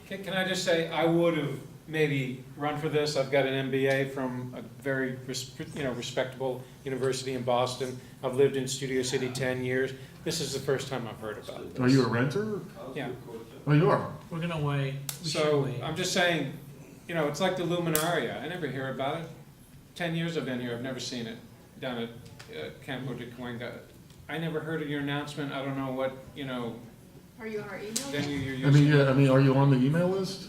Can I just say, I would have maybe run for this. I've got an MBA from a very respectable university in Boston. I've lived in Studio City 10 years. This is the first time I've heard about it. Are you a renter? Yeah. Oh, you are? We're gonna wait. We should So wait. I'm just saying, it's like the Luminaria. I never hear about it. 10 years I've been here, I've never seen it down at Campo de Cuenca. I never heard of your announcement. I don't know what, Are you on our email? venue you're I mean, using. yeah, I mean, are you on the email list?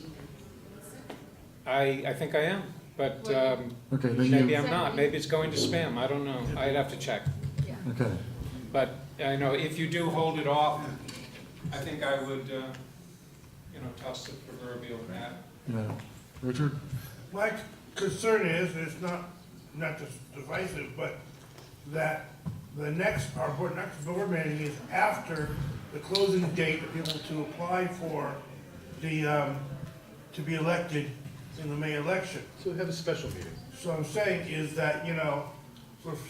I think I am, but Okay, then maybe you, I'm not. Maybe it's going to spam. I don't know. I'd have to check. okay. But I know if you do hold it off, I think I would, toss the proverbial hat. Yeah. Richard? My concern is, and it's not just divisive, but that our next board meeting is after the closing date of people to apply for to be elected in the May election. So we have a special meeting. So I'm saying is that,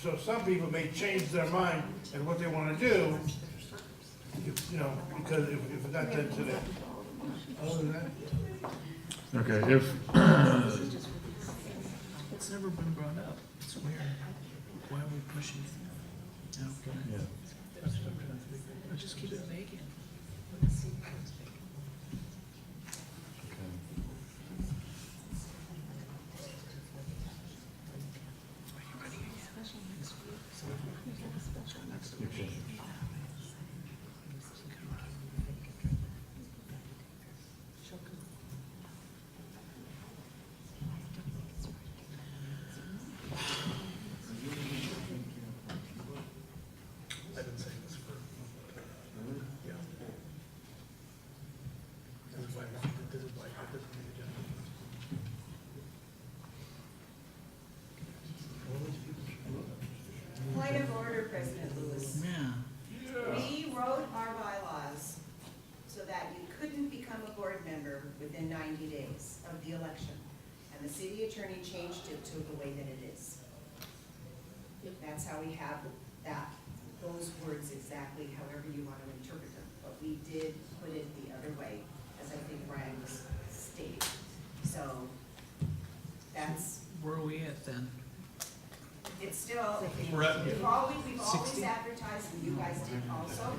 so some people may change their mind and what they wanna do, because if it's not done today. Other than that, Okay, if, It's never been brought up. It's weird. Why are we pushing it? Okay. yeah. That's what I'm trying to figure out. Just keep it vacant. Okay. I've been saying this for, yeah. This is why I put this on the agenda. Point of order, President Lewis. Yeah. We wrote our bylaws so that you couldn't become a board member within 90 days of the election. And the city attorney changed it to the way that it is. That's how we have those words exactly, however you want to interpret them. But we did put it the other way, as I think Brian was stating. So that's, Where are we at then? it's still, We're at- we've always 60? advertised, and you guys did also,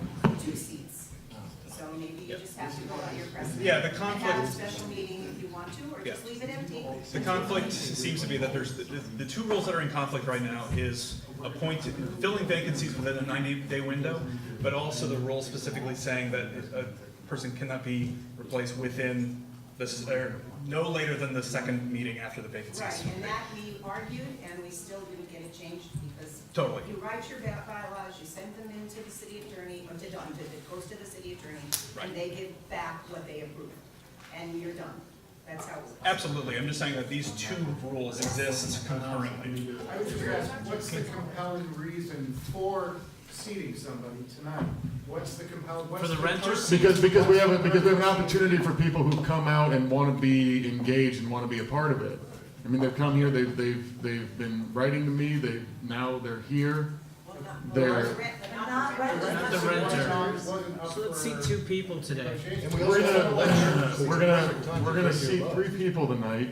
2 seats. So maybe you just have to go by your precedent. Yeah, the And have a conflict- special meeting if you want to, or just Yeah. leave it empty. The conflict seems to be that there's, the two rules that are in conflict right now is filling vacancies within a 90-day window, but also the rule specifically saying that a person cannot be replaced within this, or no later than the second meeting after the vacancies. Right, and that we argued, and we still didn't get it changed, because Totally. you write your bylaws, you send them into the city attorney, or it goes to the city attorney, Right. and they give back what they approve, and you're done. That's how it works. Absolutely, I'm just saying that these two rules exist concurrently. I would just ask, what's the compelling reason for seating somebody tonight? What's the compelling, what's For the renters? Because we have an opportunity for people who come out and want to be engaged and want to be a part of it. I mean, they've come here, they've been writing to me, they're here. They're, Not the renter. So let's see 2 people today. we're gonna see 3 people tonight.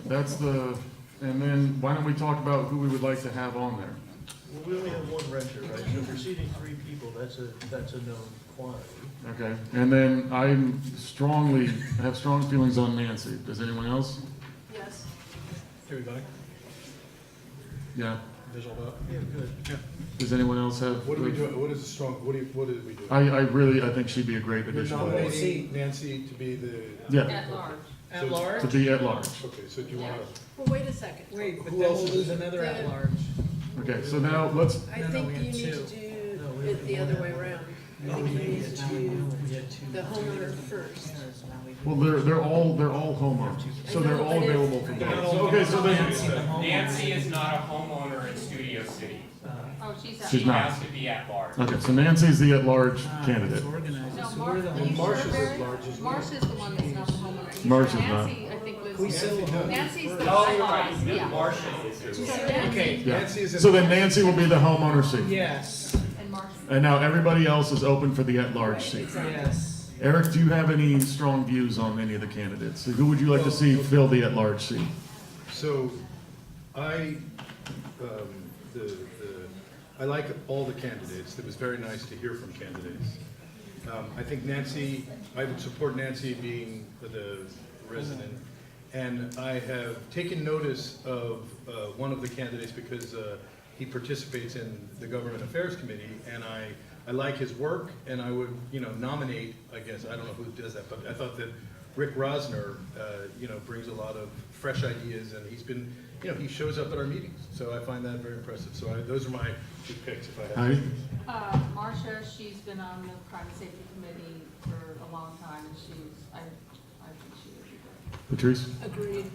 And then why don't we talk about who we would like to have on there? Well, we only have one renter, right? So if we're seating 3 people, that's a known quantity. Okay, and then I have strong feelings on Nancy. Does anyone else? Yes. Everybody? Yeah, visual about. Yeah, good. Yeah. Does anyone else have? What do we do, what is a strong, what did we do? I think she'd be a great You're addition. nominating Nancy to be the. Yeah. At large. So- At large? To be at large. Okay, so do you want to? Well, wait a second. Wait, but Who then else we'll is- lose another at large. Okay, so now let's, I No, no, think we you had need to two. do it the other way around. I think you need to do the homeowner first. well, they're all homeowners, so they're all available for They're not both. all Okay, so Nancy, then, Nancy is not a homeowner in Studio City. Oh, she's She's She not. has to be at large. okay, so Nancy's the at-large candidate. Organized, No, so we're the Marcia, Marcia's Marcia's at large as well. Marcia's the one that's not the homeowner. Marcia's not. Nancy, I think, lives. We still does. Nancy's the Oh, you're bylaws, right, yeah. Marcia is too. So Nancy Okay, Yeah. Nancy is in- So then Nancy will be the homeowner seat. yes, and Marcia. And now everybody else is open for the at-large seat. yes. Eric, do you have any strong views on any of the candidates? Who would you like to see fill the at-large seat? So, I like all the candidates. It was very nice to hear from candidates. I think Nancy, I would support Nancy being the resident. And I have taken notice of one of the candidates because he participates in the Government Affairs Committee, and I like his work, and I would, nominate, I guess, I don't know who does that, but I thought that Rick Rosner, brings a lot of fresh ideas, and he's been, he shows up at our meetings, so I find that very impressive. So those are my two picks if I have. Heidi? Marcia, she's been on the private safety committee for a long time, and I think she would be great. Patrice? Agreed.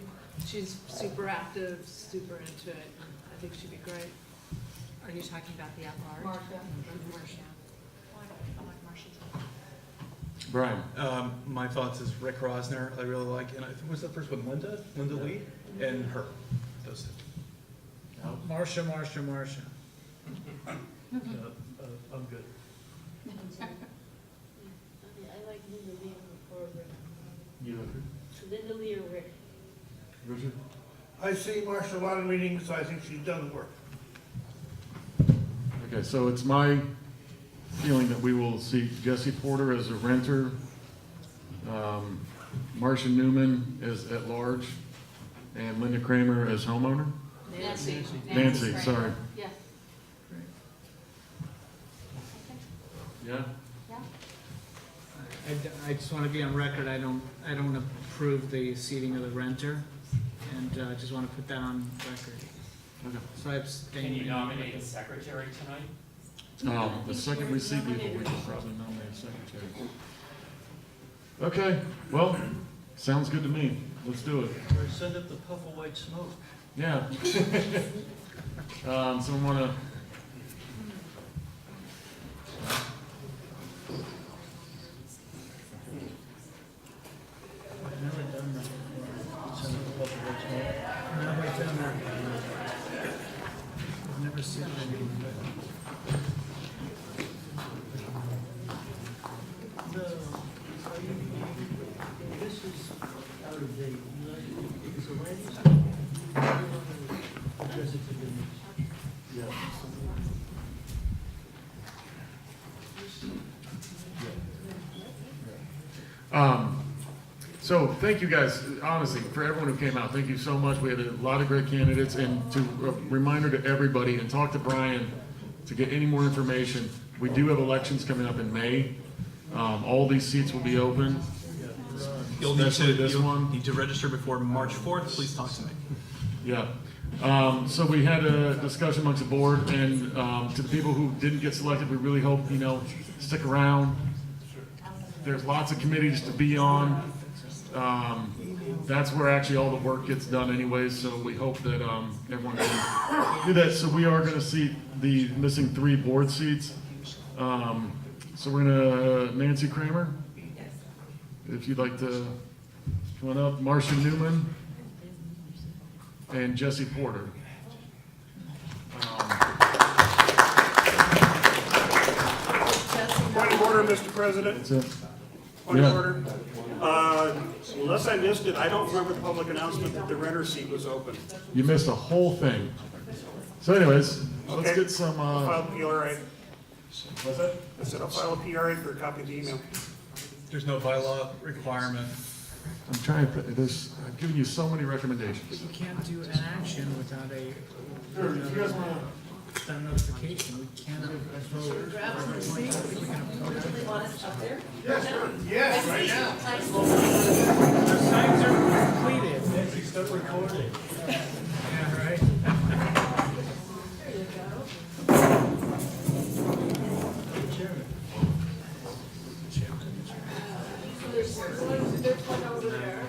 She's super active, super into it. I think she'd be great. Are you talking about the at-large? Marcia. Marcia. I like Marcia too. Brian? My thoughts is Rick Rosner, I really like, and I think, was the first one, Linda Lee, and her, those two. Marcia. I'm good. I like Linda Lee or Rick. You agree? Linda Lee or Rick. Richard? I see Marcia a lot of meetings, so I think she's done the work. Okay, so it's my feeling that we will see Jesse Porter as a renter, Marcia Newman as at-large, and Linda Kramer as homeowner? Nancy. Nancy, sorry. Yes. Yeah? Yeah. I just want to be on record, I don't approve the seating of the renter, and I just want to put that on record. Okay. So I abstain. Can you nominate a secretary tonight? The second we see people, we can probably nominate a secretary. Okay, well, sounds good to me. Let's do it. Or send up the puff of white smoke. Yeah. Someone wanna? I've never done that before. Send up the puff of white smoke. Never done that. I've never seen anything. No, this is out of date. You like, is the ladies? Address it to Denise. Yeah. So thank you guys, honestly, for everyone who came out. Thank you so much. We had a lot of great candidates, and to a reminder to everybody, and talk to Brian to get any more information. We do have elections coming up in May. All these seats will be open. You'll need Especially to, this you'll one. need to register before March 4th, please talk to me. Yeah. So we had a discussion amongst the board, and to the people who didn't get selected, we really hope, stick around. There's lots of committees to be on. That's where actually all the work gets done anyways, so we hope that everyone can do that. So we are gonna seat the missing 3 board seats. So we're gonna, Nancy Kramer? If you'd like to come on up, Marcia Newman, and Jesse Porter. Point of order, Mr. President. That's it. Point of Yeah. order. Unless I missed it, I don't remember the public announcement that the renter seat was open. You missed a whole thing. So anyways, let's Okay. get some, I'll file a PRA. what's that? I said I'll file a PRA for a copy of the email. There's no bylaw requirement I'm trying to, I've given you so many recommendations. But you can't do an action without a, Sure, if you guys wanna. without notification. We cannot vote. Really want us up there? Yes, sir. Yes, right now. The signs are completed. Next, you start recording. Yeah, right. There you go. Chairman. There's one over there.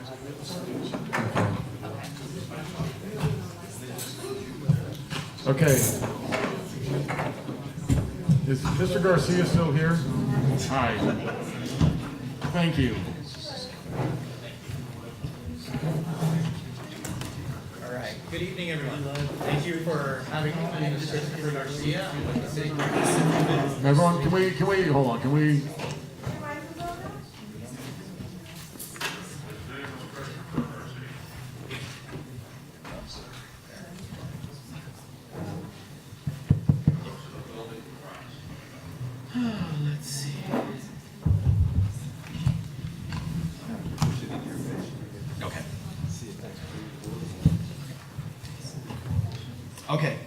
Okay. Is Mr. Garcia still here? Hi. Thank you. All right, good evening, everyone. Thank you for having me. My name is Christopher Garcia. I'm with the City Clerk. Everyone, can we, hold on, can we? Let's see. Okay. Okay,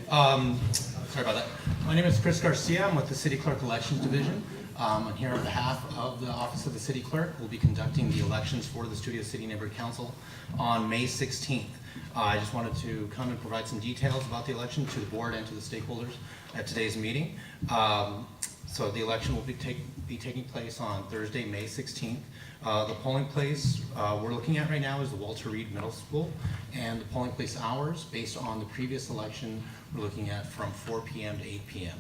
sorry about that. My name is Chris Garcia. I'm with the City Clerk Elections Division. I'm here on behalf of the Office of the City Clerk. We'll be conducting the elections for the Studio City Neighborhood Council on May 16th. I just wanted to come and provide some details about the election to the board and to the stakeholders at today's meeting. So the election will be taking place on Thursday, May 16th. The polling place we're looking at right now is the Walter Reed Middle School, and the polling place hours, based on the previous election, we're looking at from 4 p.m. to 8 p.m.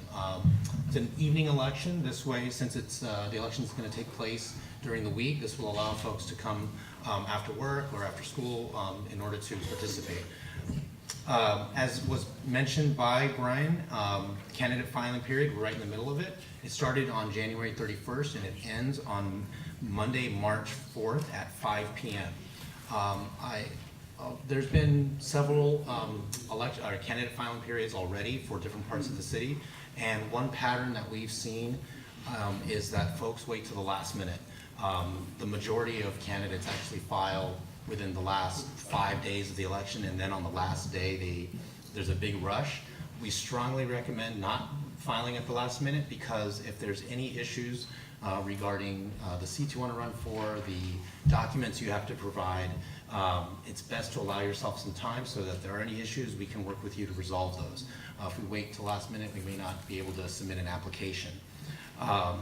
It's an evening election. This way, since it's the election is going to take place during the week, this will allow folks to come after work or after school in order to participate. As was mentioned by Brian, candidate filing period, we're right in the middle of it. It started on January 31st and it ends on Monday, March 4th at 5 p.m. There's been several candidate filing periods already for different parts of the city, and one pattern that we've seen is that folks wait to the last minute. The majority of candidates actually file within the last 5 days of the election, and then on the last day there's a big rush. We strongly recommend not filing at the last minute, because if there's any issues regarding the seats you want to run for, the documents you have to provide, it's best to allow yourself some time so that if there are any issues, we can work with you to resolve those. If we wait till last minute, we may not be able to submit an application. All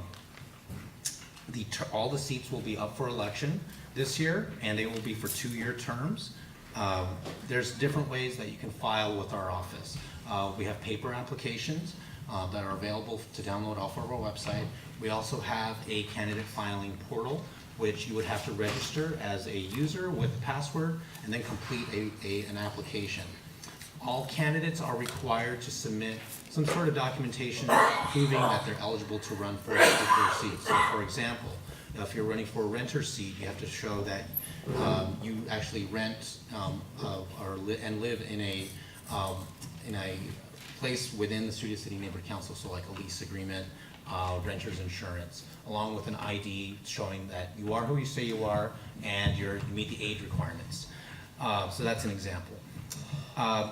the seats will be up for election this year, and they will be for 2-year terms. There's different ways that you can file with our office. We have paper applications that are available to download off of our website. We also have a candidate filing portal, which you would have to register as a user with a password and then complete an application. All candidates are required to submit some sort of documentation proving that they're eligible to run for a particular seat. So for example, if you're running for a renter seat, you have to show that you actually rent and live in a place within the Studio City Neighborhood Council, so like a lease agreement, renter's insurance, along with an ID showing that you are who you say you are and you meet the age requirements. So that's an example.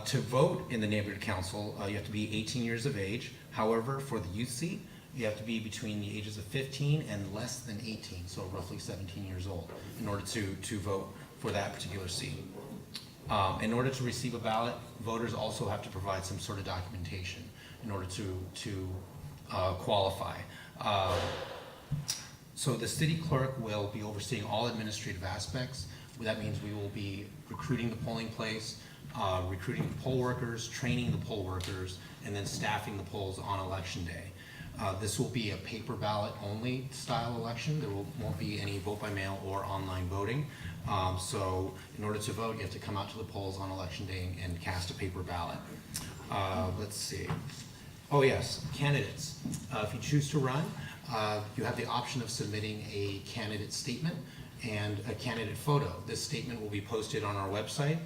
To vote in the Neighborhood Council, you have to be 18 years of age. However, for the youth seat, you have to be between the ages of 15 and less than 18, so roughly 17 years old, in order to vote for that particular seat. In order to receive a ballot, voters also have to provide some sort of documentation in order to qualify. So the city clerk will be overseeing all administrative aspects. That means we will be recruiting the polling place, recruiting the poll workers, training the poll workers, and then staffing the polls on election day. This will be a paper ballot only style election. There won't be any vote by mail or online voting. So in order to vote, you have to come out to the polls on election day and cast a paper ballot. Let's see. Oh yes, candidates. If you choose to run, you have the option of submitting a candidate statement and a candidate photo. This statement will be posted on our website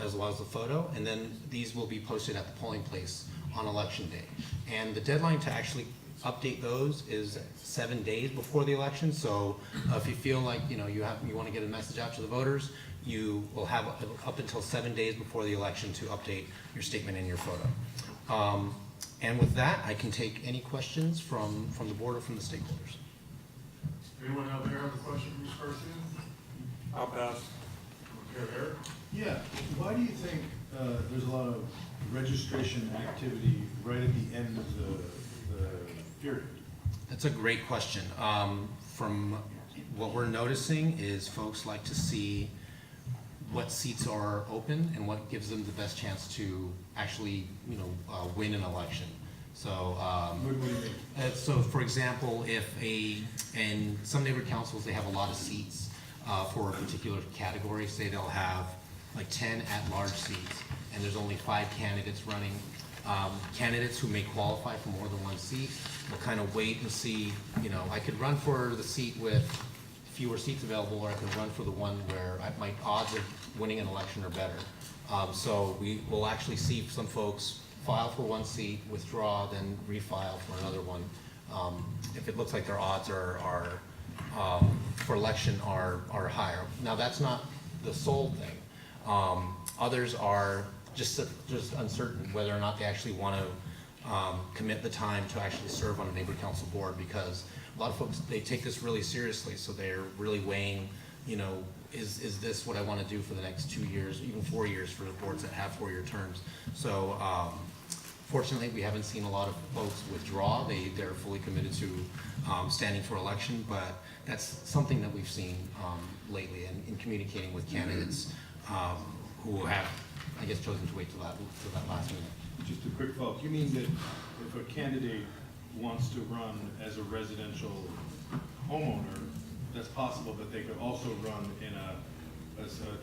as well as the photo, and then these will be posted at the polling place on election day. And the deadline to actually update those is 7 days before the election. So if you feel like, you want to get a message out to the voters, you will have up until 7 days before the election to update your statement and your photo. And with that, I can take any questions from the board or from the stakeholders. Anyone out there have a question for Ms. Garcia? I'll pass. Okay, Eric? Yeah, why do you think there's a lot of registration activity right at the end of the period? That's a great question. From what we're noticing is folks like to see what seats are open and what gives them the best chance to actually, win an election. So, What do you mean? so for example, in some neighborhood councils, they have a lot of seats for a particular category. Say they'll have like 10 at-large seats, and there's only 5 candidates running. Candidates who may qualify for more than one seat will kind of wait and see, I could run for the seat with fewer seats available, or I can run for the one where my odds of winning an election are better. So we will actually see some folks file for one seat, withdraw, then refile for another one. If it looks like their odds are for election are higher. Now that's not the sole thing. Others are just uncertain whether or not they actually want to commit the time to actually serve on a neighborhood council board, because a lot of folks, they take this really seriously, so they're really weighing, is this what I want to do for the next 2 years, even 4 years for the boards that have 4-year terms. So fortunately, we haven't seen a lot of folks withdraw. They're fully committed to standing for election, but that's something that we've seen lately in communicating with candidates who have, I guess, chosen to wait till that last minute. Just a quick follow-up. You mean that if a candidate wants to run as a residential homeowner, that's possible, but they could also run in a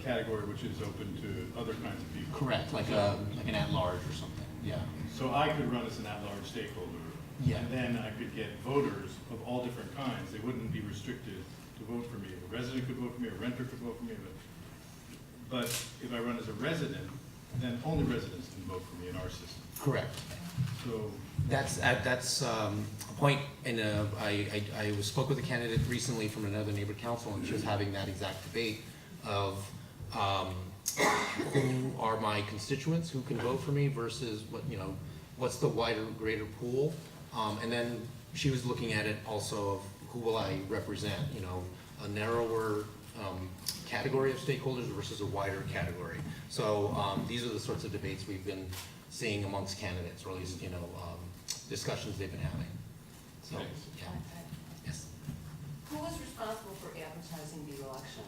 category which is open to other kinds of people? Correct, like an at-large or something, yeah. So I could run as an at-large stakeholder? Yeah. And then I could get voters of all different kinds. They wouldn't be restricted to vote for me. A resident could vote for me, a renter could vote for me, but if I run as a resident, then only residents can vote for me in our system. Correct. So That's a point, and I spoke with a candidate recently from another neighborhood council, and she was having that exact debate of who are my constituents who can vote for me versus what's the wider, greater pool, and then she was looking at it also of who will I represent, a narrower category of stakeholders versus a wider category. So these are the sorts of debates we've been seeing amongst candidates, or at least discussions they've been having. So, yeah. Yes. Who was responsible for advertising the election?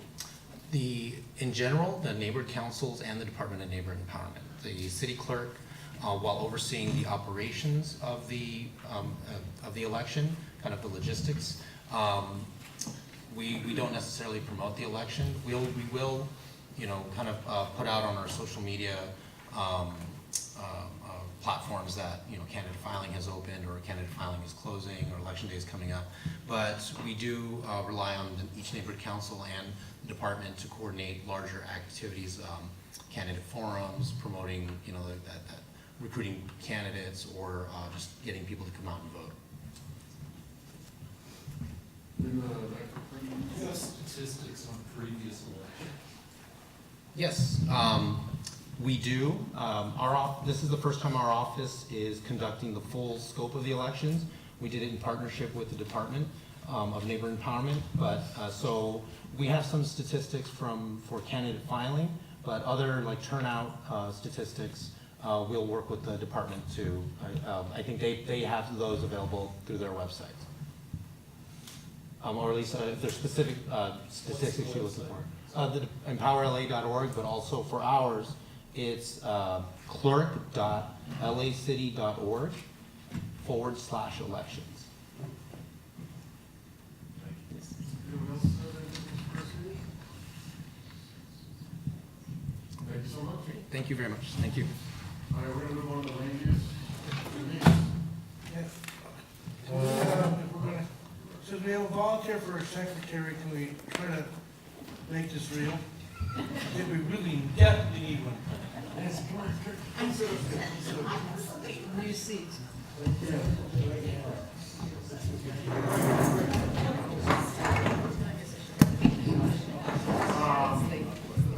In general, the neighborhood councils and the Department of Neighborhood Empowerment. The city clerk, while overseeing the operations of the election, kind of the logistics, we don't necessarily promote the election. We will, kind of put out on our social media platforms that, candidate filing has opened, or candidate filing is closing, or election day is coming up. But we do rely on each neighborhood council and the department to coordinate larger activities, candidate forums, promoting, that recruiting candidates, or just getting people to come out and vote. Statistics on previous elections. Yes, we do. This is the first time our office is conducting the full scope of the elections. We did it in partnership with the Department of Neighborhood Empowerment, but so we have some statistics for candidate filing, but other like turnout statistics, we'll work with the department to. I think they have those available through their website. Or at least if there's specific statistics you're looking for. The empowerla.org, but also for ours, it's clerk.lacity.org/elections. Anyone else have anything for us here? Thank you so much. Thank you very much. Thank you. All right, we're gonna move on to land use. Denise. Yes. Since we have a volunteer for a secretary, can we try to make this real? I think we really definitely need one. Yes, come on. New seat.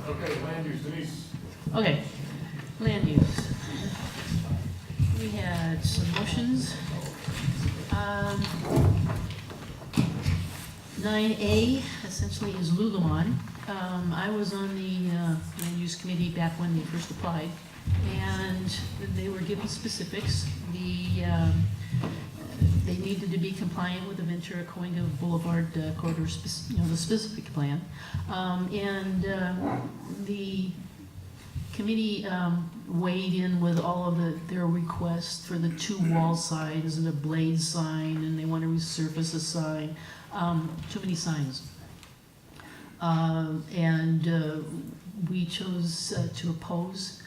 Okay, land use, Denise. Okay, land use. We had some motions. 9A essentially is Lululemon. I was on the land use committee back when they first applied, and they were given specifics. They needed to be compliant with the Ventura Coinga Boulevard corridor, the specific plan. The committee weighed in with all of their requests for the 2 wall signs and a blade sign, and they want to resurface a sign. Too many signs. We chose to oppose.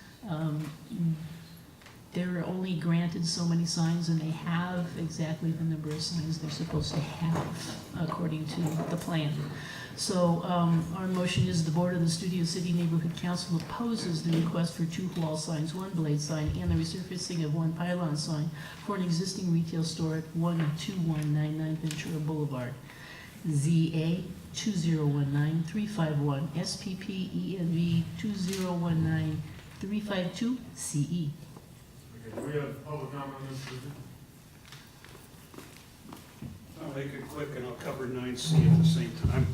They're only granted so many signs, and they have exactly the number of signs they're supposed to have according to the plan. So our motion is the Board of the Studio City Neighborhood Council opposes the request for 2 wall signs, 1 blade sign, and the resurfacing of 1 pylon sign for an existing retail store at 12199 Ventura Boulevard. ZA 2019-351, SPP ENV 2019-352, CE. Okay, do we have public comment on this? I'll make it quick and I'll cover 9C at the same time.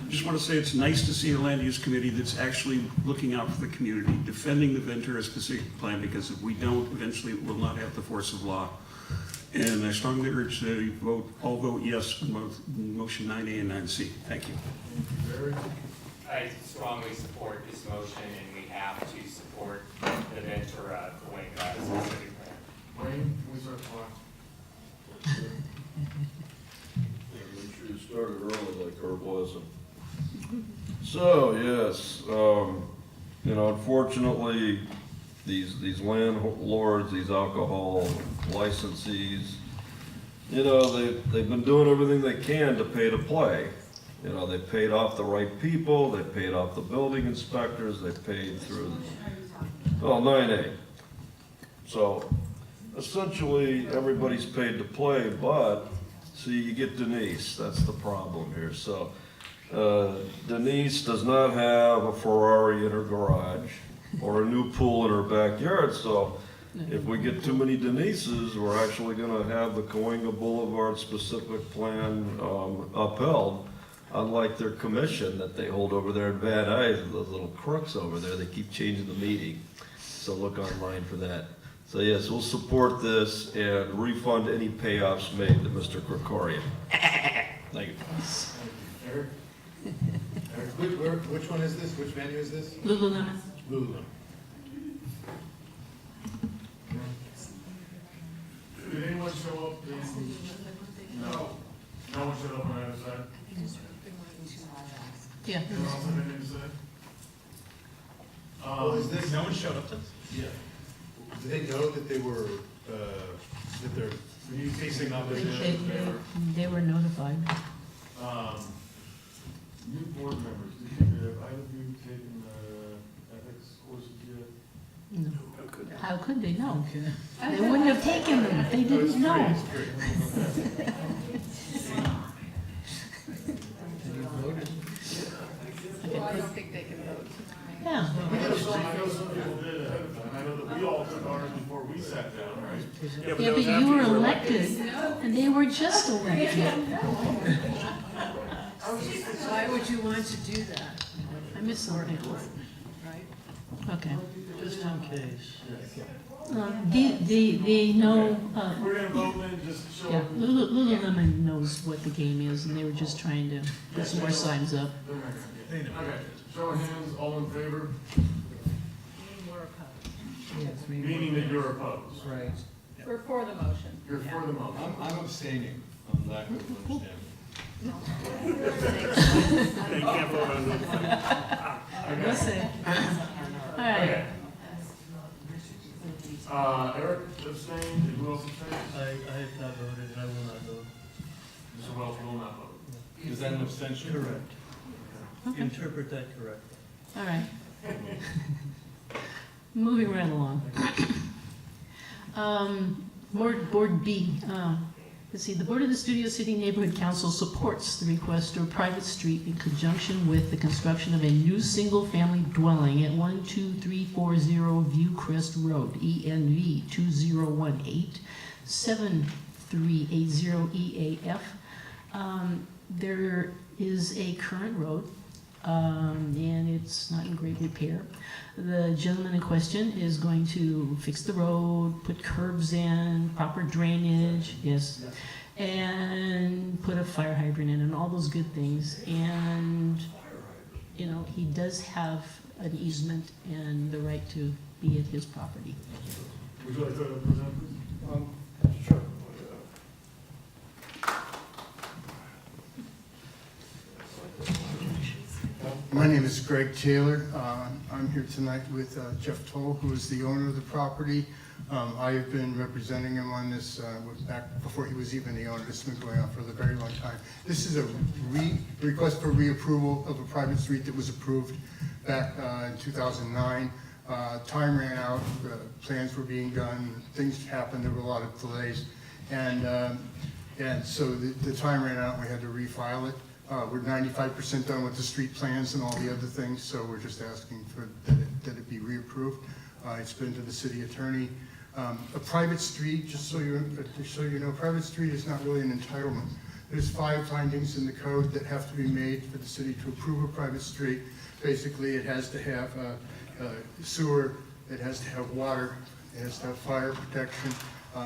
Just want to say it's nice to see a land use committee that's actually looking out for the community, defending the Ventura specific plan, because if we don't, eventually it will not have the force of law. And I strongly urge you to all vote yes on both motion 9A and 9C. Thank you. I strongly support this motion, and we have to support the Ventura Coinga specific plan. Wayne, can we start the clock? Make sure you started early like Herb wasn't. So, yes, unfortunately, these landlords, these alcohol licensees, they've been doing everything they can to pay to play. They paid off the right people, they paid off the building inspectors, they paid through, 9A. So, essentially, everybody's paid to play, but, see, you get Denise, that's the problem here. So, Denise does not have a Ferrari in her garage or a new pool in her backyard, so if we get too many Denises, we're actually gonna have the Coinga Boulevard specific plan upheld, unlike their commission that they hold over there in Van Nuys, those little crooks over there, they keep changing the meeting. So look online for that. So yes, we'll support this and refund any payoffs made to Mr. Krikorian. Thank you. Eric? Which one is this? Which venue is this? Lululemon. Lululemon. Did anyone show up? No. No one showed up on either side? Yeah. Anyone else have anything to say? Is this? No one showed up to this? Yeah. Do they know that they were, that they're facing opposition? They were notified. New board members, have either of you taken ethics courses yet? No. How could they know? They wouldn't have taken them. They didn't know. I don't think they can vote tonight. Yeah. I know some people did ahead of time. I know that we all took ours before we sat down, right? Yeah, but you were elected, and they were just elected. Why would you want to do that? I missed something. Right? Okay. Just in case. They know. We're gonna vote in, just show. Yeah, Lululemon knows what the game is, and they were just trying to put some more signs up. Okay, show of hands, all in favor? Meaning that you're opposed. Right. We're for the motion. You're for the motion. I'm abstaining on that, understand. They can't vote on this. We'll see. All right. Eric abstained, and who else abstained? I have not voted, and I will not vote. Mr. Welch will not vote. Is that an abstention? Correct. Okay. Interpret that correctly. All right. Moving right along. Board B, Let's see, the Board of the Studio City Neighborhood Council supports the request of a private street in conjunction with the construction of a new single-family dwelling at 12340 Viewcrest Road, ENV 2018-7380 EAF. There is a current road, and it's not in great repair. The gentleman in question is going to fix the road, put curbs in, proper drainage, yes, and put a fire hydrant in and all those good things. And, you know, he does have an easement and the right to be at his property. Would you like to present, please? Sure. My name is Greg Taylor. I'm here tonight with Jeff Toll, who is the owner of the property. I have been representing him on this back before he was even the owner. This has been going on for a very long time. This is a request for reapproval of a private street that was approved back in 2009. Time ran out, plans were being done, things happened, there were a lot of delays. And so the time ran out and we had to refile it. We're 95% done with the street plans and all the other things, so we're just asking for that it be reapproved. It's been to the city attorney. A private street, just so you know, private street is not really an entitlement. There's 5 findings in the code that have to be made for the city to approve a private street. Basically, it has to have sewer, it has to have water, it has to have fire protection,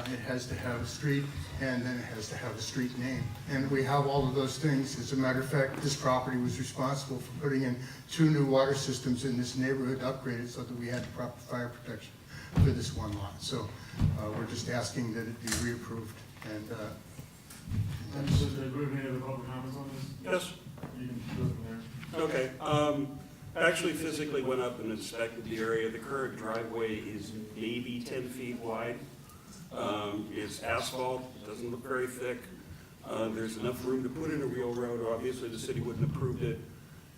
it has to have a street, and then it has to have a street name. And we have all of those things. As a matter of fact, this property was responsible for putting in 2 new water systems in this neighborhood, upgraded so that we had proper fire protection for this one lot. So we're just asking that it be reapproved. And do we have any other public comments on this? Yes. You can go from there. Okay. I actually physically went up and inspected the area. The current driveway is maybe 10 feet wide. It's asphalt, doesn't look very thick. There's enough room to put in a real road. Obviously, the city wouldn't have approved it.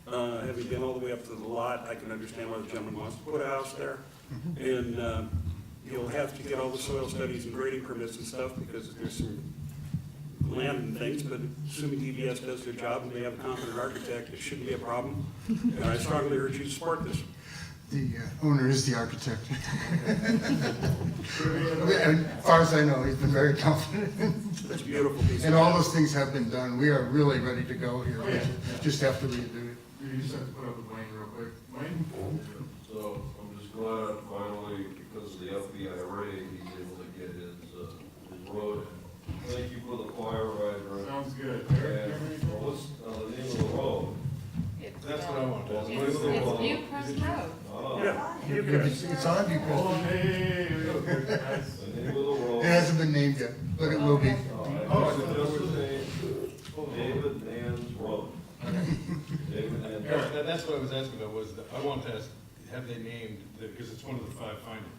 Having been all the way up to the lot, I can understand why the gentleman wants to put a house there. And he'll have to get all the soil studies and grading permits and stuff because there's some land and things, but assuming DBS does their job and they have a competent architect, it shouldn't be a problem. And I strongly urge you to support this. the owner is the architect. As far as I know, he's been very confident. That's a beautiful piece. And all those things have been done. We are really ready to go here. We just have to redo it. You just have to put up with Wayne real quick. Wayne? So I'm just glad finally, because of the FBI raid, he's able to get his road in. Thank you for the fire hydrant. Sounds good. And what's the name of the road? That's what I want to ask. It's Viewcrest Road. Oh. Yeah, It's on you, Oh, Chris. hey, The name of the road. It hasn't been named yet, but it will be. Just the name, David Ann's Road. David Ann's. That's what I was asking about, was that I wanted to ask, have they named, because it's one of the 5 findings.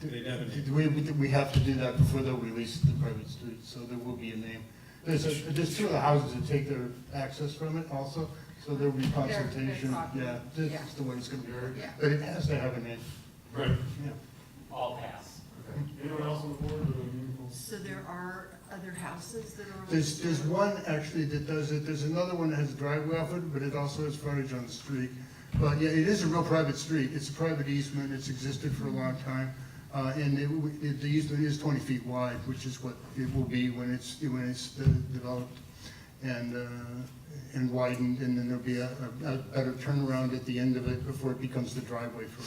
They haven't named. We have to do that before they'll release the private street, so there will be a name. There's 2 of the houses that take their access from it also, so there will be consultation. Yeah, this is the way it's gonna be heard, Yeah. but it has to have a name. Right. Yeah. All pass. Anyone else on the board? So there are other houses that are on? There's one actually that does it, there's another one that has a driveway off it, but it also has frontage on the street. But yeah, it is a real private street, it's a private easement, it's existed for a long time. And the easement is 20 feet wide, which is what it will be when it's developed and widened, and then there'll be a better turnaround at the end of it before it becomes the driveway for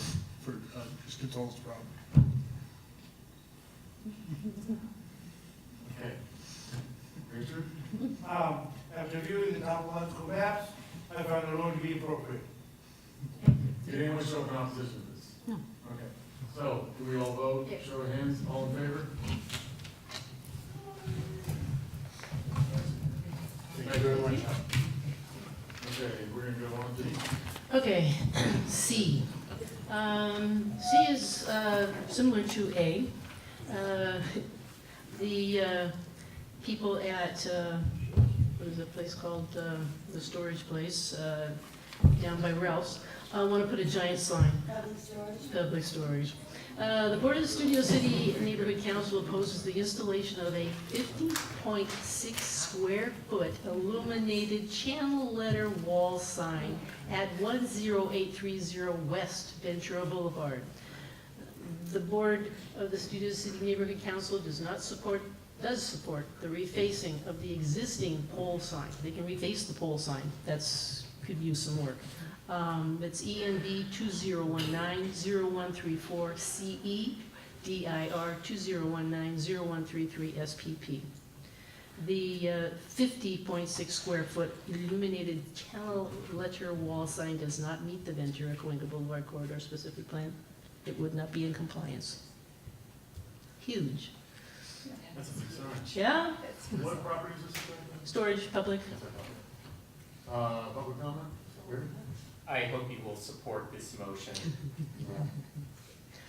Mr. Toll's problem. Okay. Richard? After viewing the topological maps, I found the road to be appropriate. Did anyone show up in opposition to this? No. Okay. So, do we all vote? Yeah. Show of hands, all in favor? Thank you very much. Okay, we're gonna go on to, Okay, C. C is similar to A. The people at, what is the place called, the storage place, down by Ralph's, want to put a giant sign. Public storage? Public storage. The Board of the Studio City Neighborhood Council opposes the installation of a 50.6 square foot illuminated channel letter wall sign at 10830 West Ventura Boulevard. The Board of the Studio City Neighborhood Council does support the refacing of the existing pole sign. They can reface the pole sign. Could use some work. It's ENB 2019-0134 CE, DIR 2019-0133 SPP. The 50.6 square foot illuminated channel letter wall sign does not meet the Ventura Cahuenga Boulevard Corridor Specific Plan. It would not be in compliance. Huge. That's a big sign. Yeah? What property is this? Storage, public. Public comment? Where? I hope you will support this motion.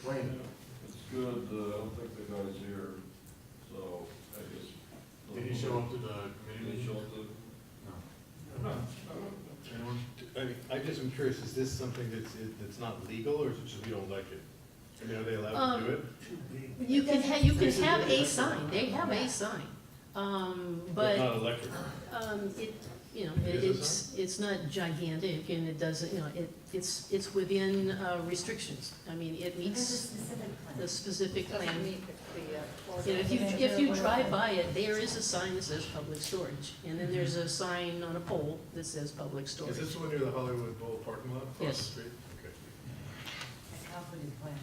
Wayne? It's good, I don't think the guy's here, so I guess. Did he show up to the committee? Did he show up to? No. Anyone? I just am curious, is this something that's not legal, or is it just we don't like it? I mean, are they allowed to do it? You can have a sign. They have a sign. But Not electric. it's not gigantic, and it doesn't, it's within restrictions. I mean, it meets the specific plan. If you drive by it, there is a sign that says public storage, and then there's a sign on a pole that says public storage. Is this one near the Hollywood Bowl parking lot across Yes. the street? Okay. A comprehensive plan.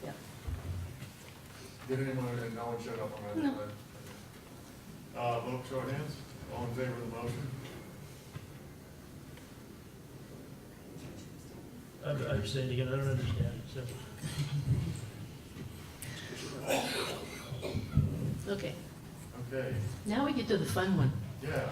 Yeah. Did anyone acknowledge that up on that? No. Vote, show of hands. All in favor of the motion? I'm saying again, I don't understand it, so. Okay. Okay. Now we get to the fun one. Yeah.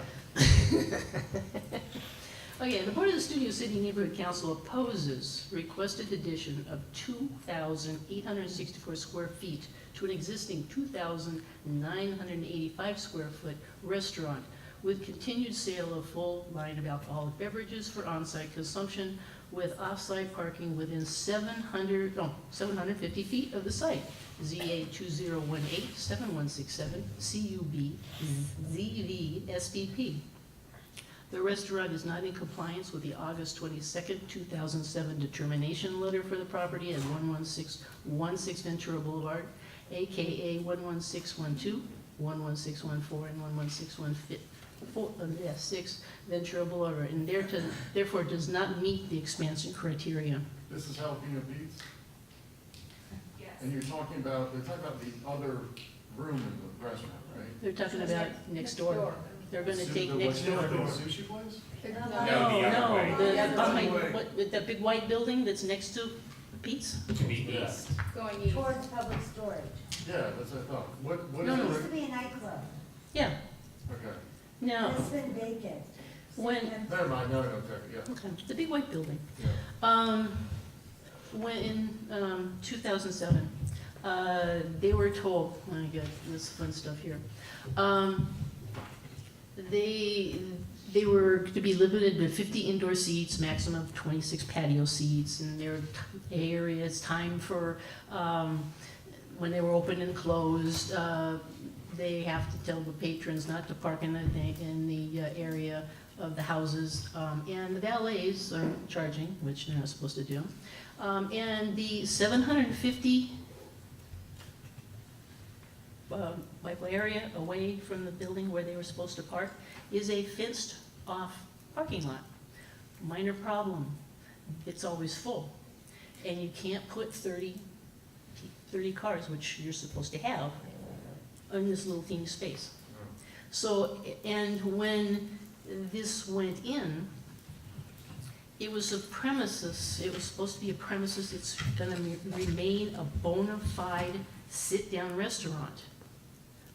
Okay, the Board of the Studio City Neighborhood Council opposes requested addition of 2,864 square feet to an existing 2,985 square foot restaurant with continued sale of full line of alcoholic beverages for on-site consumption with off-site parking within 750 feet of the site. ZA 2018-7167 CUB ZV SPP. The restaurant is not in compliance with the August 22nd, 2007 determination letter for the property at 11616 Ventura Boulevard, AKA 11612, 11614, and 11616 Ventura Boulevard, and therefore does not meet the expansion criteria. This is Jalapeno Beats? Yes. And they're talking about the other room in the restaurant, right? They're talking about next door. They're gonna take next door. The sushi place? The big white building that's next to Pete's? To be east. Going east. Towards public storage. Yeah, that's what I thought. What is No, it? no. It used to be a nightclub. Yeah. Okay. Now, It's been vacant. Never mind, no, okay, yeah. okay, the big white building. Yeah. When in 2007, they were told, oh my God, this fun stuff here. They were to be limited to 50 indoor seats, maximum of 26 patio seats, and their areas, time for, when they were open and closed, they have to tell the patrons not to park in the area of the houses, and the valets are charging, which they're not supposed to do. And the 750 area away from the building where they were supposed to park is a fenced-off parking lot. Minor problem, it's always full, and you can't put 30 cars, which you're supposed to have, in this little teeny space. So, and when this went in, it was a premises, it was supposed to be a premises, it's gonna remain a bona fide sit-down restaurant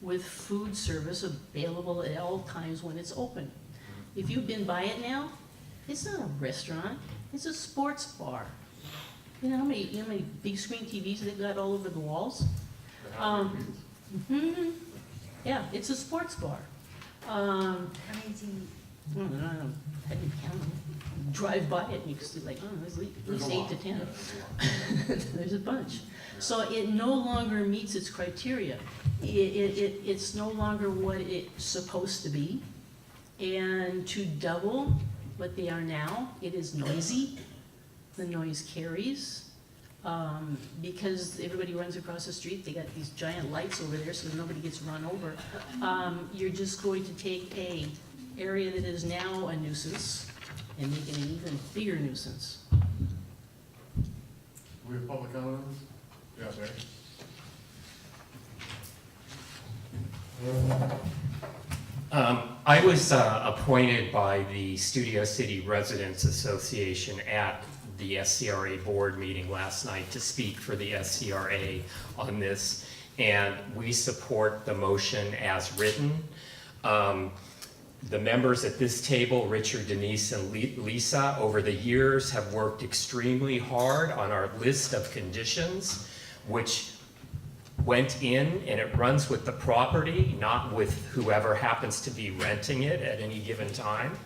with food service available at all times when it's open. If you've been by it now, it's not a restaurant, it's a sports bar. You know how many big screen TVs they've got all over the walls? Yeah, it's a sports bar. How many teams? I didn't count them. drive by it and you can see like, oh, there's at least 8 to 10. There's a bunch. So it no longer meets its criteria. It's no longer what it's supposed to be. And to double what they are now, it is noisy. The noise carries. Because everybody runs across the street, they got these giant lights over there so that nobody gets run over. You're just going to take a area that is now a nuisance and make it an even bigger nuisance. We have public comment on this? Yeah, Barry. I was appointed by the Studio City Residents Association at the SCRA board meeting last night to speak for the SCRA on this, and we support the motion as written. The members at this table, Richard, Denise, and Lisa, over the years have worked extremely hard on our list of conditions, which went in, and it runs with the property, not with whoever happens to be renting it at any given time.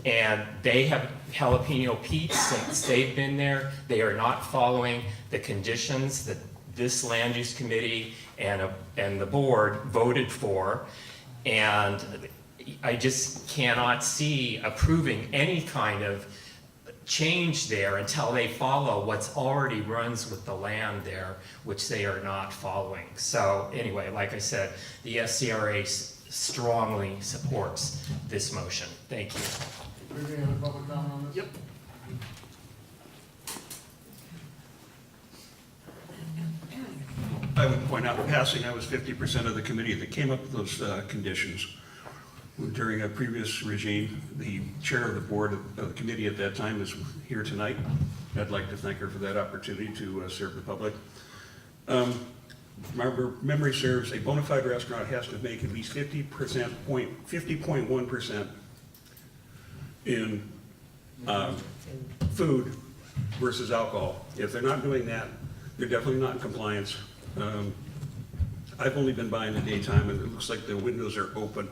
And they have, Jalapeno Pete, since they've been there, they are not following the conditions that this land use committee and the board voted for. And I just cannot see approving any kind of change there until they follow what's already runs with the land there, which they are not following. So anyway, like I said, the SCRA strongly supports this motion. Thank you. Do we have any other public comment on this? Yep. I would point out in passing, I was 50% of the committee that came up with those conditions. During a previous regime, the chair of the board of the committee at that time is here tonight. I'd like to thank her for that opportunity to serve the public. My memory serves, a bona fide restaurant has to make at least 50.1% in food versus alcohol. If they're not doing that, they're definitely not in compliance. I've only been by in the daytime, and it looks like the windows are open.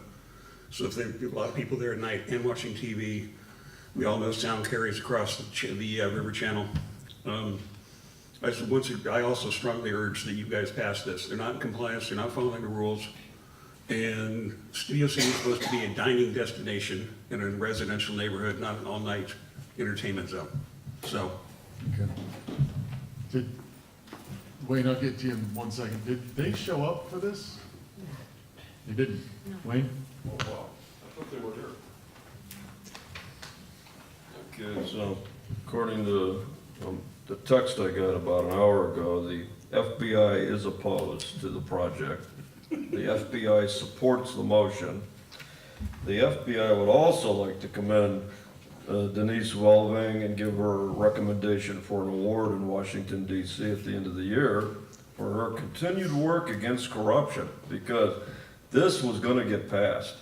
So if there are a lot of people there at night and watching TV, we all know sound carries across the river channel. I also strongly urge that you guys pass this. They're not in compliance, they're not following the rules. And Studio City is supposed to be a dining destination in a residential neighborhood, not an all-night entertainment zone. So. Okay. Wayne, I'll get to you in 1 second. Did they show up for this? They didn't. No. Wayne? Oh, wow. I thought they were here. Okay, so according to the text I got about an hour ago, the FBI is opposed to the project. The FBI supports the motion. The FBI would also like to commend Denise Welvang and give her a recommendation for an award in Washington, D.C. at the end of the year for her continued work against corruption, because this was going to get passed,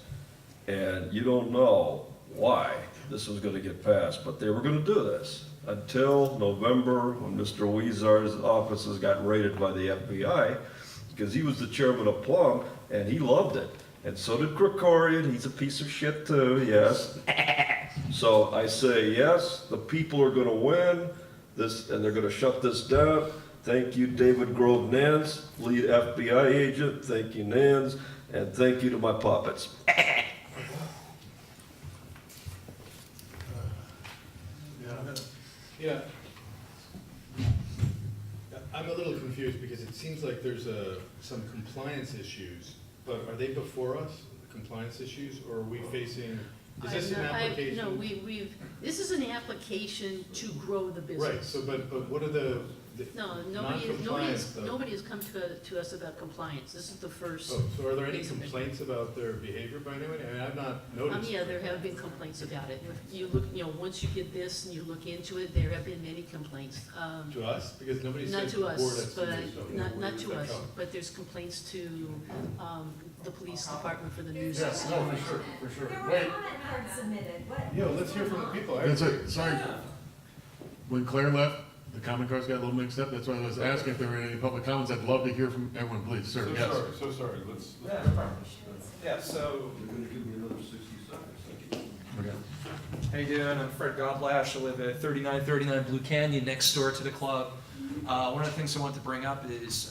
and you don't know why this was going to get passed, but they were going to do this until November, when Mr. Weezar's offices got raided by the FBI, because he was the chairman of Plum, and he loved it. And so did Krikorian. He's a piece of shit too, yes. So I say, yes, the people are going to win this, and they're going to shut this down. Thank you, David Grove Nance, lead FBI agent. Thank you, Nance. And thank you to my puppets. Yeah. I'm a little confused because it seems like there's some compliance issues, but are they before us, the compliance issues, or are we facing, is this an application? No, this is an application to grow the business. Right, so, but what are the No, non-compliance though? nobody has come to us about compliance. This is the first. Oh, so are there any complaints about their behavior by anyone? I mean, I've not noticed. Yeah, there have been complaints about it. You look, once you get this and you look into it, there have been many complaints. To us? Because nobody said Not the to board us, has to but, do so. not to Where us, does that come? but there's complaints to, the police department for the news. Yes, no, for sure. There were Wait, comment cards submitted, what? Yeah, well, let's hear from the people. that's it, sorry. When Claire left, the comment cards got a little mixed up. That's why I was asking if there were any public comments. I'd love to hear from everyone, please, sir. Yes. So sorry, let's. Yeah, so. You're going to give me another 60 seconds. Thank you. Okay. How you doing? I'm Fred Godlash. I live at 3939 Blue Canyon, next door to the club. One of the things I want to bring up is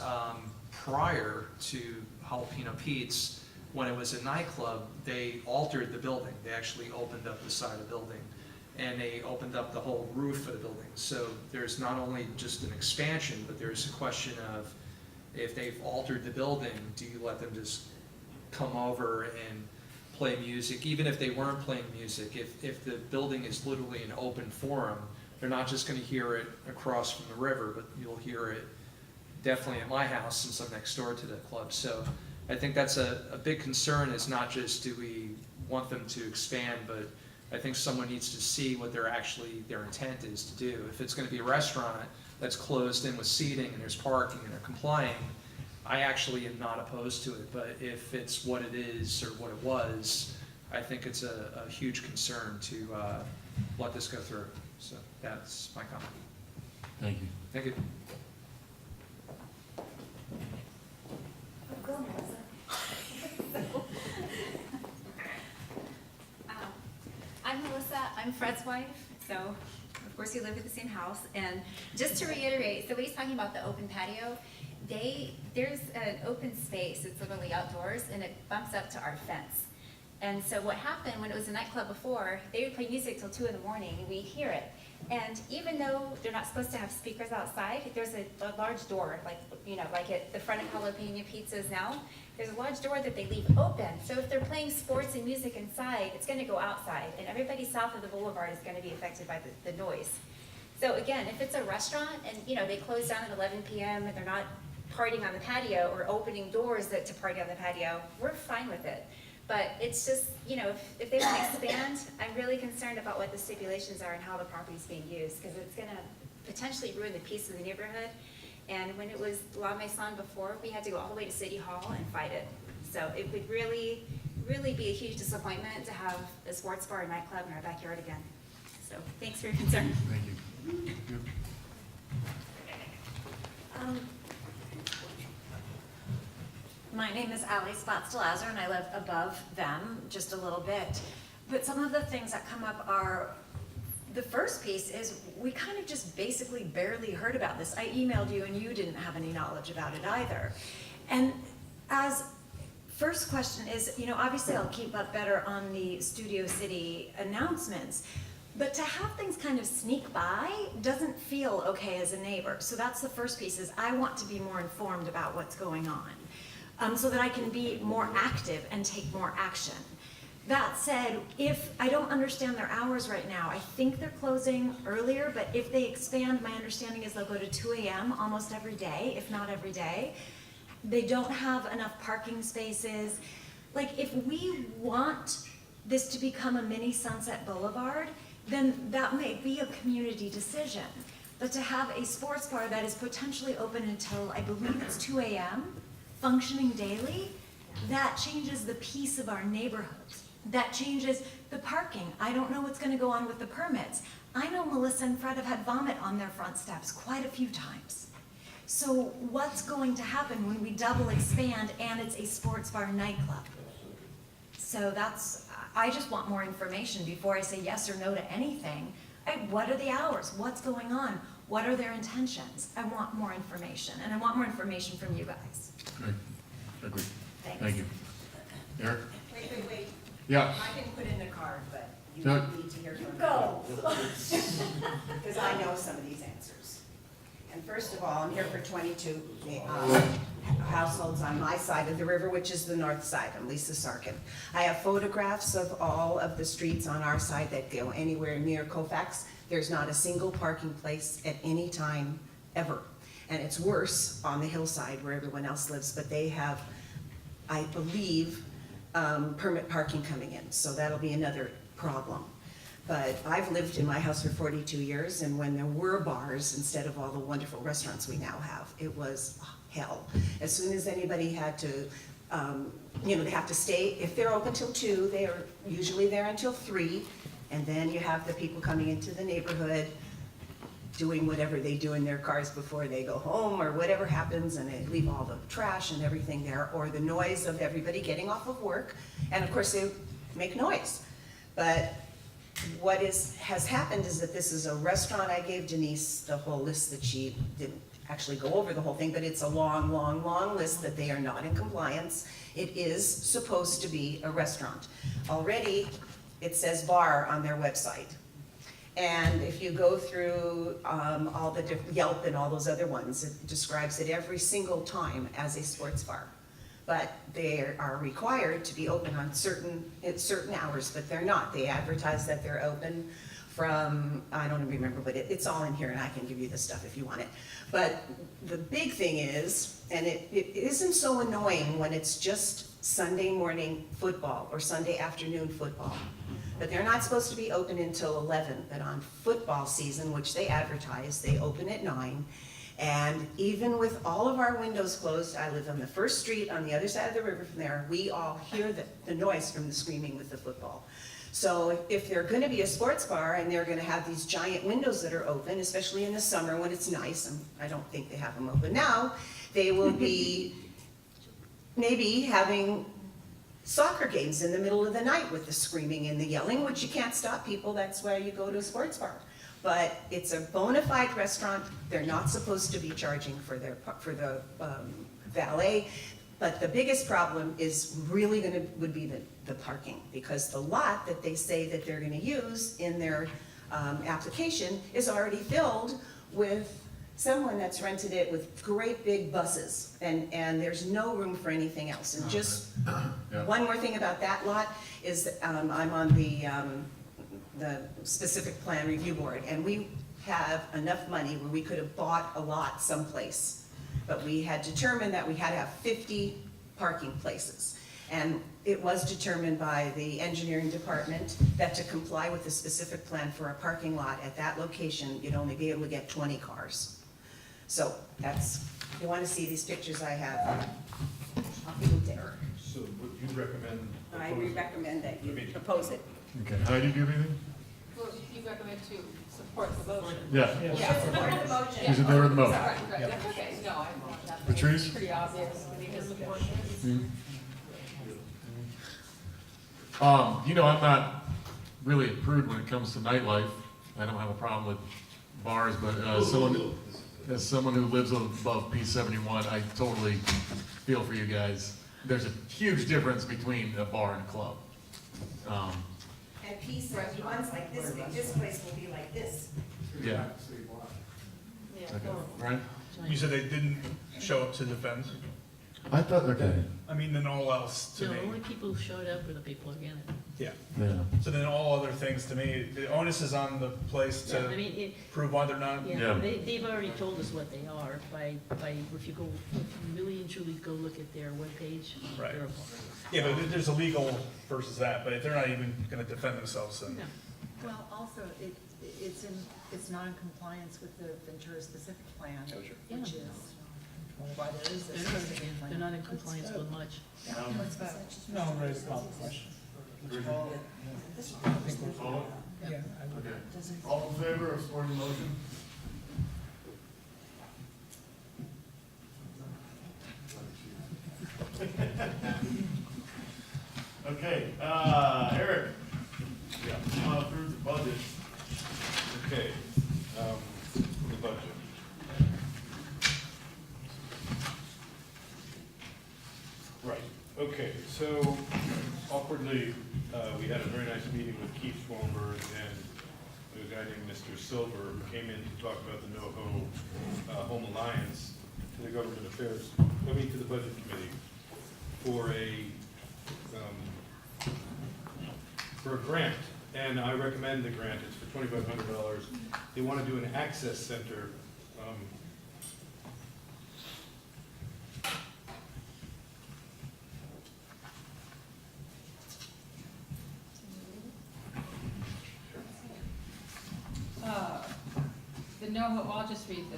prior to Jalapeno Pete's, when it was a nightclub, they altered the building. They actually opened up the side of the building, and they opened up the whole roof of the building. So there's not only just an expansion, but there's a question of, if they've altered the building, do you let them just come over and play music? Even if they weren't playing music, if the building is literally an open forum, they're not just going to hear it across from the river, but you'll hear it definitely at my house since I'm next door to the club. So I think that's a big concern, is not just do we want them to expand, but I think someone needs to see what their intent is to do. If it's going to be a restaurant that's closed in with seating and there's parking and they're complying, I actually am not opposed to it. But if it's what it is or what it was, I think it's a huge concern to let this go through. So that's my comment. Thank you. Thank you. Go, Melissa. I'm Melissa, I'm Fred's wife, so of course we live in the same house. And just to reiterate, so what he's talking about, the open patio, there's an open space, it's literally outdoors, and it bumps up to our fence. And so what happened when it was a nightclub before, they would play music till 2 in the morning and we'd hear it. And even though they're not supposed to have speakers outside, there's a large door, like at the front of Jalapeno Pizzas now, there's a large door that they leave open. So if they're playing sports and music inside, it's gonna go outside, and everybody south of the boulevard is gonna be affected by the noise. So again, if it's a restaurant and they close down at 11 p.m. and they're not partying on the patio or opening doors to party on the patio, we're fine with it. But it's just, if they want to expand, I'm really concerned about what the stipulations are and how the property is being used, because it's going to potentially ruin the peace of the neighborhood. And when it was La Maison before, we had to go all the way to City Hall and fight it. So it would really, really be a huge disappointment to have a sports bar and nightclub in our backyard again. So thanks for your concern. Thank you. My name is Allie Spotz-DeLazar, and I live above them just a little bit. But some of the things that come up are, the first piece is we kind of just basically barely heard about this. I emailed you and you didn't have any knowledge about it either. And as first question is, obviously I'll keep up better on the Studio City announcements, but to have things kind of sneak by doesn't feel okay as a neighbor. So that's the first piece, is I want to be more informed about what's going on. So that I can be more active and take more action. That said, if I don't understand their hours right now, I think they're closing earlier, but if they expand, my understanding is they'll go to 2 a.m. almost every day, if not every day. They don't have enough parking spaces. Like, if we want this to become a mini Sunset Boulevard, then that may be a community decision. But to have a sports bar that is potentially open until, I believe it's 2 a.m., functioning daily, that changes the peace of our neighborhoods. That changes the parking. I don't know what's gonna go on with the permits. I know Melissa and Fred have had vomit on their front steps quite a few times. So what's going to happen when we double expand and it's a sports bar nightclub? So I just want more information before I say yes or no to anything. What are the hours? What's going on? What are their intentions? I want more information, and I want more information from you guys. Great. Agreed. Thanks. Thank you. Eric? Wait. Yeah. I can put in a card, but you No. don't need to hear from me. Go. Because I know some of these answers. And first of all, I'm here for 22 households on my side of the river, which is the north side. I'm Lisa Sarkin. I have photographs of all of the streets on our side that go anywhere near Colfax. There's not a single parking place at any time, ever. And it's worse on the hillside where everyone else lives, but they have, I believe, permit parking coming in, so that'll be another problem. But I've lived in my house for 42 years, and when there were bars instead of all the wonderful restaurants we now have, it was hell. As soon as anybody had to, they have to stay, if they're open till 2, they are usually there until 3, and then you have the people coming into the neighborhood doing whatever they do in their cars before they go home, or whatever happens, and they leave all the trash and everything there, or the noise of everybody getting off of work, and of course they make noise. But has happened is that this is a restaurant. I gave Denise the whole list that she didn't actually go over the whole thing, but it's a long, long, long list that they are not in compliance. It is supposed to be a restaurant. Already, it says bar on their website. And if you go through all the different Yelp and all those other ones, it describes it every single time as a sports bar. But they are required to be open on certain hours, but they're not. They advertise that they're open from, I don't remember, but it's all in here, and I can give you the stuff if you want it. But the big thing is, and it isn't so annoying when it's just Sunday morning football or Sunday afternoon football. But they're not supposed to be open until 11, but on football season, which they advertise, they open at 9. And even with all of our windows closed, I live on the first street on the other side of the river from there, we all hear the noise from the screaming with the football. So if they're gonna be a sports bar and they're gonna have these giant windows that are open, especially in the summer when it's nice, and I don't think they have them open now, they will be maybe having soccer games in the middle of the night with the screaming and the yelling, which you can't stop people. That's why you go to a sports bar. But it's a bona fide restaurant. They're not supposed to be charging for the valet. But the biggest problem is really would be the parking, because the lot that they say that they're gonna use in their application is already filled with someone that's rented it with great big buses, and there's no room for anything else. And just one more thing about that lot is that, I'm on the specific plan review board, and we have enough money where we could have bought a lot someplace, but we had determined that we had to have 50 parking places. And it was determined by the engineering department that to comply with the specific plan for a parking lot at that location, you'd only be able to get 20 cars. So that's, if you want to see these pictures I have, I'll give them to Eric. So would you recommend? I recommend that you propose it. Okay, Heidi, do you have anything? Well, you recommend to support the motion. Yeah. Yeah, support the motion. She's in there with the motion. Right, that's okay, no, I want that. Patrice? It's pretty obvious, because support this. You know, I'm not really a prude when it comes to nightlife. I don't have a problem with bars, but as someone who lives above P71, I totally feel for you guys. There's a huge difference between a bar and a club. And P71's like this big, this place will be like this. Yeah. Okay. Right? You said they didn't show up to defend? I thought, okay. I mean, then all else to No, me. only people who showed up were the people again. Yeah. Yeah. So then all other things to me, the onus is on the place Yeah, to I mean, prove why they're not. Yeah, they've already told us what they are if you really and truly go look at their webpage. Right. they're a bar. Yeah, but there's a legal versus that, but if they're not even gonna defend themselves, then. No. Well, also, it's not in compliance with the Ventura specific plan, Yeah. which is why there is this. They're not in compliance with much. Let's vote. No, raise the question. Okay. All in favor of supporting the motion? Okay, Eric. Yeah. You want to approve the budget? Okay, the budget. Right, okay, so awkwardly, we had a very nice meeting with Keith Schwalmberg and a guy named Mr. Silver, who came in to talk about the NoHo Home Alliance to the Government Affairs, to the Budget Committee for a grant. And I recommend the grant. It's for $2,500. They want to do an access center. The NoHo, I'll just read the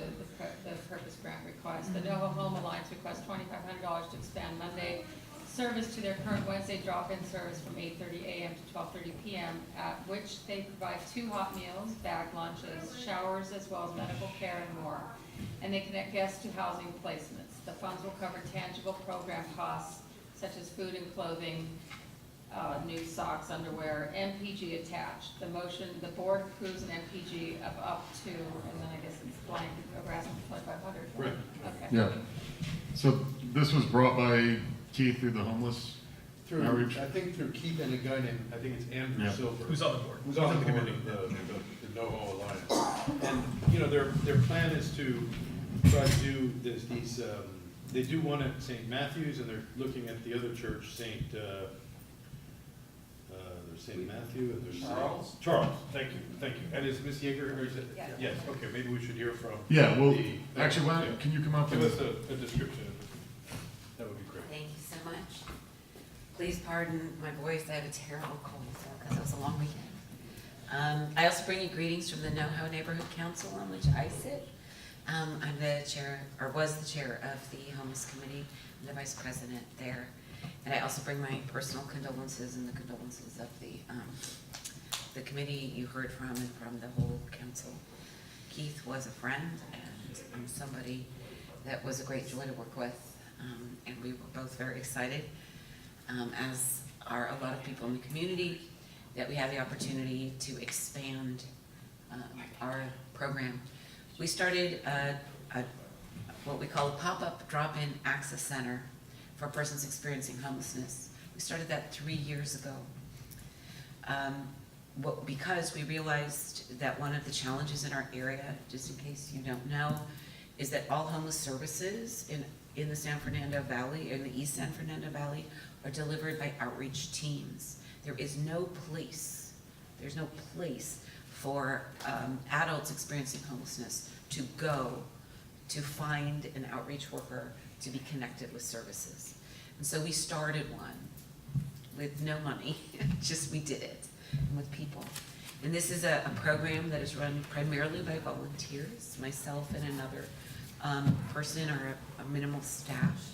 purpose grant request. The NoHo Home Alliance requests $2,500 to expand Monday service to their current Wednesday drop-in service from 8:30 a.m. to 12:30 p.m., at which they provide 2 hot meals, bag lunches, showers, as well as medical care and more. And they connect guests to housing placements. The funds will cover tangible program costs such as food and clothing, new socks, underwear, MPG attached. The motion, the board approves an MPG of up to, and then I guess it's blank, we're asking for 2,500. Right. Okay. Yeah. So this was brought by Keith through the homeless Through, outreach? I think through Keith and a guy named, I think it's Andrew Yeah. Silver. Who's on the board? Who's on the board committee. of the NoHo Alliance. And, you know, their plan is to try to do these, they do one at St. Matthew's, and they're looking at the other church, there's St. Matthew, and there's Charles? Charles, thank you. And is Ms. Yeager, or is it? Yeah. Yes, okay, maybe we should hear from. Yeah, well, the- actually, why, yeah. can you come up Give and, us a description of it. That would be great. Thank you so much. Please pardon my voice, I have a terrible cold, so, because it was a long weekend. I also bring you greetings from the NoHo Neighborhood Council on which I sit. I'm the chair, or was the chair of the Homeless Committee, and the vice president there. And I also bring my personal condolences and the condolences of the committee you heard from and from the whole council. Keith was a friend and somebody that was a great joy to work with, and we were both very excited, as are a lot of people in the community, that we have the opportunity to expand our program. We started what we call a pop-up drop-in access center for persons experiencing homelessness. We started that 3 years ago. Because we realized that one of the challenges in our area, just in case you don't know, is that all homeless services in the San Fernando Valley, in the East San Fernando Valley, are delivered by outreach teams. There is no place for adults experiencing homelessness to go to find an outreach worker to be connected with services. And so we started one with no money, just we did it, and with people. And this is a program that is run primarily by volunteers, myself and another person or a minimal staff.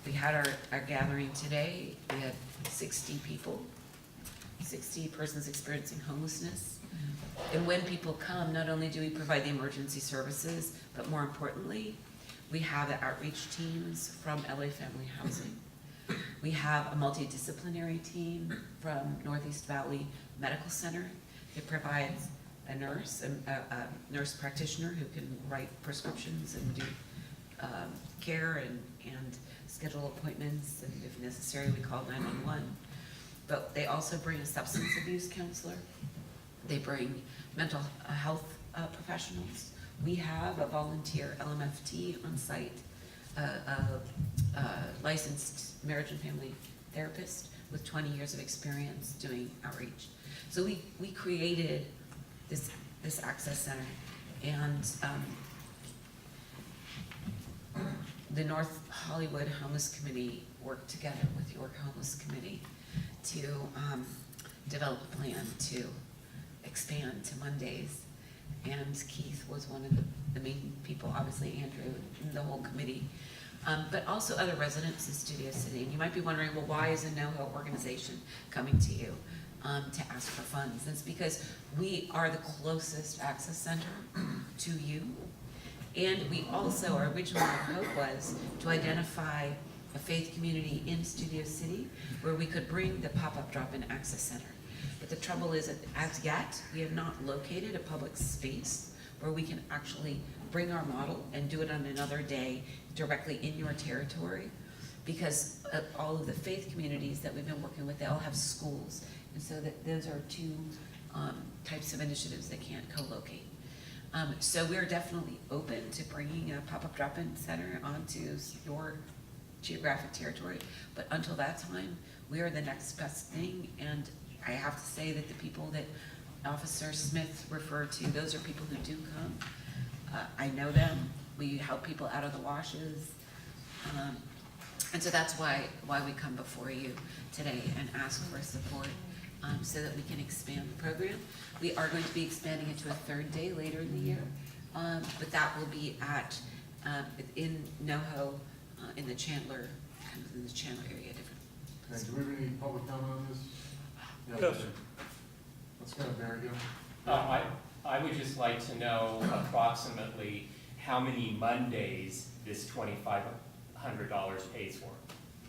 We had our gathering today. We had 60 people, 60 persons experiencing homelessness. And when people come, not only do we provide the emergency services, but more importantly, we have the outreach teams from LA Family Housing. We have a multidisciplinary team from Northeast Valley Medical Center that provides a nurse, a nurse practitioner who can write prescriptions and do care and schedule appointments, and if necessary, we call 911. But they also bring a substance abuse counselor. They bring mental health professionals. We have a volunteer LMFT on site, a licensed marriage and family therapist with 20 years of experience doing outreach. So we created this access center, and the North Hollywood Homeless Committee worked together with York Homeless Committee to develop a plan to expand to Mondays. And Keith was one of the main people, obviously Andrew and the whole committee, but also other residents in Studio City. And you might be wondering, well, why is a NoHo organization coming to you to ask for funds? It's because we are the closest access center to you. And we also, our original hope was to identify a faith community in Studio City where we could bring the pop-up drop-in access center. But the trouble is that as yet, we have not located a public space where we can actually bring our model and do it on another day directly in your territory, because all of the faith communities that we've been working with, they all have schools. And so that those are two types of initiatives that can't co-locate. So we're definitely open to bringing a pop-up drop-in center onto your geographic territory, but until that time, we are the next best thing. And I have to say that the people that Officer Smith referred to, those are people who do come. I know them. We help people out of the washes. And so that's why we come before you today and ask for support so that we can expand the program. We are going to be expanding it to a third day later in the year, but that will be at in NoHo in the Chandler, kind of in the Chandler area. okay, do we have any public comment on this? Yes. Let's go, Barry, go. I would just like to know approximately how many Mondays this $2,500 pays for,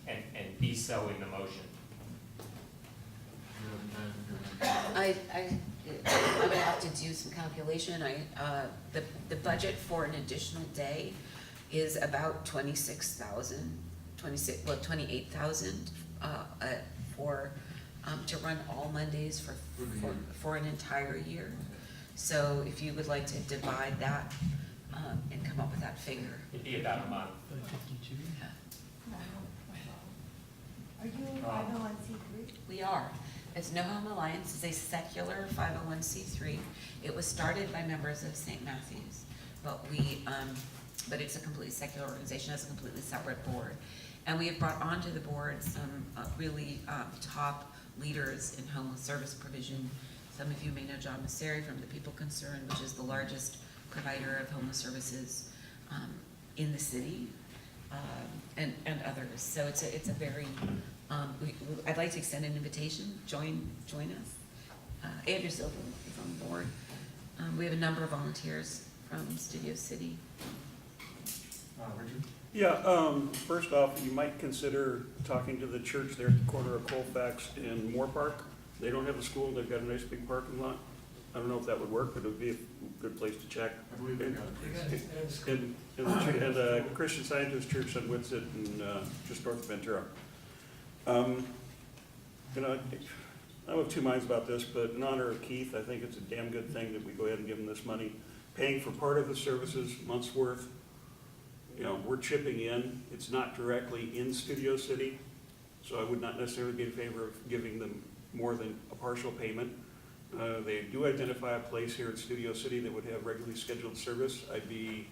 and be so in the motion. I would have to do some calculation. The budget for an additional day is about 28,000, for, to run all Mondays for an entire year. So if you would like to divide that, and come up with that figure. It'd be about a month. Are you a 501c3? We are. It's No Home Alliance is a secular 501c3. It was started by members of St. Matthew's, but but it's a completely secular organization, has a completely separate board. And we have brought onto the board some really top leaders in homeless service provision. Some of you may know John Masseri from the People Concerned, which is the largest provider of homeless services in the city, and others. So it's a very, I'd like to extend an invitation, join us. Andrew Silver is on the board. We have a number of volunteers from Studio City. Richard? Yeah, first off, you might consider talking to the church there at the corner of Colfax and Moore Park. They don't have a school, they've got a nice big parking lot. I don't know if that would work, but it would be a good place to check. I believe they got it. And the Christian Scientist Church on Whitsett and just north of Ventura. You know, I'm of two minds about this, but in honor of Keith, I think it's a damn good thing that we go ahead and give him this money. Paying for part of the services, month's worth. You know, we're chipping in. It's not directly in Studio City, so I would not necessarily be in favor of giving them more than a partial payment. They do identify a place here in Studio City that would have regularly scheduled service. We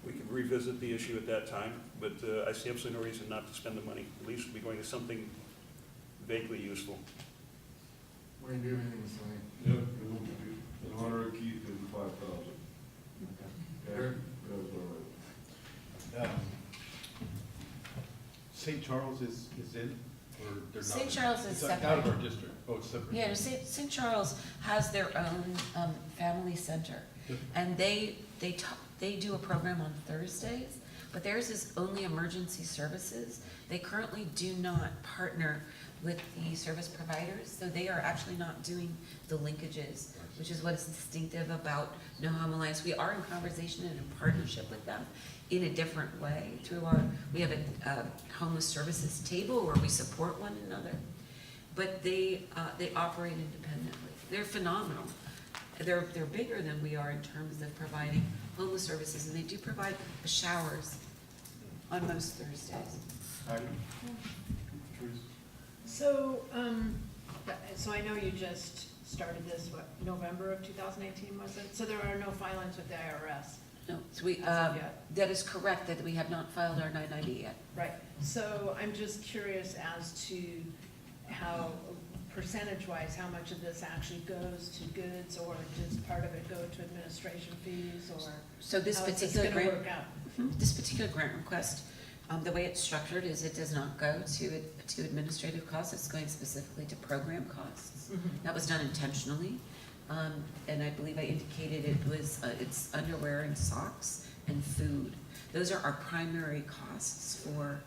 could revisit the issue at that time, but I see absolutely no reason not to spend the money. At least we'll be going to something vaguely useful. Wayne, do you have anything to say? Yep, it will be in honor of Keith and 5,000. Eric? St. Charles is in, or they're not? St. Charles is It's separate. out of our district. Oh, it's separate. Yeah, St. Charles has their own family center, Yep. and they do a program on Thursdays, but theirs is only emergency services. They currently do not partner with the service providers, so they are actually not doing the linkages, which is what is distinctive about No Home Alliance. We are in conversation and in partnership with them in a different way through we have a homeless services table where we support one another, but they operate independently. They're phenomenal. They're bigger than we are in terms of providing homeless services, and they do provide showers on most Thursdays. Heidi? Patrice? So I know you just started this, November of 2018, was it? So there are no filings with the IRS? No, so that is correct, that we have not filed our 990 yet. Right, so I'm just curious as to how, percentage-wise, how much of this actually goes to goods, or does part of it go to administration fees, or So this how is this particular gonna grant, work out? this particular grant request, the way it's structured is it does not go to administrative costs, it's going specifically to program costs. That was done intentionally, and I believe I indicated it's underwear and socks and food. Those are our primary costs for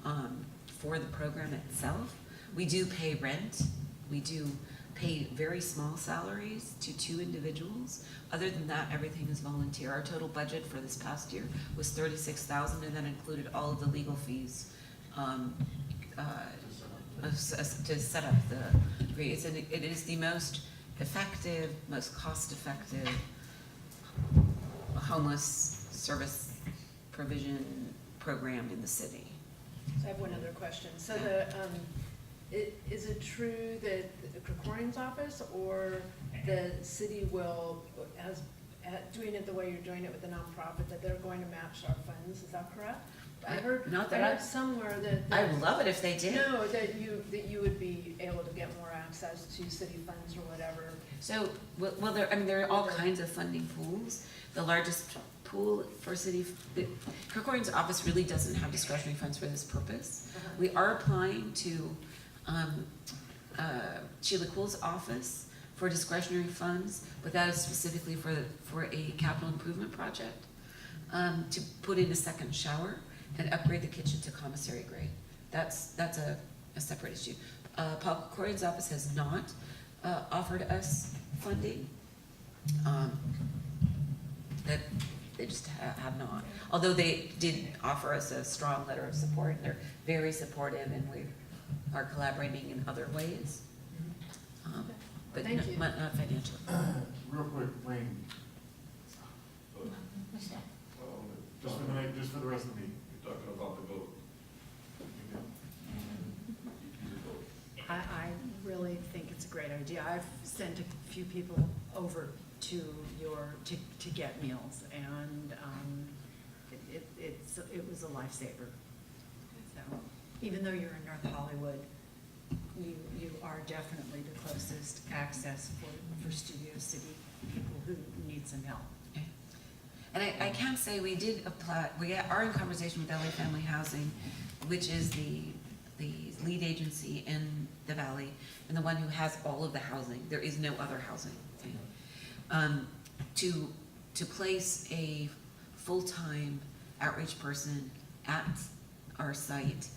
the program itself. We do pay rent, we do pay very small salaries to 2 individuals. Other than that, everything is volunteer. Our total budget for this past year was $36,000, and that included all of the legal fees to set up the grades. And it is the most effective, most cost-effective homeless service provision program in the city. So I have one other question. So is it true that the Krikorian's office or the city will, as doing it the way you're doing it with the nonprofit, that they're going to match our funds? Is that correct? I heard somewhere that. I would love it if they did. No, that you would be able to get more access to city funds or whatever. So, well, there are all kinds of funding pools. The largest pool for city, Krikorian's office really doesn't have discretionary funds for this purpose. We are applying to Sheila Cool's office for discretionary funds, but that is specifically for a capital improvement project, to put in a second shower and upgrade the kitchen to commissary grade. That's a separate issue. Paul Corrigan's office has not offered us funding. That they just have not. Although they did offer us a strong letter of support, and they're very supportive, and we are collaborating in other ways. But Thank you. not financially. Real quick, Wayne. Just for the night, just for the rest of the meeting. You're talking about the vote. I really think it's a great idea. I've sent a few people over to to get meals, and it was a lifesaver. So, even though you're in North Hollywood, you are definitely the closest access for Studio City people who need some help. And I can say we did apply, we are in conversation with LA Family Housing, which is the lead agency in the valley, and the one who has all of the housing. There is no other housing. To place a full-time outreach person at our site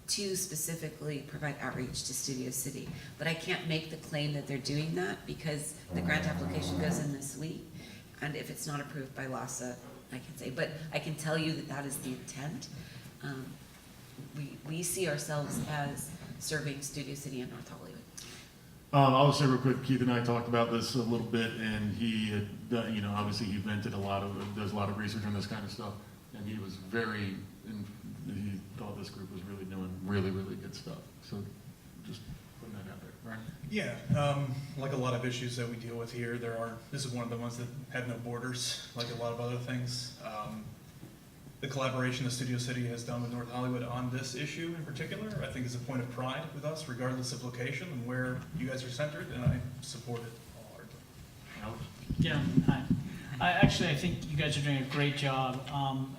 to specifically provide outreach to Studio City. But I can't make the claim that they're doing that because the grant application goes in this week. And if it's not approved by LASA, I can say, but I can tell you that that is the intent. We see ourselves as serving Studio City and North Hollywood. I'll just say real quick, Keith and I talked about this a little bit, and he had done, obviously he does a lot of research on this kind of stuff, and he was he thought this group was really doing really, really good stuff. So just putting that out there, right? Yeah, like a lot of issues that we deal with here, this is one of the ones that have no borders, like a lot of other things. The collaboration the Studio City has done with North Hollywood on this issue in particular, I think is a point of pride with us, regardless of location and where you guys are centered, and I support it wholeheartedly. Yeah, hi. I think you guys are doing a great job,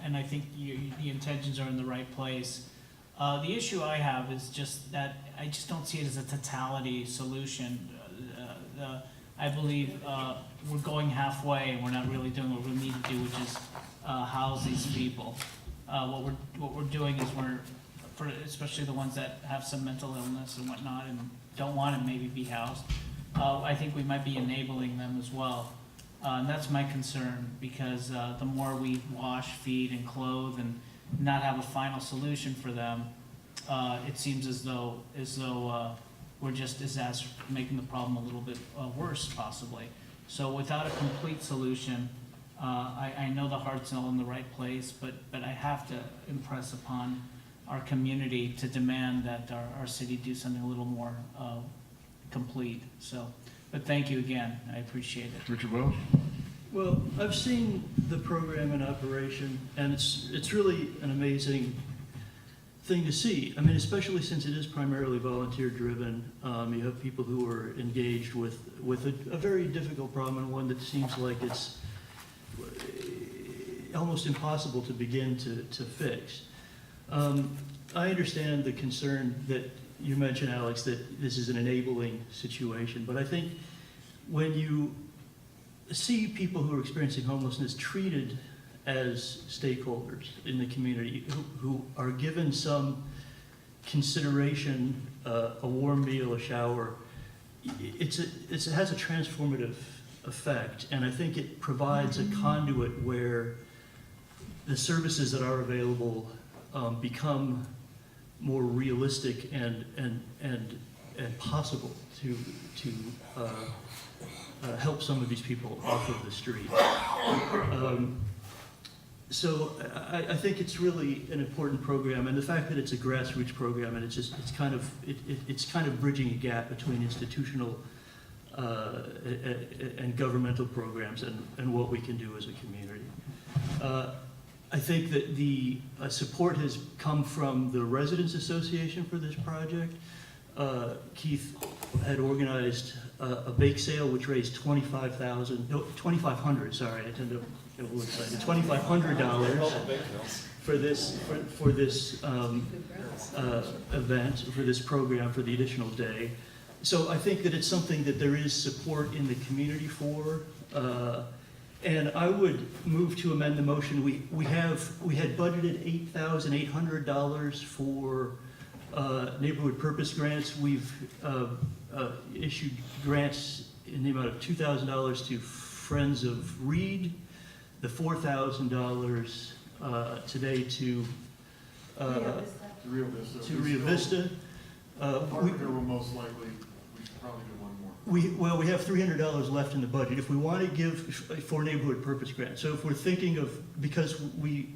and I think the intentions are in the right place. The issue I have is just that I just don't see it as a totality solution. I believe we're going halfway, and we're not really doing what we need to do, which is house these people. What we're doing is especially the ones that have some mental illness and whatnot and don't want to maybe be housed, I think we might be enabling them as well. And that's my concern, because the more we wash, feed, and clothe and not have a final solution for them, it seems as though we're just making the problem a little bit worse, possibly. So without a complete solution, I know the heart's all in the right place, but I have to impress upon our community to demand that our city do something a little more complete. So, but thank you again. I appreciate it. Richard Welch? Well, I've seen the program in operation, and it's really an amazing thing to see. I mean, especially since it is primarily volunteer-driven. You have people who are engaged with a very difficult problem, and one that seems like it's almost impossible to begin to fix. I understand the concern that you mentioned, Alex, that this is an enabling situation, but I think when you see people who are experiencing homelessness treated as stakeholders in the community, who are given some consideration, a warm meal, a shower, it has a transformative effect, and I think it provides a conduit where the services that are available become more realistic and possible to help some of these people off of the street. So I think it's really an important program, and the fact that it's a grassroots program and it's kind of bridging a gap between institutional and governmental programs and what we can do as a community. I think that the support has come from the Residents Association for this project. Keith had organized a bake sale which raised $2,500, sorry, I tend to get a little excited, $2,500 for this event, for this program, for the additional day. So I think that it's something that there is support in the community for. And I would move to amend the motion. We had budgeted $8,800 for neighborhood purpose grants. We've issued grants in the amount of $2,000 to Friends of Reed, the $4,000 today to Rio Vista. to Rio Vista. Partner will most likely, we should probably do one more. We have $300 left in the budget. If we want to give for neighborhood purpose grants, so if we're thinking of, because we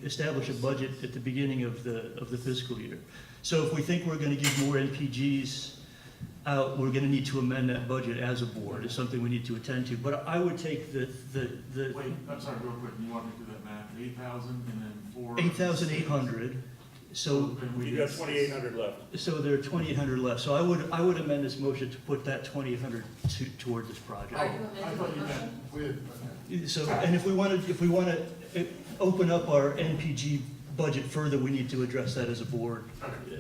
establish a budget at the beginning of the fiscal year. So if we think we're going to give more NPGs out, we're going to need to amend that budget as a board. It's something we need to attend to. But I would take the Wait, I'm sorry, real quick, you want me to do that math? 8,000 and then 4. 8,800. So You got 2,800 left. So there are 2,800 left. So I would amend this motion to put that 2,800 toward this project. I thought you meant with. So, and if we want to open up our NPG budget further, we need to address that as a board,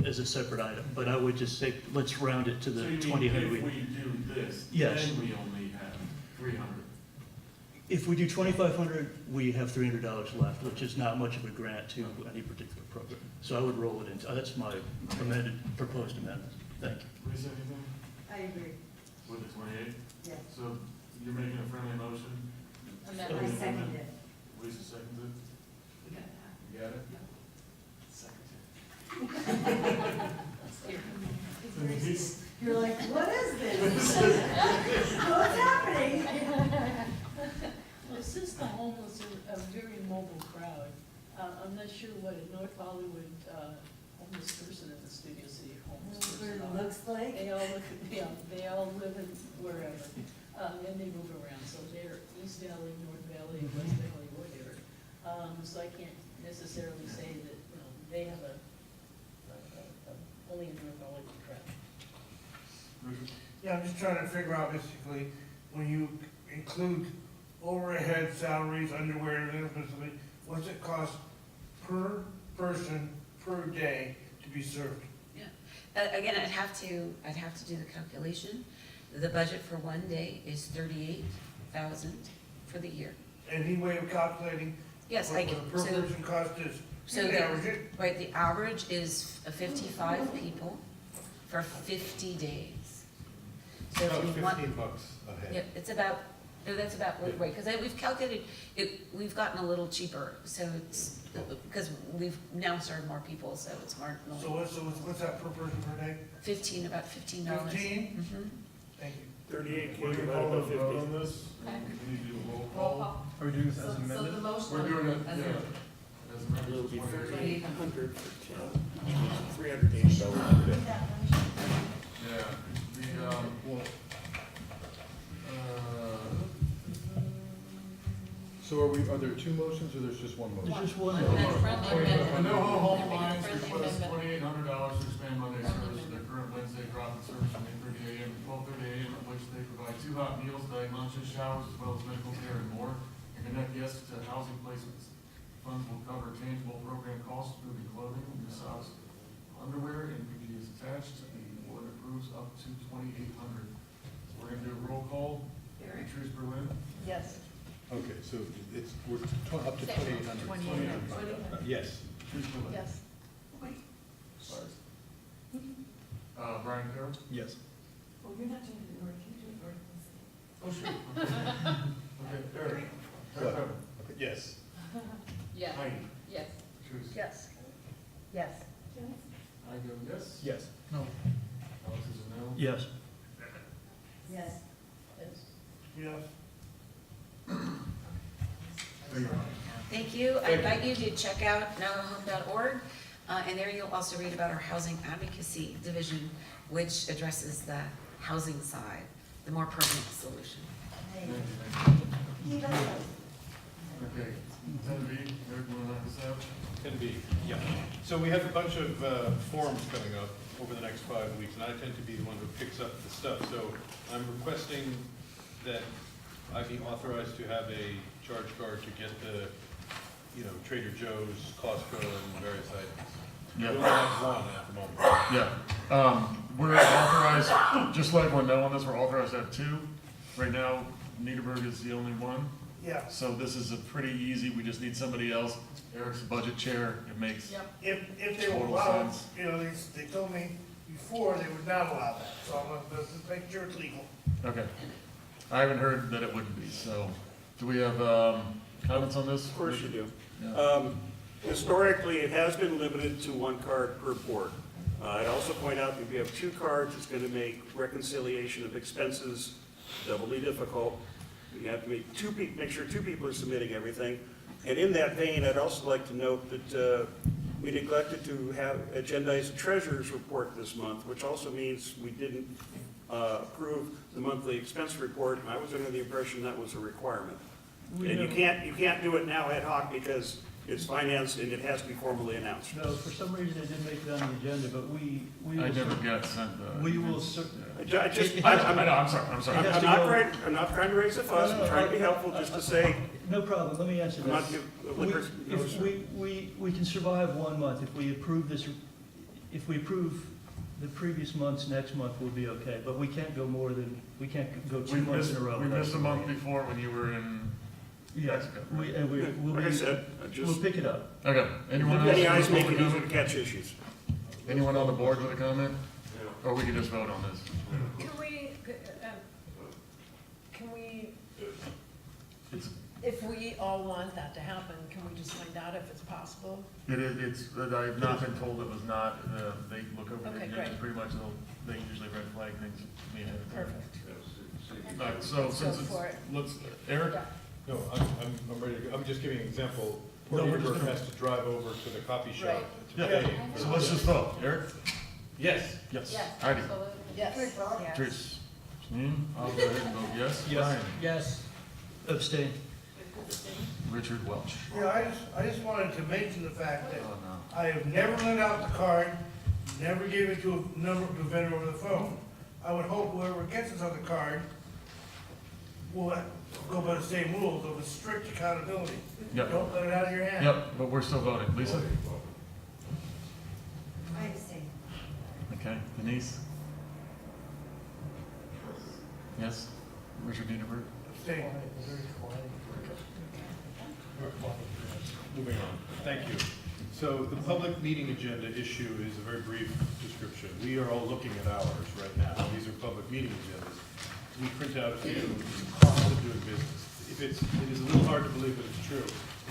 as a separate item. But I would just say, let's round it to the So you mean 2,800. if we do this, Yes. then we only have 300? If we do 2,500, we have $300 left, which is not much of a grant to any particular program. So I would roll it into, that's my proposed amendment. Thank you. Lisa, anything? I agree. With the 28? Yes. So you're making a friendly motion? I second it. Lisa seconds it? You got it? Denise? You're like, what is this? What's happening? Well, since the homeless are a very mobile crowd, I'm not sure what a North Hollywood homeless person at the Studio City homeless person What it looks like? They all live in wherever, and they move around, so they're East Valley, North Valley, West Valley, whatever. So I can't necessarily say that, they have only a North Hollywood crowd. Yeah, I'm just trying to figure out basically, when you include overhead salaries, underwear, and everything, what's it cost per person, per day to be served? Yeah. Again, I'd have to do the calculation. The budget for one day is 38,000 for the year. Any way of calculating? Yes, what I can. the per person cost is? So You the, average it? right, the average is 55 people for 50 days. So About if you want, 15 bucks a head. yeah, it's about, no, that's about right, because we've calculated, we've gotten a little cheaper, so it's, because we've now served more people, so it's more. So what's that per person per day? About $15. 15? Mm-hmm. Thank you. 38 We're divided gonna by call a vote 50. on this. We need to do a roll call. Are we doing this as amended? So the motion. We're doing it, as yeah. amended. As amended. It'll be 28. 3,800 for 10. $380 per day. Yeah, So are there two motions or there's just one motion? There's just one. The No Home Alliance requests $2,800 to expand Monday service to their current Wednesday drop-in service from 8:30 a.m. to 12:30 a.m., at which they provide 2 hot meals, bag lunches, showers, as well as medical care and more, and connect guests to housing placements. Funds will cover tangible program costs, food and clothing, new socks, underwear, and PPE is attached. The board approves up to 2,800. So we're gonna do a roll call. Patrice Berlin? Yes. Okay, so we're up to 2,800. 2,800. Yes. Patrice Berlin? Yes. Sorry. Brian Carroll? Yes. Well, you're not doing the word, Oh, sure. Okay, Eric? What? Okay, yes. Yes. Heidi? Yes. Patrice? Yes. Yes. I go yes. Yes. No. Alex is a no. Yes. Yes. Yes. Thank you. I invite you to check out nowhome.org, and there you'll also read about our housing advocacy division, which addresses the housing side, the more permanent solution. Keep it up. Okay, 10B, Eric, wanna knock this out? 10B, yeah. So we have a bunch of forums coming up over the next 5 weeks, and I tend to be the one who picks up the stuff. So I'm requesting that I be authorized to have a charge card to get the, Trader Joe's, Costco, and various items. Yeah. We only have one at the moment. Yeah, we're authorized, just so everyone know on this, we're authorized to have 2. Right now, Niederberg is the only one. Yeah. So this is a pretty easy, we just need somebody else. Eric's the budget chair, it makes If they will total allow, sense. you know, they told me before they would not allow that, so I'm gonna just make sure it's legal. Okay. I haven't heard that it wouldn't be, so, do we have, comments on this? Of course you do. Yeah. Historically, it has been limited to 1 card per board. I'd also point out that if you have 2 cards, it's going to make reconciliation of expenses doubly difficult. You have to make sure 2 people are submitting everything. And in that vein, I'd also like to note that we neglected to have agendize the treasurer's report this month, which also means we didn't approve the monthly expense report. I was under the impression that was a requirement. And you can't do it now ad hoc because it's financed and it has to be formally announced. No, for some reason it didn't make it on the agenda, but we will. I never got sent the. We will. I'm sorry. I'm not trying to raise a fuss, I'm trying to be helpful just to say. No problem, let me answer I'm not that. giving- We can survive 1 month. If we approve this, if we approve the previous month's, next month we'll be okay. But we can't go more than, we can't go 2 months in a row. We missed a month before when you were in Mexico. Like I said, we'll pick it up. Okay, anyone else? Many eyes make it easier to catch issues. Anyone on the board with a comment? Or we can just vote on this? Can we, It's, if we all want that to happen, can we just find out if it's possible? it is, I have not been told it was not, they look over the Okay, agenda, great. pretty much, they usually red flag things to me ahead of time. Perfect. All right, so Let's go since it's, for it. let's, Eric? No, I'm ready to go. I'm just giving an example. Poor No, we're neighbor just gonna- has to drive over to the coffee shop Right. to Yeah, pay. so let's just vote. Eric? Yes. Yes. Yes, Heidi? absolutely. Yes. Trish? I'll go ahead and vote yes. Yes. Brian? Yes. Abstain. Richard Welch? Yeah, I just wanted to mention the fact that Oh, no. I have never lent out the card, never gave it to a vendor over the phone. I would hope whoever gets us on the card will go by the same rules of a strict accountability. Yep. Don't let it out of your hand. Yep, but we're still voting. Lisa? I abstain. Okay, Denise? Yes? Richard Dienerberg? Abstain. Moving on. Thank you. So the public meeting agenda issue is a very brief description. We are all looking at ours right now. These are public meeting agendas. We print out a few. It's the cost of doing business. It is a little hard to believe, but it's true.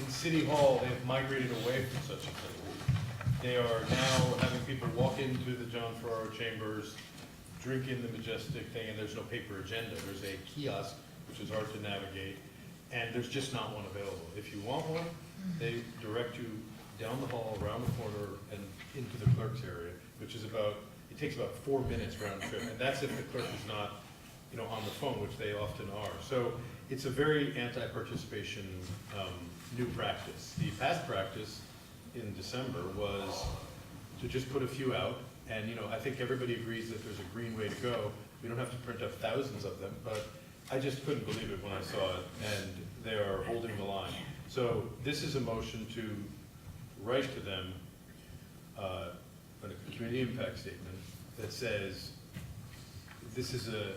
In City Hall, they have migrated away from such a thing. They are now having people walk into the John Ferraro chambers, drink in the majestic thing, and there's no paper agenda. There's a kiosk, which is hard to navigate, and there's just not one available. If you want one, they direct you down the hall, around the corner, and into the clerk's area, which is it takes about 4 minutes round trip, and that's if the clerk is not, on the phone, which they often are. So it's a very anti-participation new practice. The past practice in December was to just put a few out, and I think everybody agrees that there's a green way to go. We don't have to print up thousands of them, but I just couldn't believe it when I saw it, and they are holding the line. So this is a motion to write to them a community impact statement that says this is a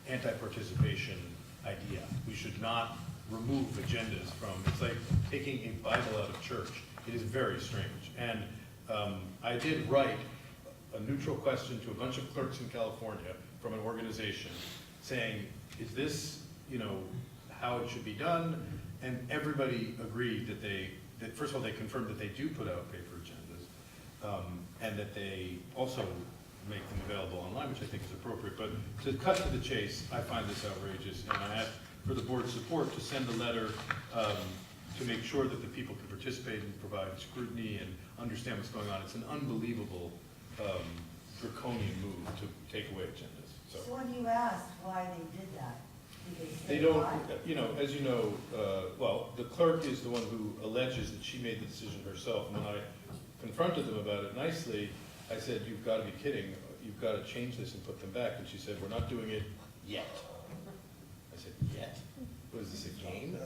anti-participation idea. We should not remove agendas from, it's like taking a Bible out of church. It is very strange. And I did write a neutral question to a bunch of clerks in California from an organization saying, is this, how it should be done? And everybody agreed that first of all, they confirmed that they do put out paper agendas, and that they also make them available online, which I think is appropriate. But to cut to the chase, I find this outrageous, and I ask for the board's support to send a letter to make sure that the people can participate and provide scrutiny and understand what's going on. It's an unbelievable draconian move to take away agendas. So when you asked why they did that, did they say They don't, why? as you know, well, the clerk is the one who alleges that she made the decision herself. And when I confronted them about it nicely, I said, you've got to be kidding. You've got to change this and put them back. And she said, we're not doing it yet. I said, yet? What is this, a game?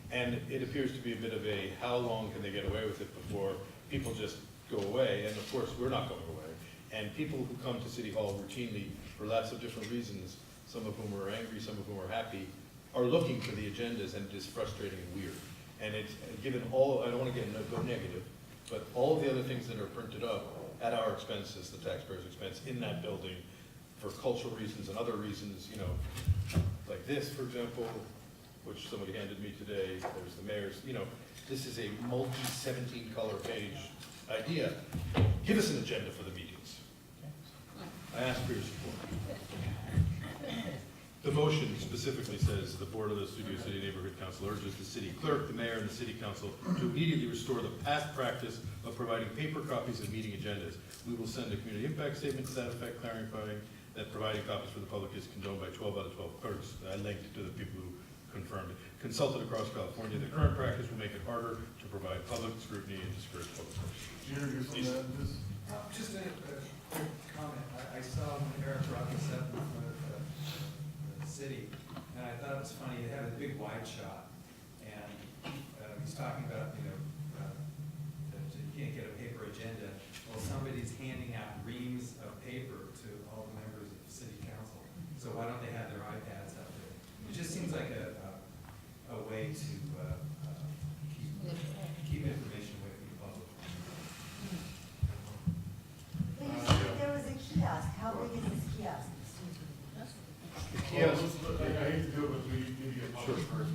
And it appears to be a bit of a, how long can they get away with it before people just go away? And of course, we're not going away. And people who come to City Hall routinely for lots of different reasons, some of whom are angry, some of whom are happy, are looking for the agendas, and it is frustrating and weird. And it's, given all, I don't want to go negative, but all of the other things that are printed up at our expense, as the taxpayers' expense, in that building, for cultural reasons and other reasons, you know, like this, for example, which somebody handed me today, there's the mayor's, you know, this is a multi-17 color page idea. Give us an agenda for the meetings. I ask for your support. The motion specifically says the Board of the Studio City Neighborhood Council urges the city clerk, the mayor, and the city council to immediately restore the past practice of providing paper copies of meeting agendas. We will send a community impact statement to that effect, clarifying that providing copies for the public is condoned by 12 out of 12 clerks. I linked to the people who confirmed it. Consulted across California, the current practice will make it harder to provide public scrutiny and discourage public participation. Could you introduce on that, Just a quick comment. I saw when Eric brought this up in front of the city, and I thought it was funny. They had a big wide shot, and he's talking about, you know, that you can't get a paper agenda. Well, somebody's handing out reams of paper to all the members of the city council. So why don't they have their iPads out there? It just seems like a way to keep information away from the public. There was a kiosk. How big is this kiosk? The kiosk, I hate to do it, but we need to get public first.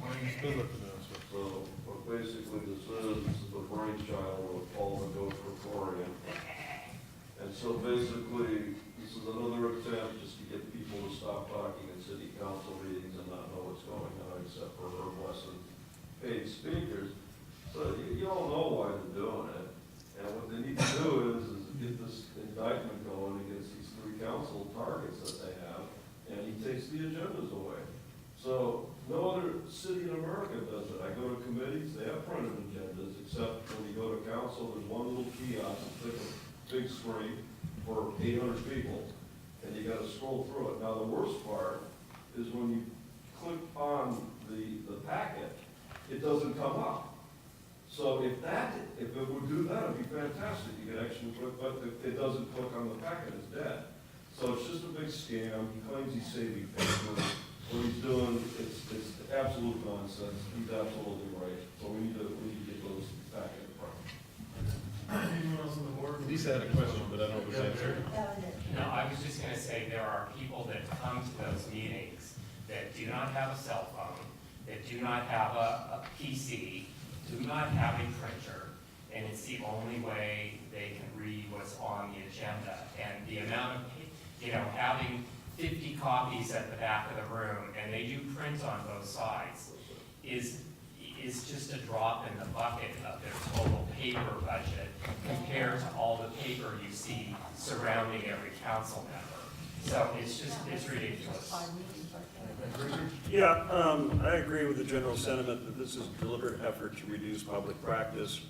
So, what basically this is the brainchild of Paul and Ghost Recording. And so basically, this is another attempt just to get people to stop talking in city council meetings and not know what's going on, except for Herb Wesson paid speakers. So you all know why they're doing it. And what they need to do is get this indictment going against these three council targets that they have, and he takes the agendas away. So no other city in America does it. I go to committees, they have printed agendas, except when you go to council, there's one little kiosk, it's a big screen for 800 people, and you gotta scroll through it. Now, the worst part is when you click on the packet, it doesn't come up. So if it would do that, it'd be fantastic. You could actually click, but if it doesn't click on the packet, it's dead. So it's just a big scam. He claims he's saving paper. What he's doing, it's absolute nonsense. He's absolutely right. So we need to get those back in the front. Anyone else on the board? Lisa had a question, but I don't know if it was answered. No, I was just gonna say, there are people that come to those meetings that do not have a cell phone, that do not have a PC, do not have a printer, and it's the only way they can read what's on the agenda. And the amount of, you know, having 50 copies at the back of the room, and they do print on both sides, is just a drop in the bucket of their total paper budget compared to all the paper you see surrounding every council member. So it's ridiculous. Yeah, I agree with the general sentiment that this is a deliberate effort to reduce public practice.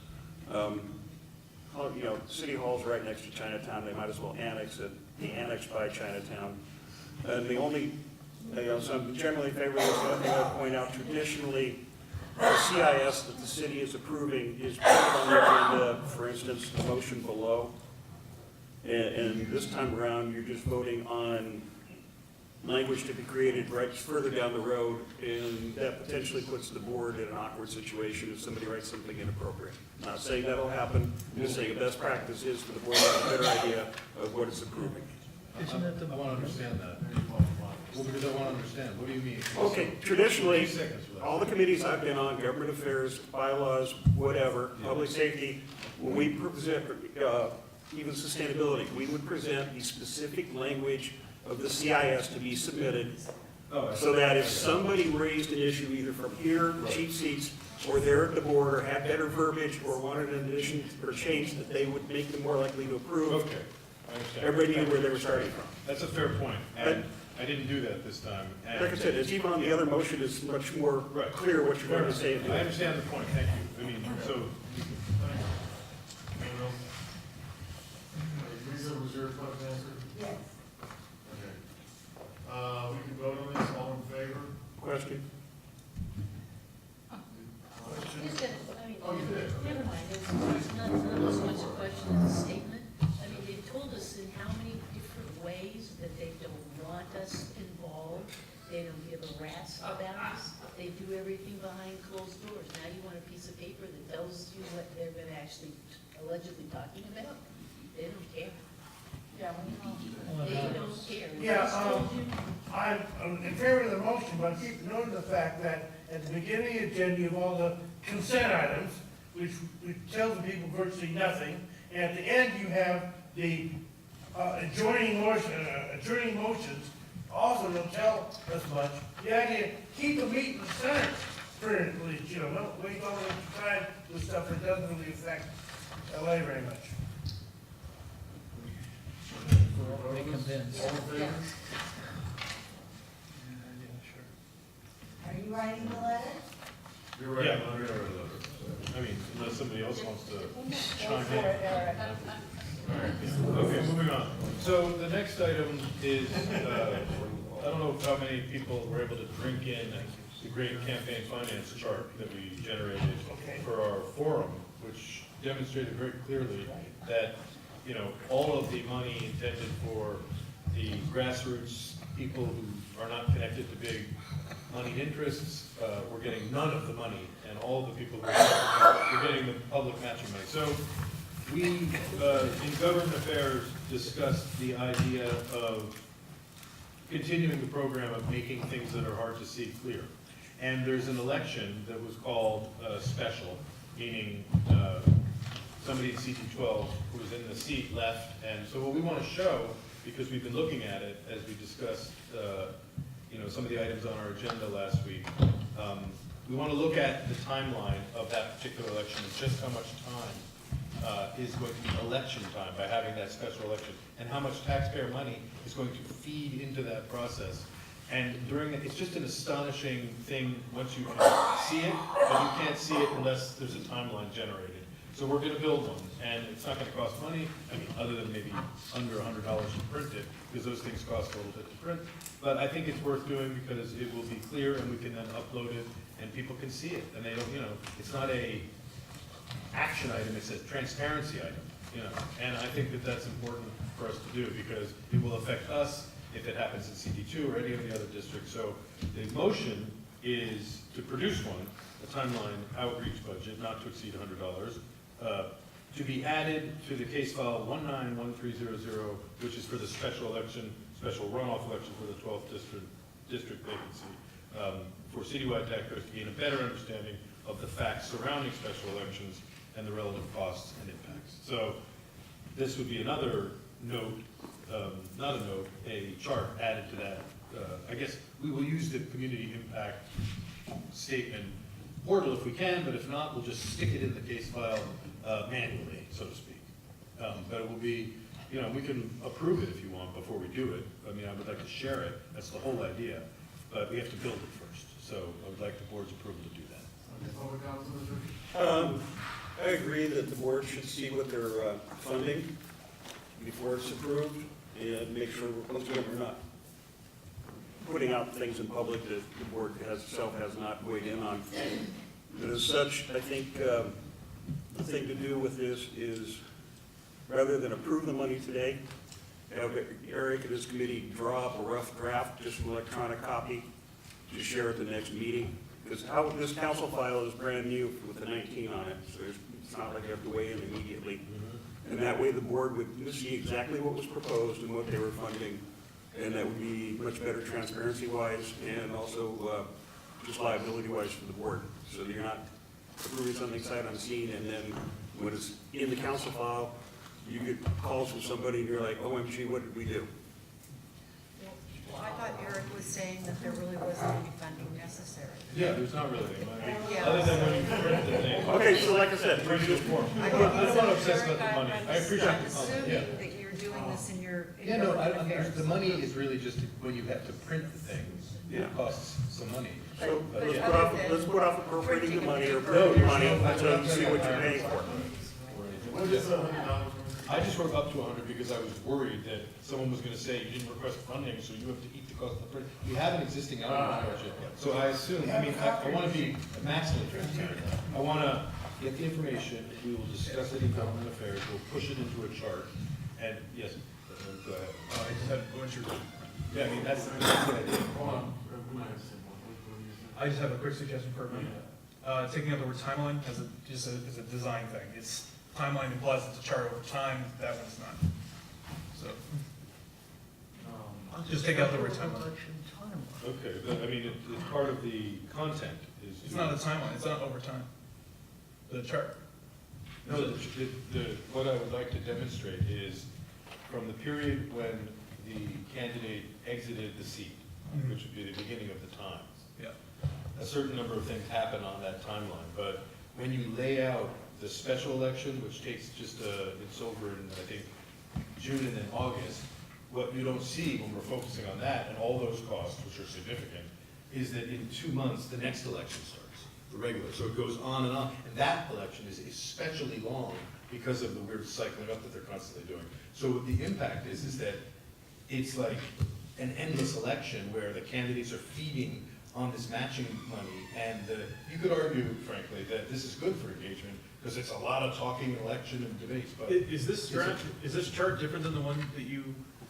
You know, City Hall's right next to Chinatown, they might as well annex it, be annexed by Chinatown. And the only, so I'm generally in favor of this. The other thing I'd point out, traditionally, the CIS that the city is approving is put on the agenda, for instance, the motion below. And this time around, you're just voting on language to be created right further down the road, and that potentially puts the board in an awkward situation if somebody writes something inappropriate. I'm not saying that'll happen, I'm just saying a best practice is for the board to have a better idea of what it's approving. I want to understand that. Well, because I want to understand, what do you mean? Okay, traditionally, all the committees I've been on, government affairs, bylaws, whatever, public safety, when we present, even sustainability, we would present the specific language of the CIS to be submitted, so that if somebody raised an issue either from here, cheap seats, or there at the board, or had better verbiage, or wanted an addition or change, that they would make them more likely to approve. Okay, I understand. Everybody knew where they were starting from. That's a fair point, and I didn't do that this time. And like I said, it's even on the other motion, it's much more clear what you're going to say. I understand the point, thank you. I mean, so. Lisa, was your question answered? Yes. Okay. We can vote on this, all in favor? Question? Oh, you did? Never mind, it's not so much a question as a statement. I mean, they've told us in how many different ways that they don't want us involved. They don't give a rat's about counties, they do everything behind closed doors. Now you want a piece of paper that tells you what they're gonna actually allegedly talking about? They don't care. Yeah, They don't care. Yeah, I'm in favor of the motion, but keep noting the fact that at the beginning of the agenda, you have all the consent items, which tells the people virtually nothing. And at the end, you have the adjoining motions, also don't tell us much. The idea, keep the meat in the center, printed, please, Joe. Don't waste all the time with stuff that doesn't really affect LA very much. Be convinced. All in favor? Are you writing the letter? You're right. Yeah, I'm gonna write a letter. I mean, unless somebody else wants to chime in. Okay, moving on. So the next item is, I don't know how many people were able to drink in the great campaign finance chart that we generated for our forum, which demonstrated very clearly that, you know, all of the money intended for the grassroots people who are not connected to big money interests, we're getting none of the money, and all the people who are getting the public matching money. So we, in government affairs, discussed the idea of continuing the program of making things that are hard to see clear. And there's an election that was called special, meaning somebody in CD12 who was in the seat left. And so what we want to show, because we've been looking at it as we discussed you know, some of the items on our agenda last week, we want to look at the timeline of that particular election and just how much time is going to be election time by having that special election, and how much taxpayer money is going to feed into that process. And during it, it's just an astonishing thing once you can see it, but you can't see it unless there's a timeline generated. So we're going to build one, and it's not going to cost money, I mean, other than maybe under $100 to print it, because those things cost a little bit to print. But I think it's worth doing because it will be clear, and we can then upload it, and people can see it. And they don't, you know, it's not a action item, it's a transparency item, you know. And I think that that's important for us to do, because it will affect us if it happens in CD2 or any of the other districts. So the motion is to produce one, a timeline outreach budget not to exceed $100, to be added to the case file 191300, which is for the special election, special runoff election for the 12th district vacancy, for citywide taxpayers to gain a better understanding of the facts surrounding special elections and the relative costs and impacts. So this would be another note, not a note, a chart added to that. I guess we will use the community impact statement portal if we can, but if not, we'll just stick it in the case file manually, so to speak. But it will be, you know, we can approve it if you want before we do it. I mean, I would like to share it. That's the whole idea. But we have to build it first. So I would like the board's approval to do that. Okay, public comment, Mr. I agree that the board should see what they're funding before it's approved, and make sure, once again, we're not putting out things in public that the board itself has not weighed in on. But as such, I think the thing to do with this is, rather than approve the money today, have Eric and his committee draw up a rough draft, just an electronic copy, to share at the next meeting. Because this council file is brand new with the 19 on it, so it's not like you have to weigh in immediately. And that way the board would see exactly what was proposed and what they were funding, and that would be much better transparency-wise and also just liability-wise for the board. So that you're not approving something sight unseen, and then when it's in the council file, you get calls from somebody and you're like, OMG, what did we do? Well, I thought Eric was saying that there really wasn't any funding necessary. Yeah, there's not really any money, Yeah. other than when you print the thing. Okay, so like I said, Print it form. I I'm not obsessed about the money. I appreciate I'm the comment, assuming yeah. that you're doing this in your. Yeah, no, the money is really just when you have to print the things, Yeah. it costs some money. So But let's other put off, than let's put off appropriating the money or printing approving the paper. money until you see what you're paying for. What is $100? I just wrote up to 100 because I was worried that someone was gonna say, you didn't request funding, so you have to eat the cost of the print. We have an existing outreach budget, so I assume, I wanna be maximally transparent. I wanna get the information, we will discuss it in government affairs, we'll push it into a chart, and, yes, go ahead. I just had a bunch of, Yeah, I mean, that's the idea. Hold on, we might have the same one. What were you saying? I just have a quick suggestion for me. Taking out the word timeline as a design thing. It's, timeline implies it's a chart over time, that one's not. So, just take out the word timeline. Okay, but I mean, it's part of the content is. It's not a timeline, it's not over time. The chart. No, what I would like to demonstrate is from the period when the candidate exited the seat, which would be the beginning of the times. Yeah. A certain number of things happen on that timeline, but when you lay out the special election, which takes just, it's over in, I think, June and then August, what you don't see when we're focusing on that and all those costs, which are significant, is that in 2 months, the next election starts, the regular. So it goes on, and that election is especially long because of the weird cycling up that they're constantly doing. So what the impact is that it's like an endless election where the candidates are feeding on this matching money, and you could argue, frankly, that this is good for engagement, because it's a lot of talking, election, and debates, but. Is this chart different than the one that you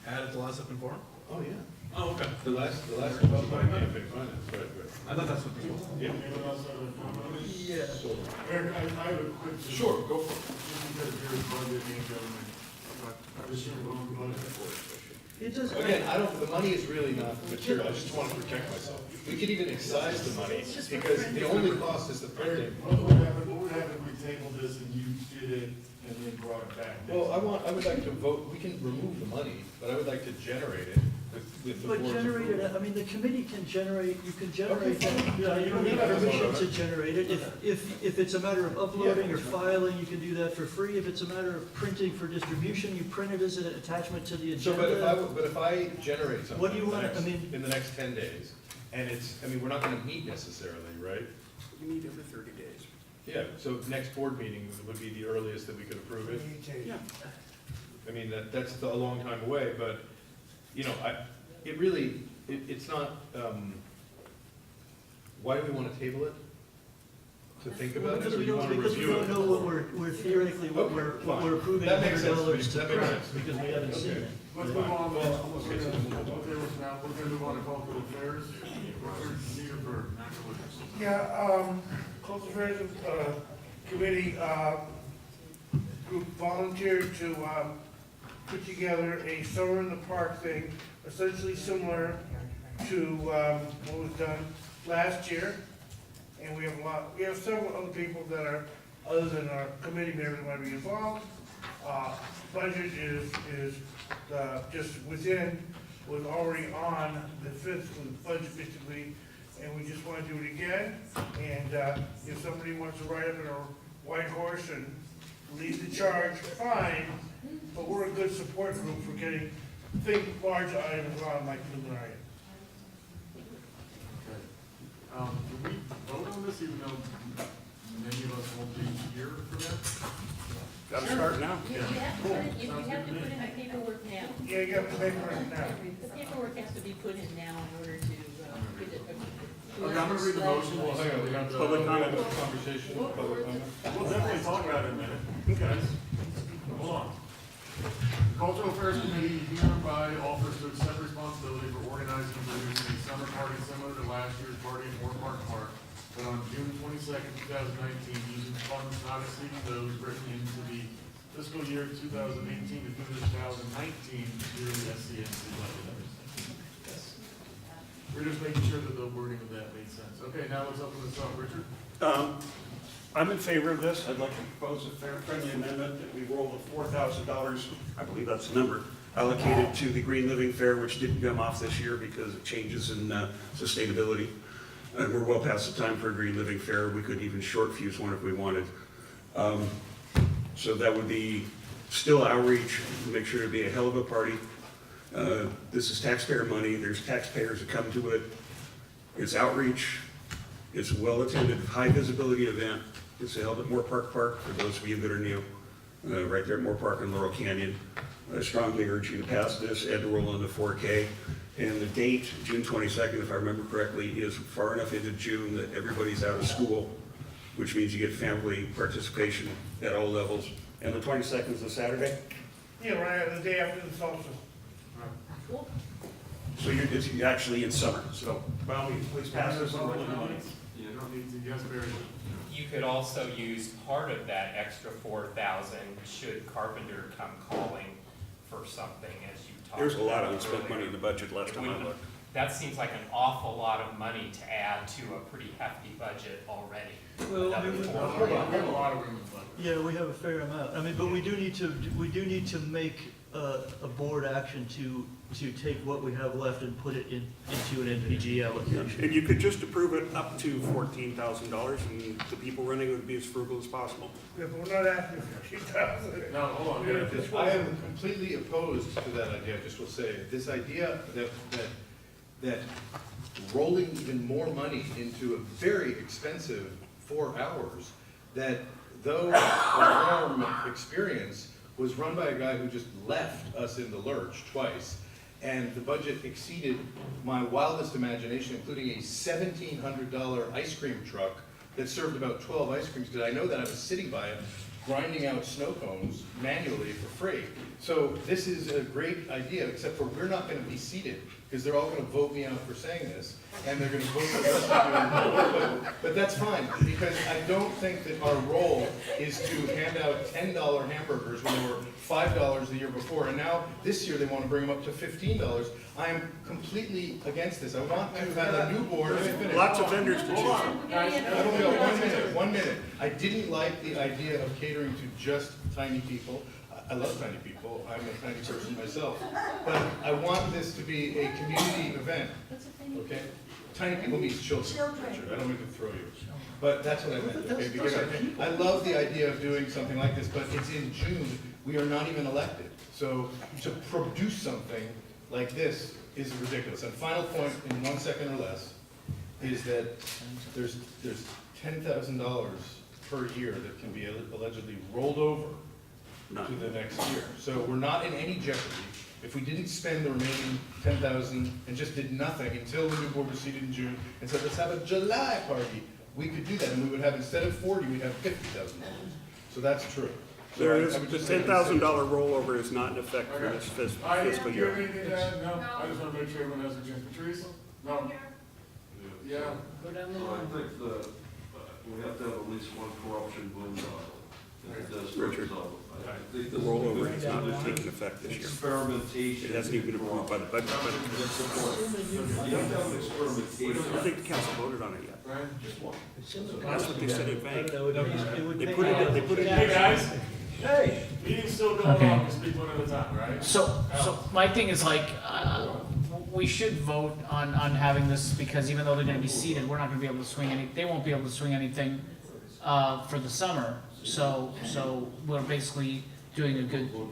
had at the last open forum? Oh, yeah. Oh, okay. The last about campaign finance, right. I thought that's what this was. Yeah. Anyone else have a comment? Yeah. So, Eric, I have a quick. Sure, go for it. Just because you're budget and government. This year, we're going to budget. It does. Again, the money is really not material, I just want to protect myself. We could even excise the money, because the only cost is the printing. What would happen if we tabled this and you did it and then brought it back? Well, I would like to vote, we can remove the money, but I would like to generate it with the But board's generate it, approval. I mean, the committee can generate, you can generate Okay, that, fine. you know, you don't need permission to generate it. If it's a matter of uploading or filing, you can do that for free. If it's a matter of printing for distribution, you print it as an attachment to the So, agenda. but if I generate something. What do you want, I mean. In the next 10 days, and we're not gonna meet necessarily, right? You meet every 30 days. Yeah, so next board meeting would be the earliest that we could approve it. Yeah. I mean, that's a long time away, but, you know, it's not, why do we wanna table it? To think about it, Because or we you wanna don't review it? know what we're theoretically, what Okay, we're fine. approving That makes sense to me. $100 to That makes print, sense. because we haven't seen Okay. it. Let's move on, we're gonna move on to cultural affairs. Richard, Cedar for National Witness. Yeah, Cultural Affairs Committee group volunteered to put together a summer in the park thing, essentially similar to what was done last year. And we have several other people that are, other than our committee members, that want to be involved. Budget is just was already on the fiscal budget basically, and we just want to do it again. And if somebody wants to ride up on a white horse and lead the charge, fine, but we're a good support group for getting large items on like luminarium. Okay. Do we vote on this even though many of us won't be here for that? Gotta start now. You have to put it, you have to put in the paperwork now. Yeah, you got to pay for it now. The paperwork has to be put in now in order to get it. Okay, I'm gonna read the motion. Well, hang on, we have to. Public comment. Conversation, public comment. We'll definitely talk about it in a minute, guys. Hold on. The Cultural Affairs Committee hereby offers to accept responsibility for organizing and producing a summer party similar to last year's party at Moore Park, but on June 22nd, 2019, using funds not exceeding those written into the fiscal year 2018 to 2019 through the SCNC budget. We're just making sure that the wording of that made sense. Okay, now let's open this up. Richard? I'm in favor of this. I'd like to propose a friendly amendment that we roll the $4,000, I believe that's the number, allocated to the Green Living Fair, which didn't come off this year because of changes in sustainability. And we're well past the time for a Green Living Fair. We could even short fuse one if we wanted. So that would be still outreach, make sure it'd be a hell of a party. This is taxpayer money. There's taxpayers that come to it. It's outreach. It's a well-attended, high-visibility event. It's held at Moore Park for those of you that are new, right there at Moore Park in Laurel Canyon. I strongly urge you to pass this and to roll into 4K. And the date, June 22nd, if I remember correctly, is far enough into June that everybody's out of school, which means you get family participation at all levels. And the 22nd is a Saturday? Yeah, right, the day after the solstice. Cool. So it's actually in summer, so by all means, please pass this on. You could also use part of that extra 4,000 should Carpenter come calling for something, as you talked about. There's a lot of unspent earlier. money in the budget last time I looked. That seems like an awful lot of money to add to a pretty hefty budget already. Well, I mean, Another yeah, we have a fair amount. I mean, but we do need to make a board action to take what we have left and put it into an NPG allocation. And you could just approve it up to $14,000, and the people running would be as frugal as possible. Yeah, but we're not asking for 50,000. No, hold on. I am completely opposed to that idea, I just will say. This idea that rolling even more money into a very expensive 4 hours, that though the farm experience was run by a guy who just left us in the lurch twice, and the budget exceeded my wildest imagination, including a $1,700 ice cream truck that served about 12 ice creams, because I know that I was sitting by it, grinding out snow cones manually for free. So this is a great idea, except for we're not going to be seated, because they're all going to vote me out for saying this, and they're going to vote the rest of you. But that's fine, because I don't think that our role is to hand out $10 hamburgers when they were $5 the year before, and now this year they want to bring them up to $15. I am completely against this. I want to have a new board. Lots of vendors to choose from. I've only got 1 minute. I didn't like the idea of catering to just tiny people. I love tiny people. I'm a tiny person myself. But I want this to be a community event, okay? Tiny people means children. Richard, I don't mean to throw you. But that's what I meant, okay? Because I love the idea of doing something like this, but it's in June. We are not even elected. So to produce something like this is ridiculous. And final point, in 1 second or less, is that there's $10,000 per year that can be allegedly rolled over to the next year. So we're not in any jeopardy. If we didn't spend the remaining 10,000 and just did nothing until the new board was seated in June and said, let's have a July party, we could do that, and we would have, instead of 40, we'd have $50,000. So that's true. So There I is, would the just say $10,000 rollover is not in effect for this fiscal year. No, I just want to make sure everyone has a chance. Patrice? No? Yeah. Go down the So I line. think we have to have at least one corruption boondoggle. If it does Richard, resolve. I think the this is rollover good has not taken effect this year. experimentation. It hasn't even been approved by the budget. You have to have an experimentation. I don't think the council voted on it yet. That's what they said at bank. They They put it Hey, in. guys. Hey! Meeting's still going Okay. on, we'll speak one at a time, right? So my thing is like, we should vote on having this, because even though they're gonna be seated, we're not gonna be able to swing they won't be able to swing anything, for the summer. So we're basically doing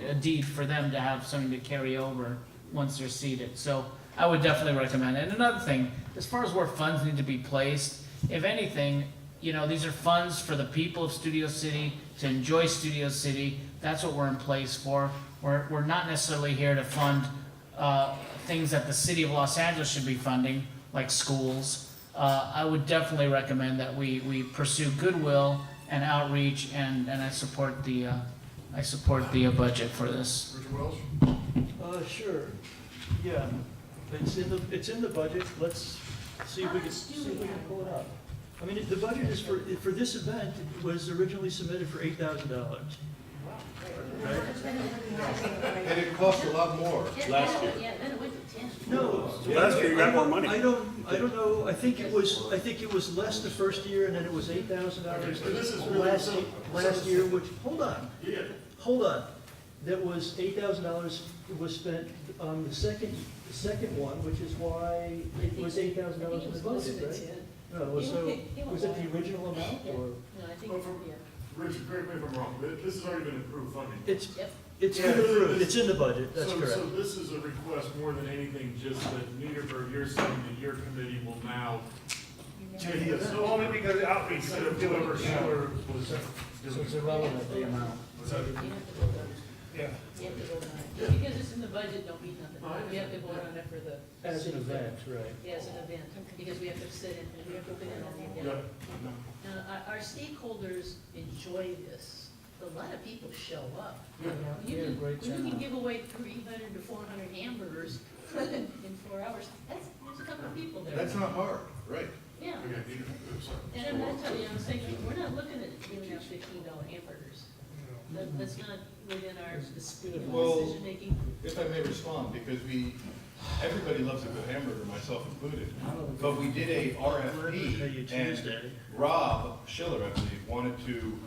a deed for them to have something to carry over once they're seated. So I would definitely recommend it. And another thing, as far as where funds need to be placed, if anything, you know, these are funds for the people of Studio City to enjoy Studio City. That's what we're in place for. We're not necessarily here to fund things that the city of Los Angeles should be funding, like schools. I would definitely recommend that we pursue goodwill and outreach, and I support the budget for this. Richard Welsh? Sure, yeah, it's in the budget, let's see if we can pull it up. I mean, the budget is for this event, it was originally submitted for $8,000. And it cost a lot more last year. Yeah, then it went to 10. No. Last year you got more money. I don't know, I think it was less the first year, and then it was $8,000 But this is really last year, which, hold on. Yeah. Hold on. That was $8,000 was spent on the second one, which is why it was $8,000 in the budget, right? No, was it the original amount, or? No, I think, yeah. Richard, correct me if I'm wrong, but this has already been approved funding. It's Yeah. been approved, it's in the budget, that's correct. So this is a request more than anything, just that Niederberg, you're saying that your committee will now take this So only because of outreach, instead of whoever Schuler was So it's irrelevant, the amount. Was that- You have to vote on it. yeah. You have to vote on it. Just because it's in the budget, don't mean nothing. You have to vote on it for the. As an event, right. Yeah, as an event, because we have to sit in, and we have to put it on the agenda. Now, our stakeholders enjoy this. A lot of people show up. You Yeah, can, great you can turnout. give away 300 to 400 hamburgers in 4 hours. There's a couple of people there. That's not hard, right? Yeah. And I'm not telling you, I'm saying, we're not looking at giving out $15 hamburgers. That's not within our Well, decision-making. if I may respond, because everybody loves a good hamburger, myself included. But we did a RFP, and Rob Schiller, I believe, wanted to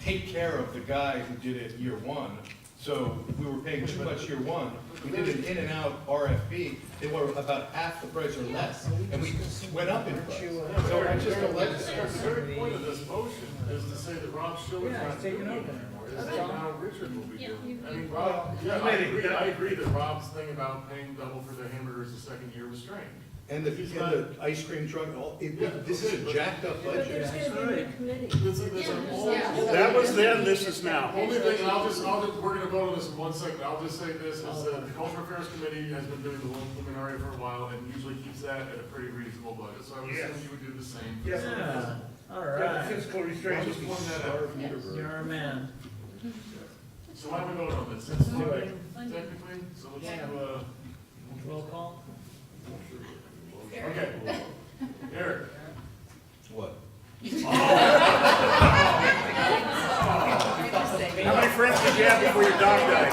take care of the guy who did it year one. So we were paying too much year one. We did an in and out RFP. They were about half the price or less, and we went up in price. So I just don't like that. The very point of this motion is to say that Rob Schiller's not doing it anymore. This is now Richard will be doing. I mean, Rob, yeah, I agree that Rob's thing about paying double for the hamburgers the second year was strange. And the ice cream truck, this is a jacked up But budget. there's gonna be a new committee. That was then, this is now. Only thing, and we're gonna vote on this in 1 second, I'll just say this, is that the Cultural Affairs Committee has been doing the luminary for a while, and usually keeps that at a pretty reasonable budget, so I would assume you would do the same. Yeah. All right. Fiscal I'll restraints. just point that out. You're a man. So why don't we vote on this? It's funding, technically, so let's do a. Roll call. Okay. Eric. What? How many friends did you have before your dog died?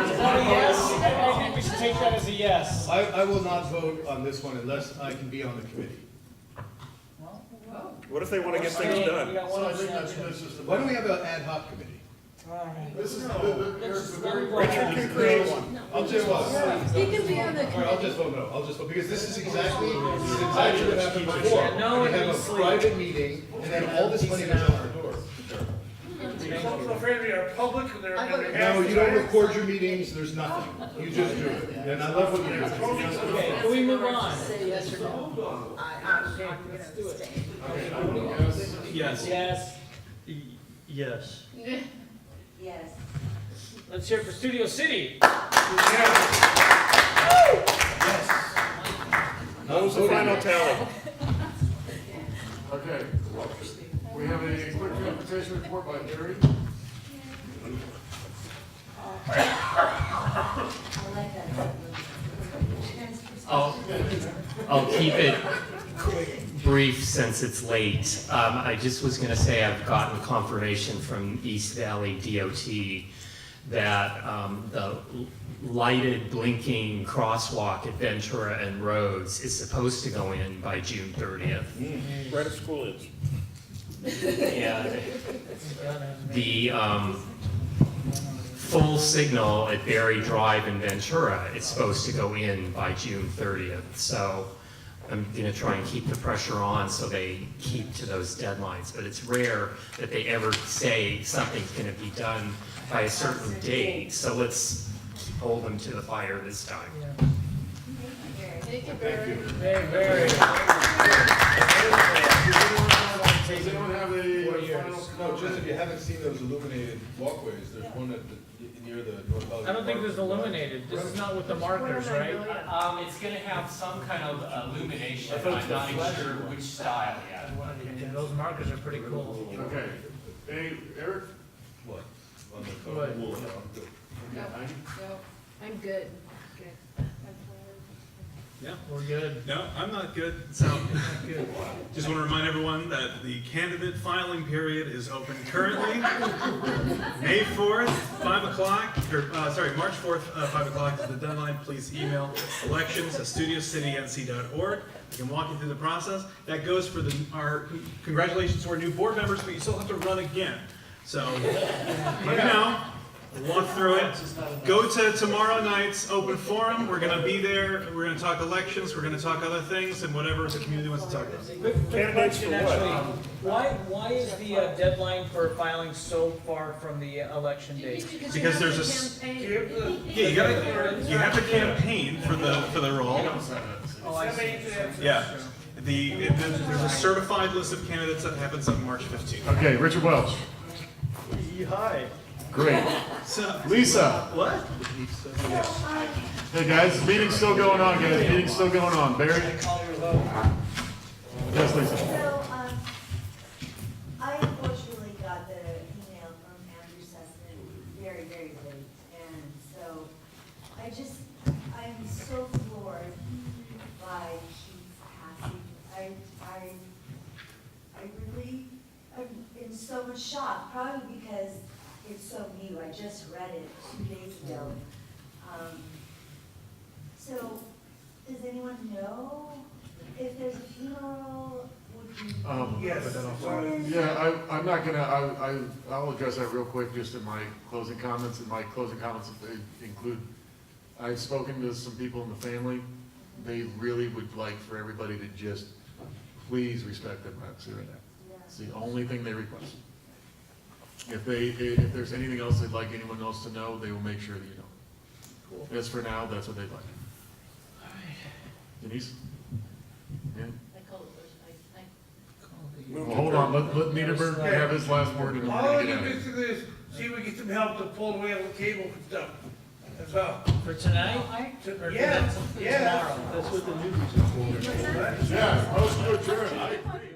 Is that a yes? I think we should take that as a yes. I will not vote on this one unless I can be on the committee. What if they want to get things done? So I think that's just a. Why don't we have an ad hoc committee? This is, Eric's the very. Richard can create one. I'll just vote. He can be on the All right, I'll committee. just vote no. I'll just vote, because this is exactly what happened before. No, We have a private meeting, and then all this money goes out our door. I'm afraid we are public and they're gonna have. No, you don't record your meetings, there's nothing. You just do it. And I love what you do. Okay, can we move on? Say yes or no. Let's do it. Okay, I vote yes. Yes. Yes. Yes. Yes. Let's hear it for Studio City. What was the final tally? Okay. We have a quick transportation report by Gary. I like that. I'll keep it brief since it's late. I just was gonna say I've gotten confirmation from East Valley DOT that the lighted blinking crosswalk at Ventura and Rhodes is supposed to go in by June 30th. Right at school is. And the full signal at Berry Drive in Ventura is supposed to go in by June 30th. So I'm gonna try and keep the pressure on so they keep to those deadlines. But it's rare that they ever say something's gonna be done by a certain date. So let's hold them to the fire this time. Thank you, Barry. Very. Does anyone have a final? No, just if you haven't seen those illuminated walkways, there's one near the North Valley. I don't think there's illuminated. This is not with the markers, right? It's gonna have some kind of illumination. I'm not sure which style yet. Yeah, those markers are pretty cool. Okay. Hey, Eric? What? On the What? wall. Yeah, No, I'm good. Okay. Yeah, we're good. No, I'm not good. So, just want to remind everyone that the candidate filing period is open currently. May 4th, 5 o'clock, or March 4th, 5 o'clock is the deadline. Please email elections@studiocitync.org. I can walk you through the process. That goes for our congratulations to our new board members, but you still have to run again. So, let me know. We'll walk through it. Go to tomorrow night's open forum. We're going to be there. We're going to talk elections. We're going to talk other things and whatever the community wants to talk about. Candidates for what? Why is the deadline for filing so far from the election date? Because there's a you have to campaign for the role. Oh, I see. Yeah. There's a certified list of candidates that happens on March 15th. Okay, Richard Welch. Hi. Great. So, Lisa. What? Hey guys, the meeting's still going on, guys. The meeting's still going on. Barry? Yes, Lisa. So, I unfortunately got the email from Andrew Sussman very, very late, and so I I really am in so much shock, probably because it's so new. I just read it 2 days ago. So, does anyone know if there's a funeral? Yes. Yeah, I'm not gonna, I'll address that real quick just in my closing comments, include, I've spoken to some people in the family. They really would like for everybody to just please respect their privacy right now. It's the only thing they request. If there's anything else they'd like anyone else to know, they will make sure that you know. As for now, that's what they'd like. Denise? Yeah? I call it first, Well, hold on, let Niederberg have his last word and then All we're I gonna do get out of here. basically is see if we get some help to pull away all the cable and stuff. That's all. For tonight? Yeah, For yeah. tomorrow? That's what the newbies are for. Yeah, motion to adjourn. I agree.